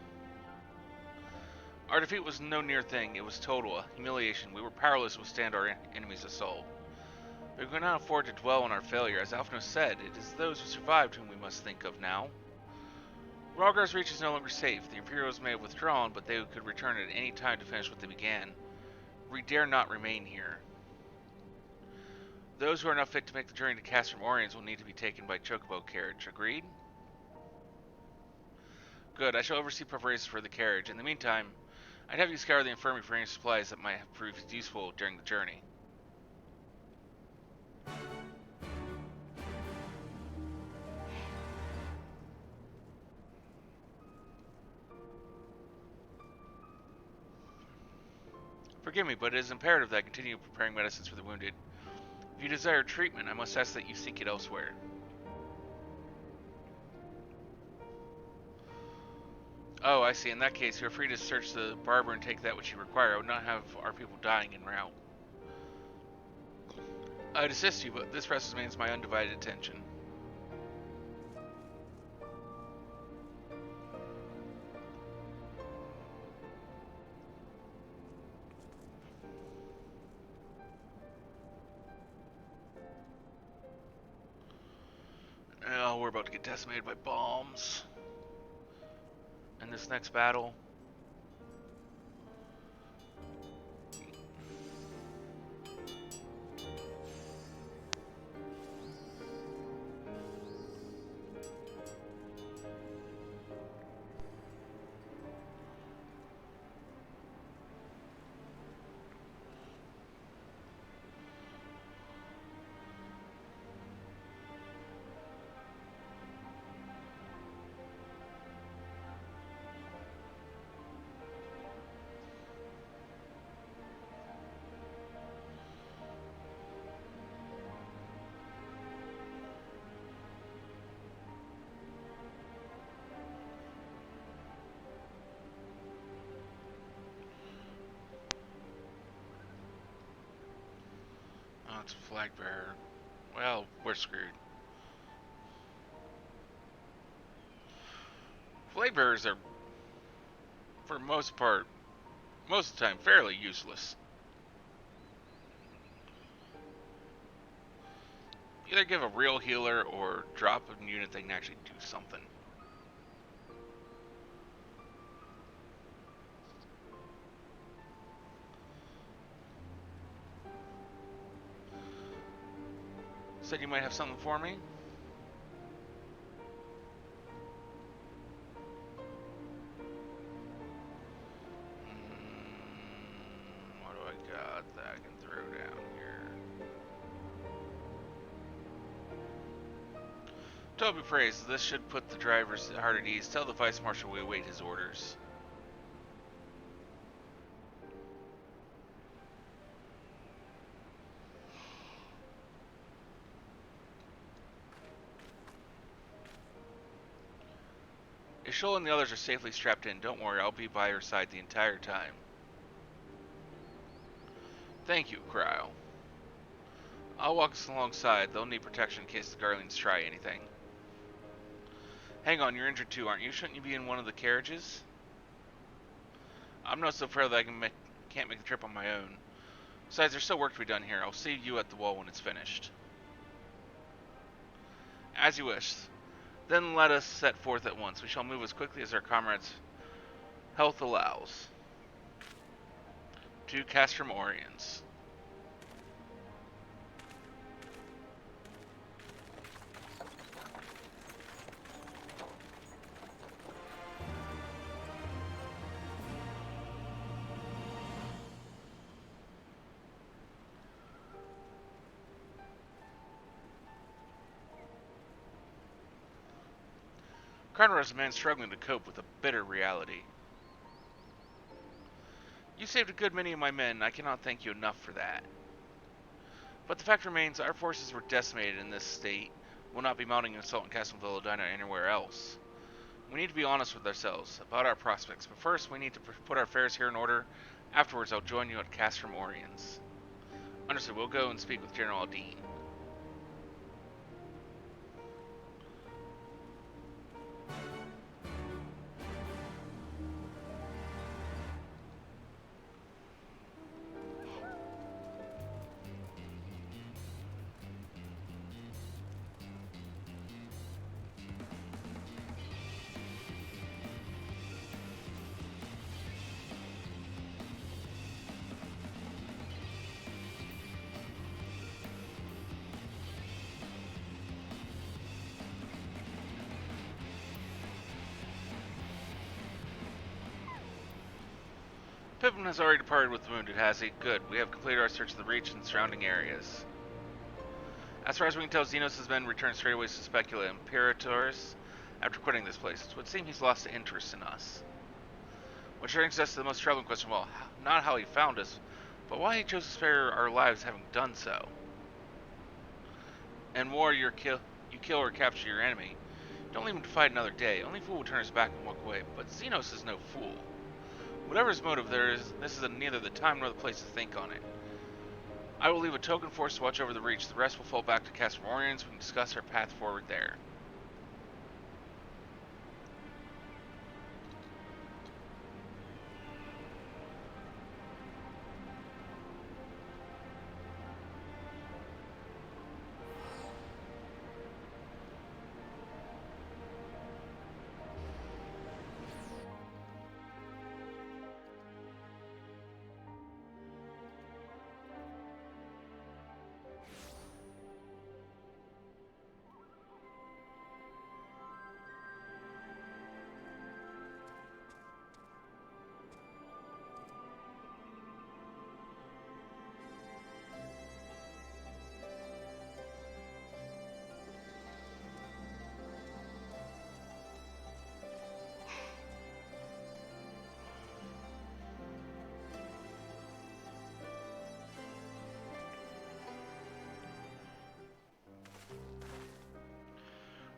S1: Our defeat was no near thing. It was total, a humiliation. We were powerless to withstand our enemy's assault. We could not afford to dwell on our failure. As Alphonse said, it is those who survived whom we must think of now. Rogger's Reach is no longer safe. The Imperials may have withdrawn, but they could return at any time to finish what they began. We dare not remain here. Those who are not fit to make the journey to Castrum Oriens will need to be taken by chocobo carriage. Agreed? Good. I shall oversee preparations for the carriage. In the meantime, I'd have you scour the infirmary for any supplies that might have proved useful during the journey. Forgive me, but it is imperative that I continue preparing medicines for the wounded. If you desire treatment, I must ask that you seek it elsewhere. Oh, I see. In that case, you are free to search the barber and take that which you require. I would not have our people dying en route. I'd assist you, but this rest remains my undivided attention. Oh, we're about to get decimated by bombs. In this next battle. Oh, it's a flag bearer. Well, we're screwed. Flag bearers are, for the most part, most of the time, fairly useless. Either give a real healer or drop a unit that can actually do something. Said you might have something for me? What do I got that I can throw down here? Toby prays, this should put the drivers hard at ease. Tell the Vice Marshal we await his orders. Shoal and the others are safely strapped in. Don't worry, I'll be by your side the entire time. Thank you, Cryo. I'll walk us alongside. They'll need protection in case the Garleans try anything. Hang on, you're injured too, aren't you? Shouldn't you be in one of the carriages? I'm not so frail that I can't make the trip on my own. Besides, there's still work to be done here. I'll see you at the wall when it's finished. As you wish. Then let us set forth at once. We shall move as quickly as our comrades' health allows. To Castrum Oriens. Carter is a man struggling to cope with a bitter reality. You saved a good many of my men, and I cannot thank you enough for that. But the fact remains, our forces were decimated in this state. We'll not be mounting an assault in Castle Villadina or anywhere else. We need to be honest with ourselves about our prospects, but first we need to put our affairs here in order. Afterwards, I'll join you at Castrum Oriens. Understood, we'll go and speak with General Aldine. Pippin has already departed with the wounded, has he? Good. We have completed our search of the Reach and surrounding areas. As far as we can tell, Xenos' men returned straight away to Specula Imperators after quitting this place. It would seem he's lost interest in us. Which brings us to the most troubling question. Well, not how he found us, but why he chose to spare our lives having done so. In war, you kill or capture your enemy. Don't leave him to fight another day. Only a fool will turn his back and walk away, but Xenos is no fool. Whatever his motive there is, this is neither the time nor the place to think on it. I will leave a token force to watch over the Reach. The rest will fall back to Castrum Oriens. We can discuss our path forward there.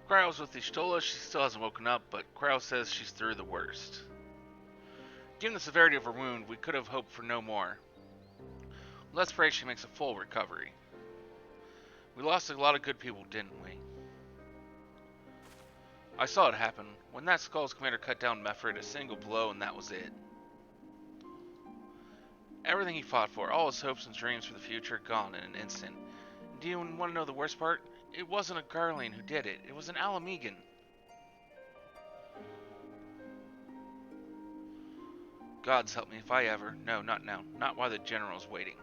S1: Cryos with the Stola. She still hasn't woken up, but Cryos says she's through the worst. Given the severity of her wound, we could have hoped for no more. Let's pray she makes a full recovery. We lost a lot of good people, didn't we? I saw it happen. When that Skull's commander cut down Mefred, a single blow and that was it. Everything he fought for, all his hopes and dreams for the future, gone in an instant. And do you want to know the worst part? It wasn't a Garlean who did it. It was an mhigan. Gods help me if I ever... No, not now. Not while the general's waiting.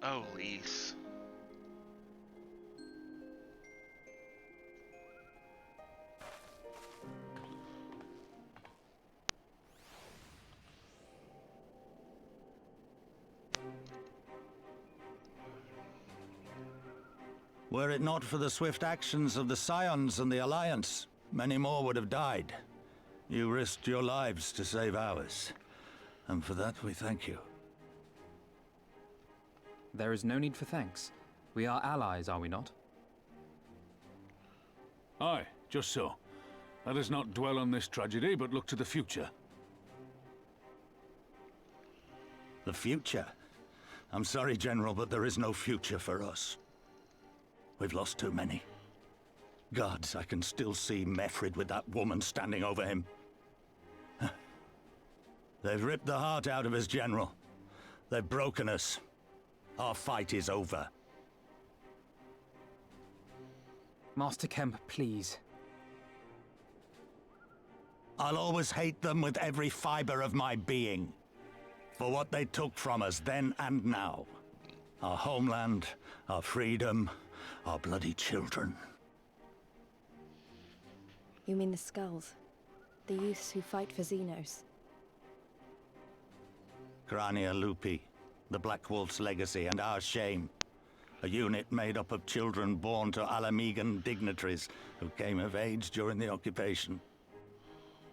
S1: Oh, Lise.
S5: Were it not for the swift actions of the Scions and the Alliance, many more would have died. You risked your lives to save ours, and for that we thank you.
S6: There is no need for thanks. We are allies, are we not?
S15: Aye, just so. Let us not dwell on this tragedy, but look to the future.
S5: The future? I'm sorry, General, but there is no future for us. We've lost too many. Gods, I can still see Mefrid with that woman standing over him. They've ripped the heart out of us, General. They've broken us. Our fight is over.
S6: Master Kemp, please.
S5: I'll always hate them with every fiber of my being. For what they took from us then and now. Our homeland, our freedom, our bloody children.
S2: You mean the Skulls? The youths who fight for Xenos?
S5: Grania Lupi, the Black Wolf's legacy and our shame. A unit made up of children born to Ala-Mhigan dignitaries who came of age during the occupation.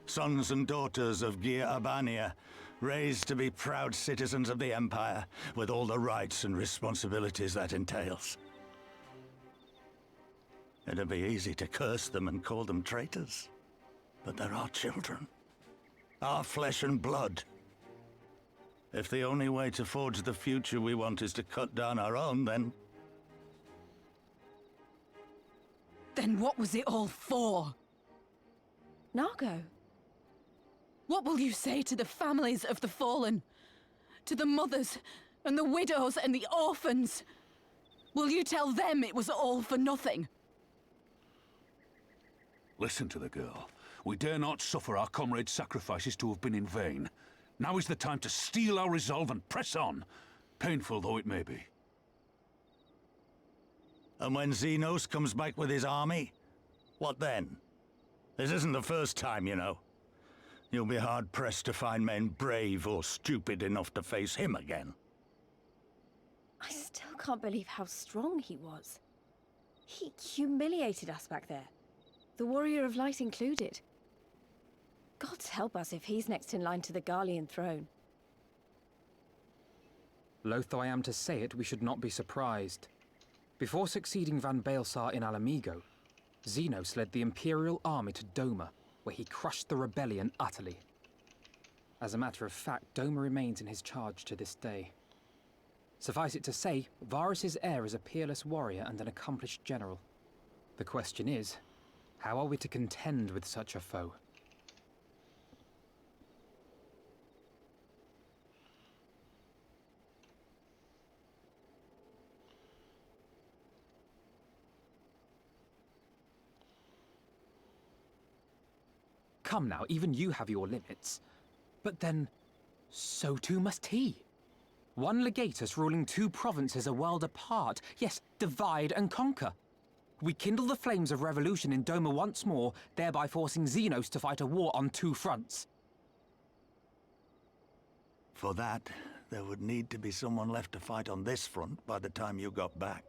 S5: Sons and daughters of Gir Abania, raised to be proud citizens of the Empire, with all the rights and responsibilities that entails. It'd be easy to curse them and call them traitors. But they're our children. Our flesh and blood. If the only way to forge the future we want is to cut down our own, then...
S16: Then what was it all for?
S2: Nargo.
S16: What will you say to the families of the fallen? To the mothers, and the widows, and the orphans? Will you tell them it was all for nothing?
S15: Listen to the girl. We dare not suffer our comrades' sacrifices to have been in vain. Now is the time to steel our resolve and press on, painful though it may be.
S5: And when Xenos comes back with his army, what then? This isn't the first time, you know. You'll be hard-pressed to find men brave or stupid enough to face him again.
S2: I still can't believe how strong he was. He humiliated us back there. The Warrior of Light included. Gods help us if he's next in line to the Garlean throne.
S6: Loath though I am to say it, we should not be surprised. Before succeeding Van Baelsar in Alamigo, Xenos led the Imperial army to Doma, where he crushed the rebellion utterly. As a matter of fact, Doma remains in his charge to this day. Suffice it to say, Varus's heir is a peerless warrior and an accomplished general. The question is, how are we to contend with such a foe? Come now, even you have your limits. But then, so too must he. One legatus ruling two provinces a world apart. Yes, divide and conquer. We kindle the flames of revolution in Doma once more, thereby forcing Xenos to fight a war on two fronts.
S5: For that, there would need to be someone left to fight on this front by the time you got back.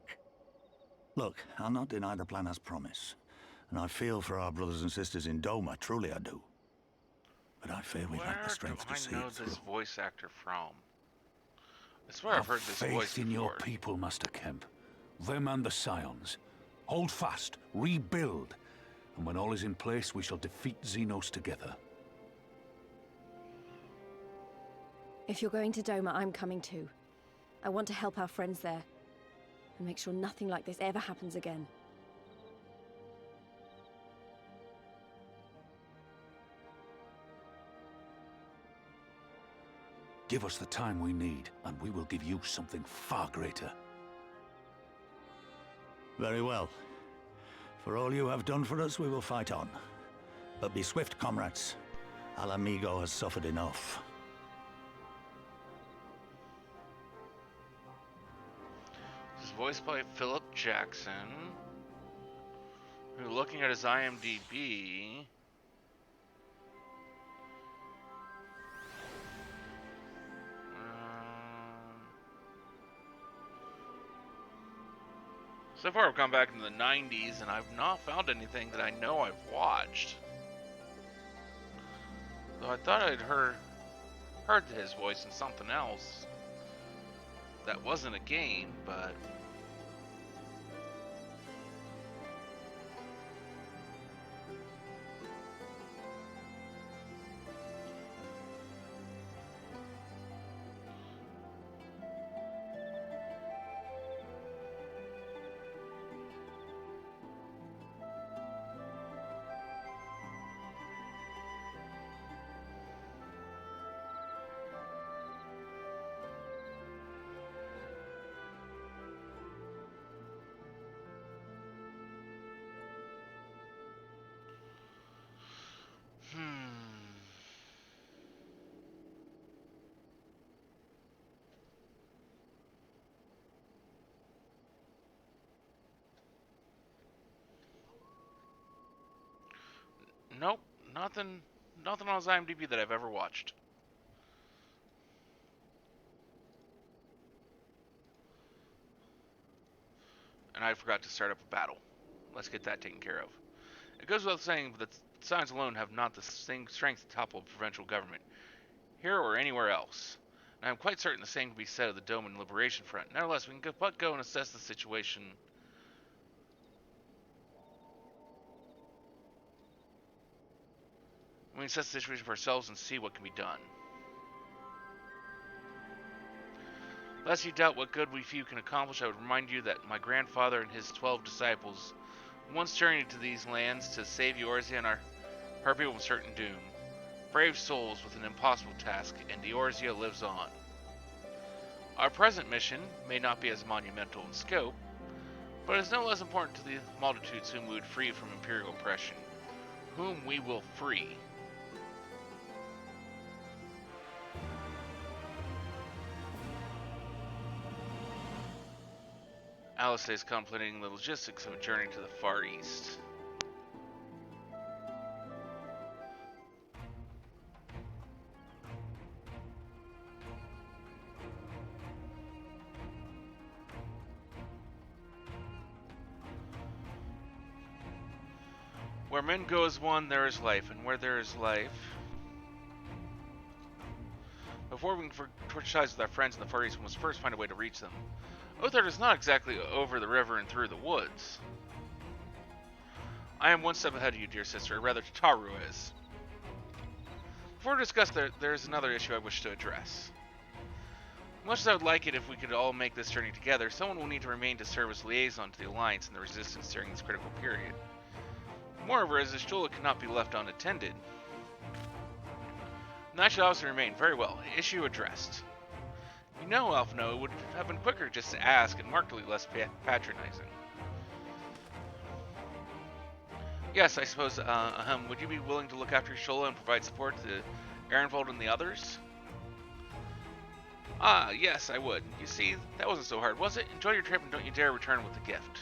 S5: Look, I'll not deny the plan as promised. And I feel for our brothers and sisters in Doma, truly I do. But I fear we lack the strength to see it through.
S1: Where do I know this voice actor from? I swear I've heard this voice
S15: faith in
S1: before.
S15: your people, Master Kemp. Them and the Scions. Hold fast, rebuild, and when all is in place, we shall defeat Xenos together.
S2: If you're going to Doma, I'm coming too. I want to help our friends there, and make sure nothing like this ever happens again.
S15: Give us the time we need, and we will give you something far greater.
S5: Very well. For all you have done for us, we will fight on. But be swift, comrades. Alamigo has suffered enough.
S1: This is voiced by Philip Jackson, who, looking at his IMDb, so far I've gone back into the 90s and I've not found anything that I know I've watched. Though I thought I'd heard his voice in something else that wasn't a game, but Nope, nothing on his IMDb that I've ever watched. And I forgot to start up a battle. Let's get that taken care of. It goes without saying that signs alone have not the same strength to topple a provincial government, here or anywhere else. And I'm quite certain the same can be said of the Dome and Liberation Front. Nevertheless, we can go and assess the situation. We can assess the situation for ourselves and see what can be done. Lest you doubt what good we few can accomplish, I would remind you that my grandfather and his 12 disciples once journeyed to these lands to save Eorzea and her people from certain doom. Brave souls with an impossible task, and Eorzea lives on. Our present mission may not be as monumental in scope, but is no less important to the multitudes whom we would free from imperial oppression, whom we will free. Alice is contemplating the logistics of a journey to the Far East. Where men go as one, there is life, and where there is life... Before we can torch ties with our friends in the Far East, we must first find a way to reach them. Othard is not exactly over the river and through the woods. I am one step ahead of you, dear sister, or rather Taru is. Before we discuss there is another issue I wish to address. Much as I would like it if we could all make this journey together, someone will need to remain to serve as liaison to the Alliance and the Resistance during this critical period. Moreover, as Ashtola cannot be left unattended, and that should also remain. Very well. Issue addressed. You know, Alphino, it would have been quicker just to ask and markedly less patronizing. Yes, I suppose, would you be willing to look after Shola and provide support to Ehrenvold and the others? Ah, yes, I would. You see, that wasn't so hard, was it? Enjoy your trip and don't you dare return with a gift.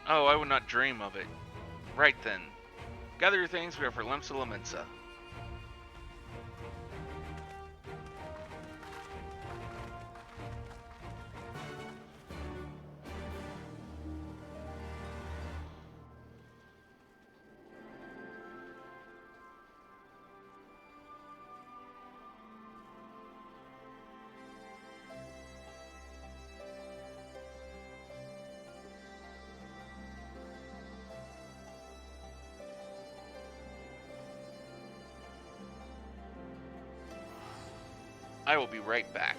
S1: Oh, I would not dream of it. Right then. Gather your things, we are for Lemsa Lamensa. I will be right back.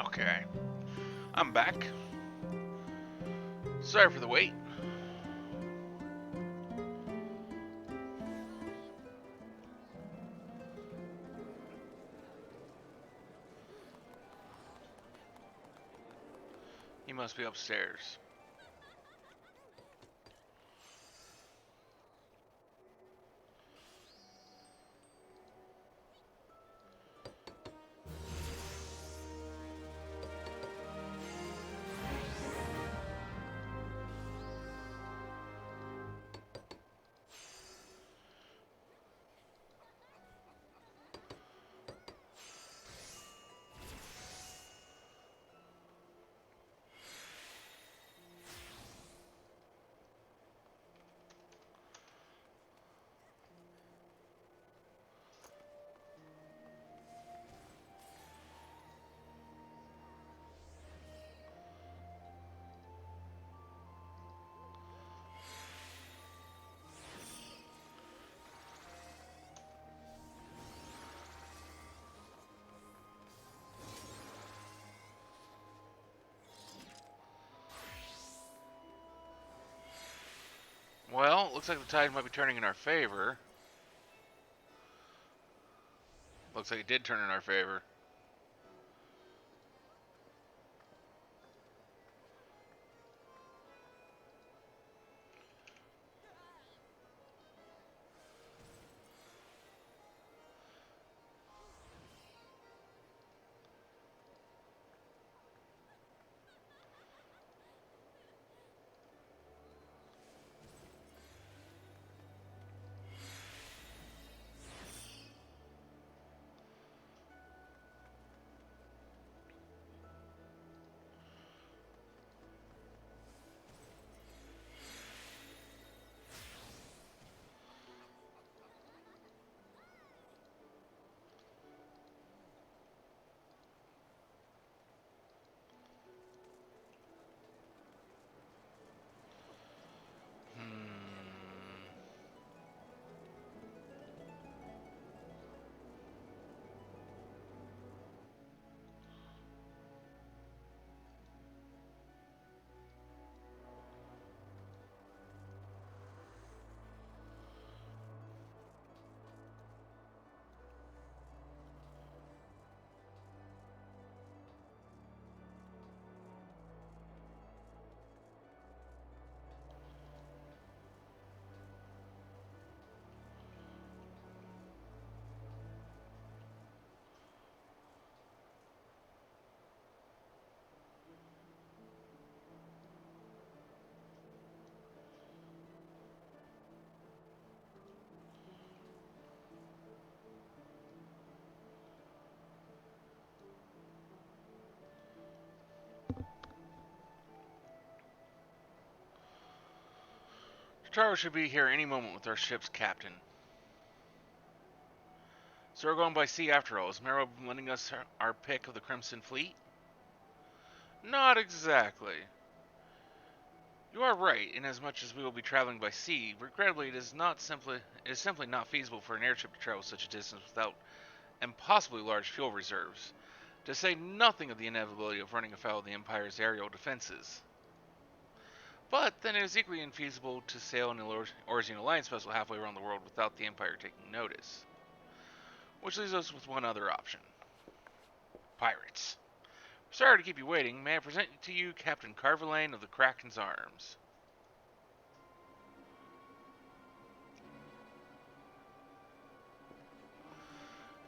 S1: Okay. I'm back. Sorry for the wait. He must be upstairs. Well, looks like the tide might be turning in our favor. Looks like it did turn in our favor. Taro should be here any moment with our ship's captain. So we're going by sea after all. Is Marrow lending us our pick of the Crimson Fleet? Not exactly. You are right, inasmuch as we will be traveling by sea. Regrettably, it is simply not feasible for an airship to travel such a distance without impossibly large fuel reserves, to say nothing of the inevitability of running afoul of the Empire's aerial defenses. But then it is equally infeasible to sail an Orzian Alliance vessel halfway around the world without the Empire taking notice. Which leaves us with one other option. Pirates. Sorry to keep you waiting. May I present to you Captain Carverlane of the Kraken's Arms?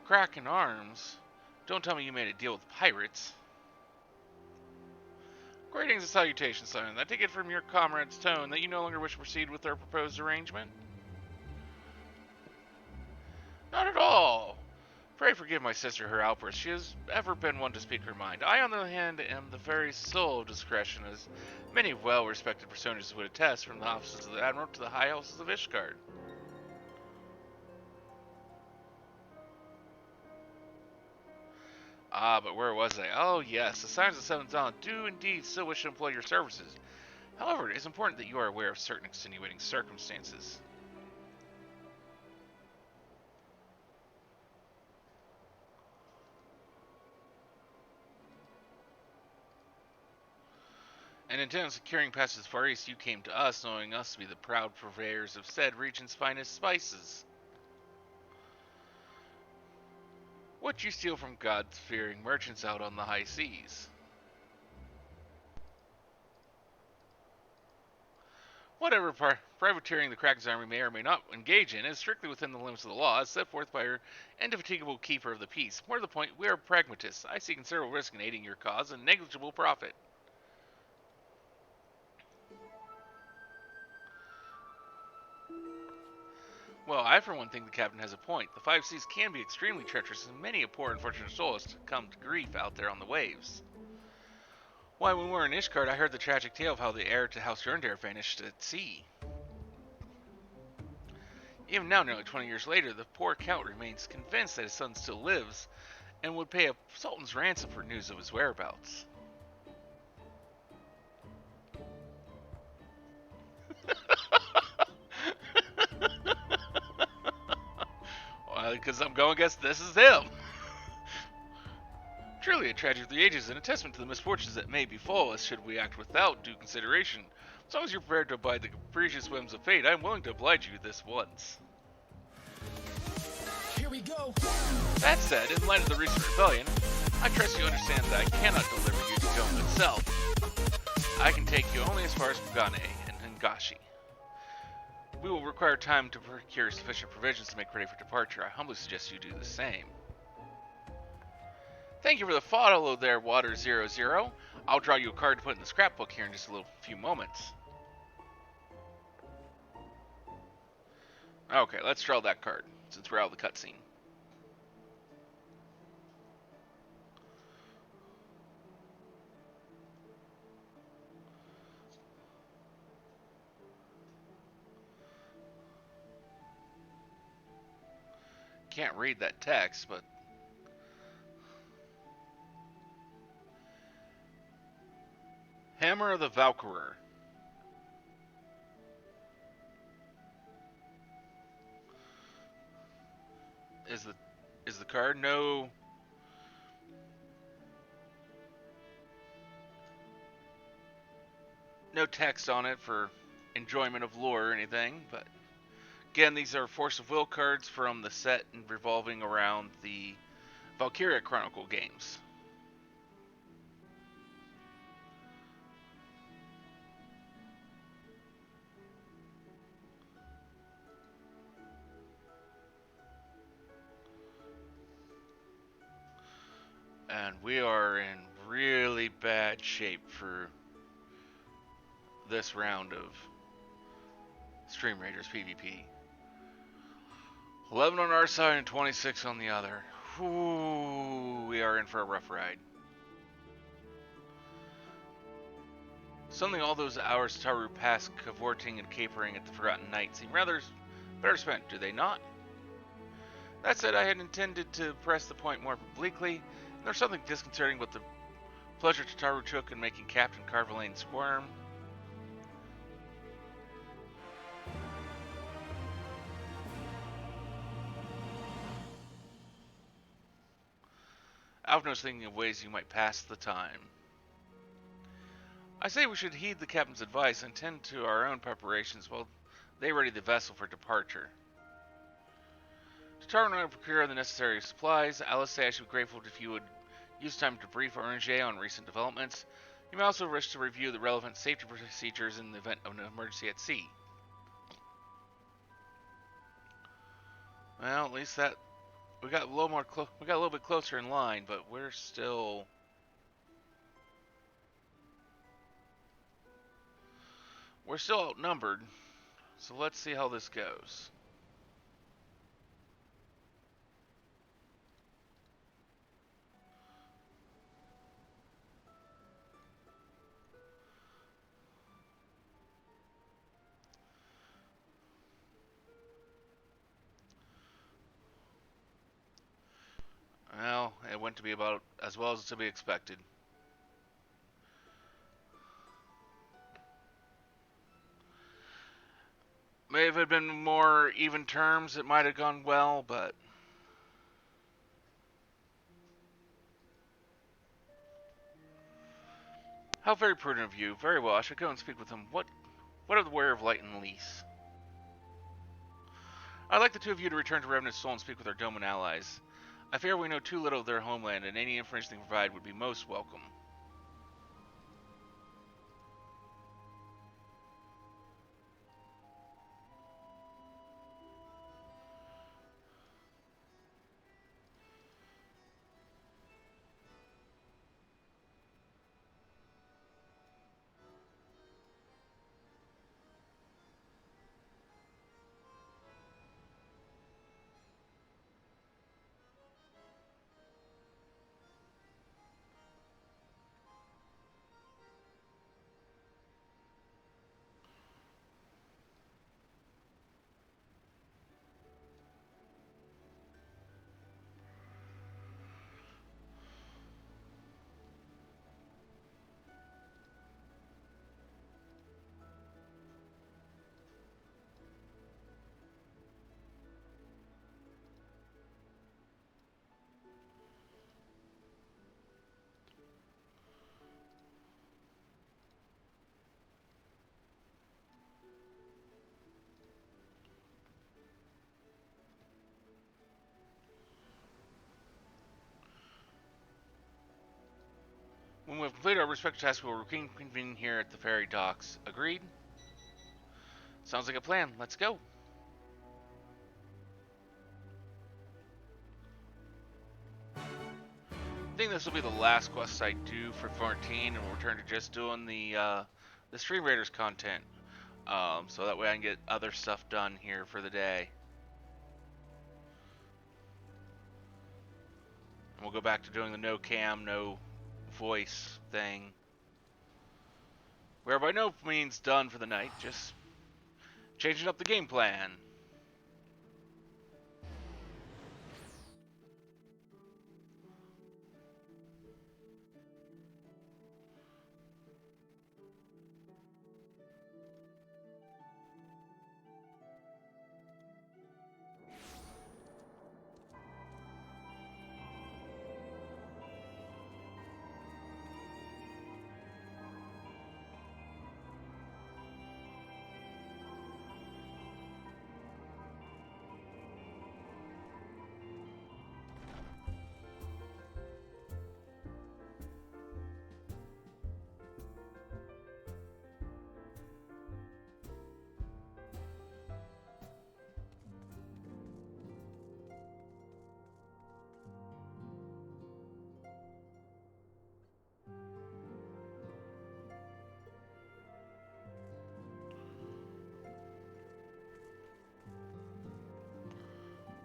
S1: Kraken Arms? Don't tell me you made a deal with pirates. Greetings and salutations, Simon. I take it from your comrade's tone that you no longer wish to proceed with our proposed arrangement? Not at all. Pray forgive my sister her outburst. She has ever been one to speak her mind. I, on the other hand, am the very soul of discretion, as many well-respected personages would attest, from the offices of the Admiral to the high houses of Ishgard. Ah, but where was I? Oh, yes, the Sirens of Seventh Dawn do indeed still wish to employ your services. However, it is important that you are aware of certain extenuating circumstances. And intent on securing passage far east, you came to us, knowing us to be the proud purveyors of said region's finest spices. What you steal from God-fearing merchants out on the high seas. Whatever privateering the Kraken's army may or may not engage in is strictly within the limits of the law, as set forth by your indefatigable keeper of the peace. More to the point, we are pragmatists. I see considerable risk in aiding your cause and negligible profit. Well, I for one think the captain has a point. The five seas can be extremely treacherous, and many a poor unfortunate soul has come to grief out there on the waves. Why, when we were in Ishgard, I heard the tragic tale of how the heir to House Jorndare vanished at sea. Even now, nearly 20 years later, the poor count remains convinced that his son still lives, and would pay a sultan's ransom for news of his whereabouts. Well, because I'm going guess this is him. Truly a tragedy of the ages, and a testament to the misfortunes that may befall us should we act without due consideration. As long as you're prepared to abide the capricious whims of fate, I am willing to oblige you this once.
S11: Here we go.
S1: That said, in light of the recent rebellion, I trust you understand that I cannot deliver you to Dome itself. I can take you only as far as Mugane and Hingashi. We will require time to procure sufficient provisions to make ready for departure. I humbly suggest you do the same. Thank you for the follow there, Water00. I'll draw you a card to put in the scrapbook here in just a few moments. Okay, let's draw that card, since we're out of the cutscene. Can't read that text, but... Hammer of the Valkyrer. Is the card no text on it for enjoyment of lore or anything, but again, these are Force of Will cards from the set and revolving around the Valkyria Chronicle games. And we are in really bad shape for this round of Stream Raiders PvP. 11 on our side and 26 on the other. Ooh, we are in for a rough ride. Suddenly all those hours Taru passed cavorting and capering at the Forgotten Night seem rather better spent, do they not? That said, I had intended to press the point more obliquely. There's something disconcerting about the pleasure Tataru took in making Captain Carvalane squirm. Alphonse thinking of ways you might pass the time. I say we should heed the captain's advice and tend to our own preparations while they ready the vessel for departure. Tataru and I will procure the necessary supplies. Alice say I should be grateful if you would use time to brief Orange on recent developments. You may also wish to review the relevant safety procedures in the event of an emergency at sea. Well, at least that we got a little bit closer in line, but we're still outnumbered. So let's see how this goes. Well, it went to be about as well as to be expected. Maybe if it had been more even terms, it might have gone well, but... How very prudent of you. Very well, I should go and speak with him. What of the Warrior of Light and Lease? I'd like the two of you to return to Revenant's Soul and speak with our Doman allies. I fear we know too little of their homeland, and any information they can provide would be most welcome. When we have completed our respective tasks, we will reconvene here at the ferry docks. Agreed? Sounds like a plan. Let's go. I think this will be the last quest I do for 14, and we'll return to just doing the Stream Raiders content. So that way I can get other stuff done here for the day. And we'll go back to doing the no cam, no voice thing. We are by no means done for the night, just changing up the game plan.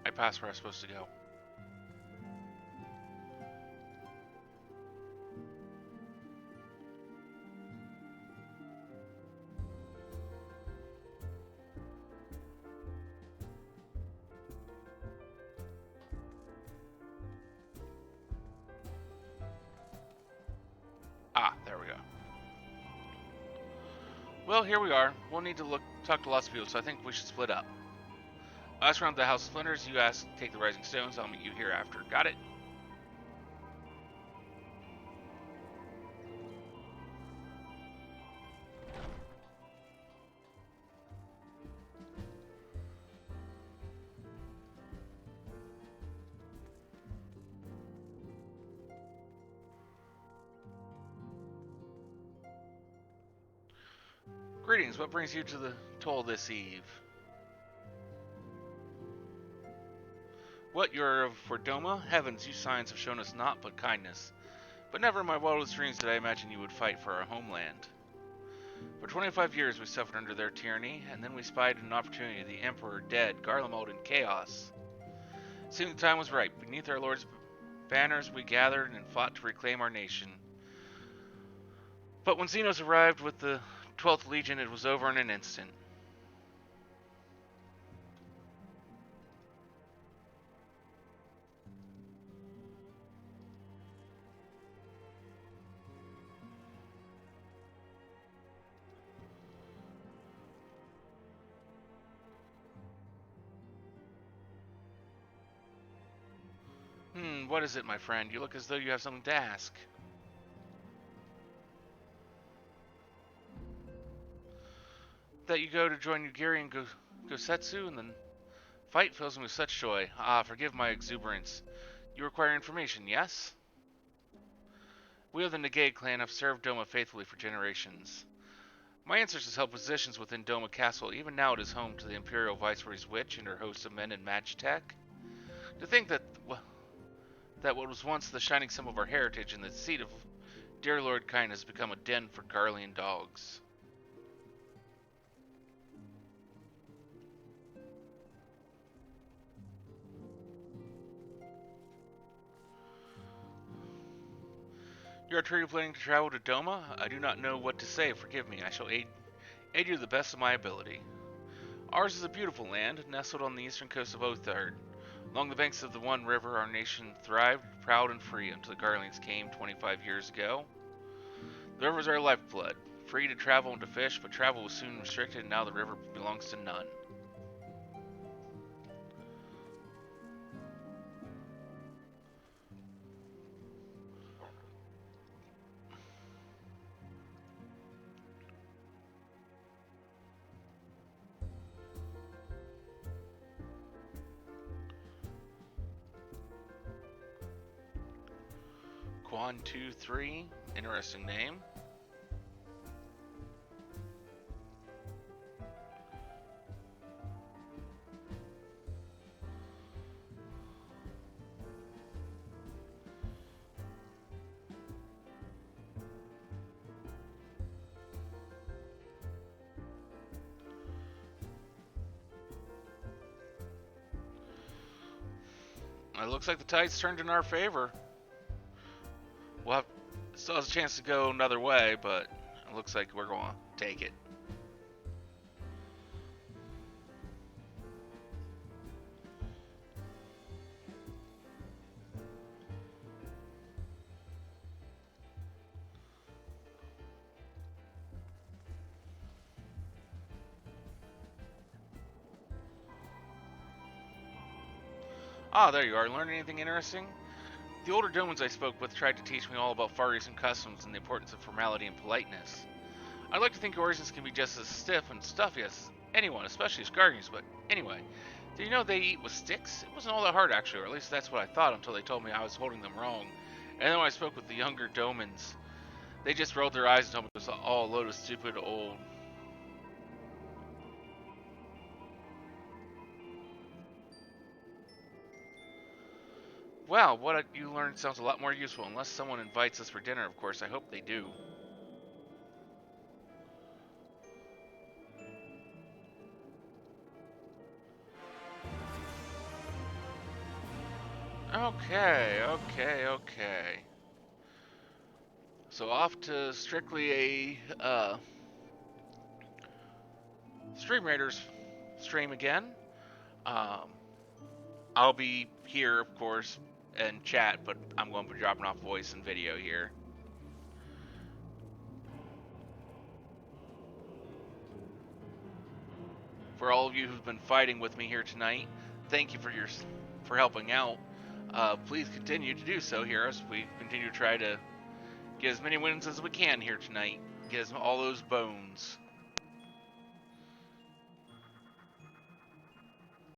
S1: I passed where I was supposed to go. Ah, there we go. Well, here we are. We'll need to talk to lots of people, so I think we should split up. I'll ask around the House of Splinters. You ask, take the Rising Stones. I'll meet you here after. Got it? Greetings. What brings you to the toll this eve? What, you're of Fordoma? Heavens, you signs have shown us naught but kindness. But never in my wildest dreams did I imagine you would fight for our homeland. For 25 years we suffered under their tyranny, and then we spied an opportunity, the Emperor dead, Garlemald in chaos. It seemed the time was right. Beneath our Lord's banners we gathered and fought to reclaim our nation. But when Xenos arrived with the 12th Legion, it was over in an instant. What is it, my friend? You look as though you have something to ask. that you go to join Yugiri and Gosetsu, and then fight fills me with such joy. Ah, forgive my exuberance. You require information, yes? We of the Nagade clan have served Doma faithfully for generations. My ancestors held positions within Doma Castle. Even now it is home to the Imperial Viceroy's witch and her host of men in Magitech. To think that what was once the shining symbol of our heritage and the seat of dear Lord Kine has become a den for Garlean dogs. You are truly planning to travel to Doma? I do not know what to say, forgive me. I shall aid you to the best of my ability. Ours is a beautiful land, nestled on the eastern coast of Othard. Along the banks of the One River, our nation thrived, proud and free, until the Garleans came 25 years ago. The river is our lifeblood, free to travel and to fish, but travel was soon restricted, and now the river belongs to none. Quan 23, interesting name. It looks like the tide's turned in our favor. We'll have still has a chance to go another way, but it looks like we're going to take it. Ah, there you are. Learn anything interesting? The older Domans I spoke with tried to teach me all about Far Eastern customs and the importance of formality and politeness. I'd like to think Origins can be just as stiff and stuffy as anyone, especially as Guardians, but anyway. Did you know they eat with sticks? It wasn't all that hard, actually, or at least that's what I thought until they told me I was holding them wrong. And then when I spoke with the younger Domans, they just rolled their eyes and told me it was all a load of stupid old... Wow, what you learned sounds a lot more useful, unless someone invites us for dinner, of course. I hope they do. Okay. So off to strictly a Stream Raiders stream again. I'll be here, of course, and chat, but I'm going to be dropping off voice and video here. For all of you who've been fighting with me here tonight, thank you for helping out. Please continue to do so here as we continue to try to get as many wins as we can here tonight. Get all those bones.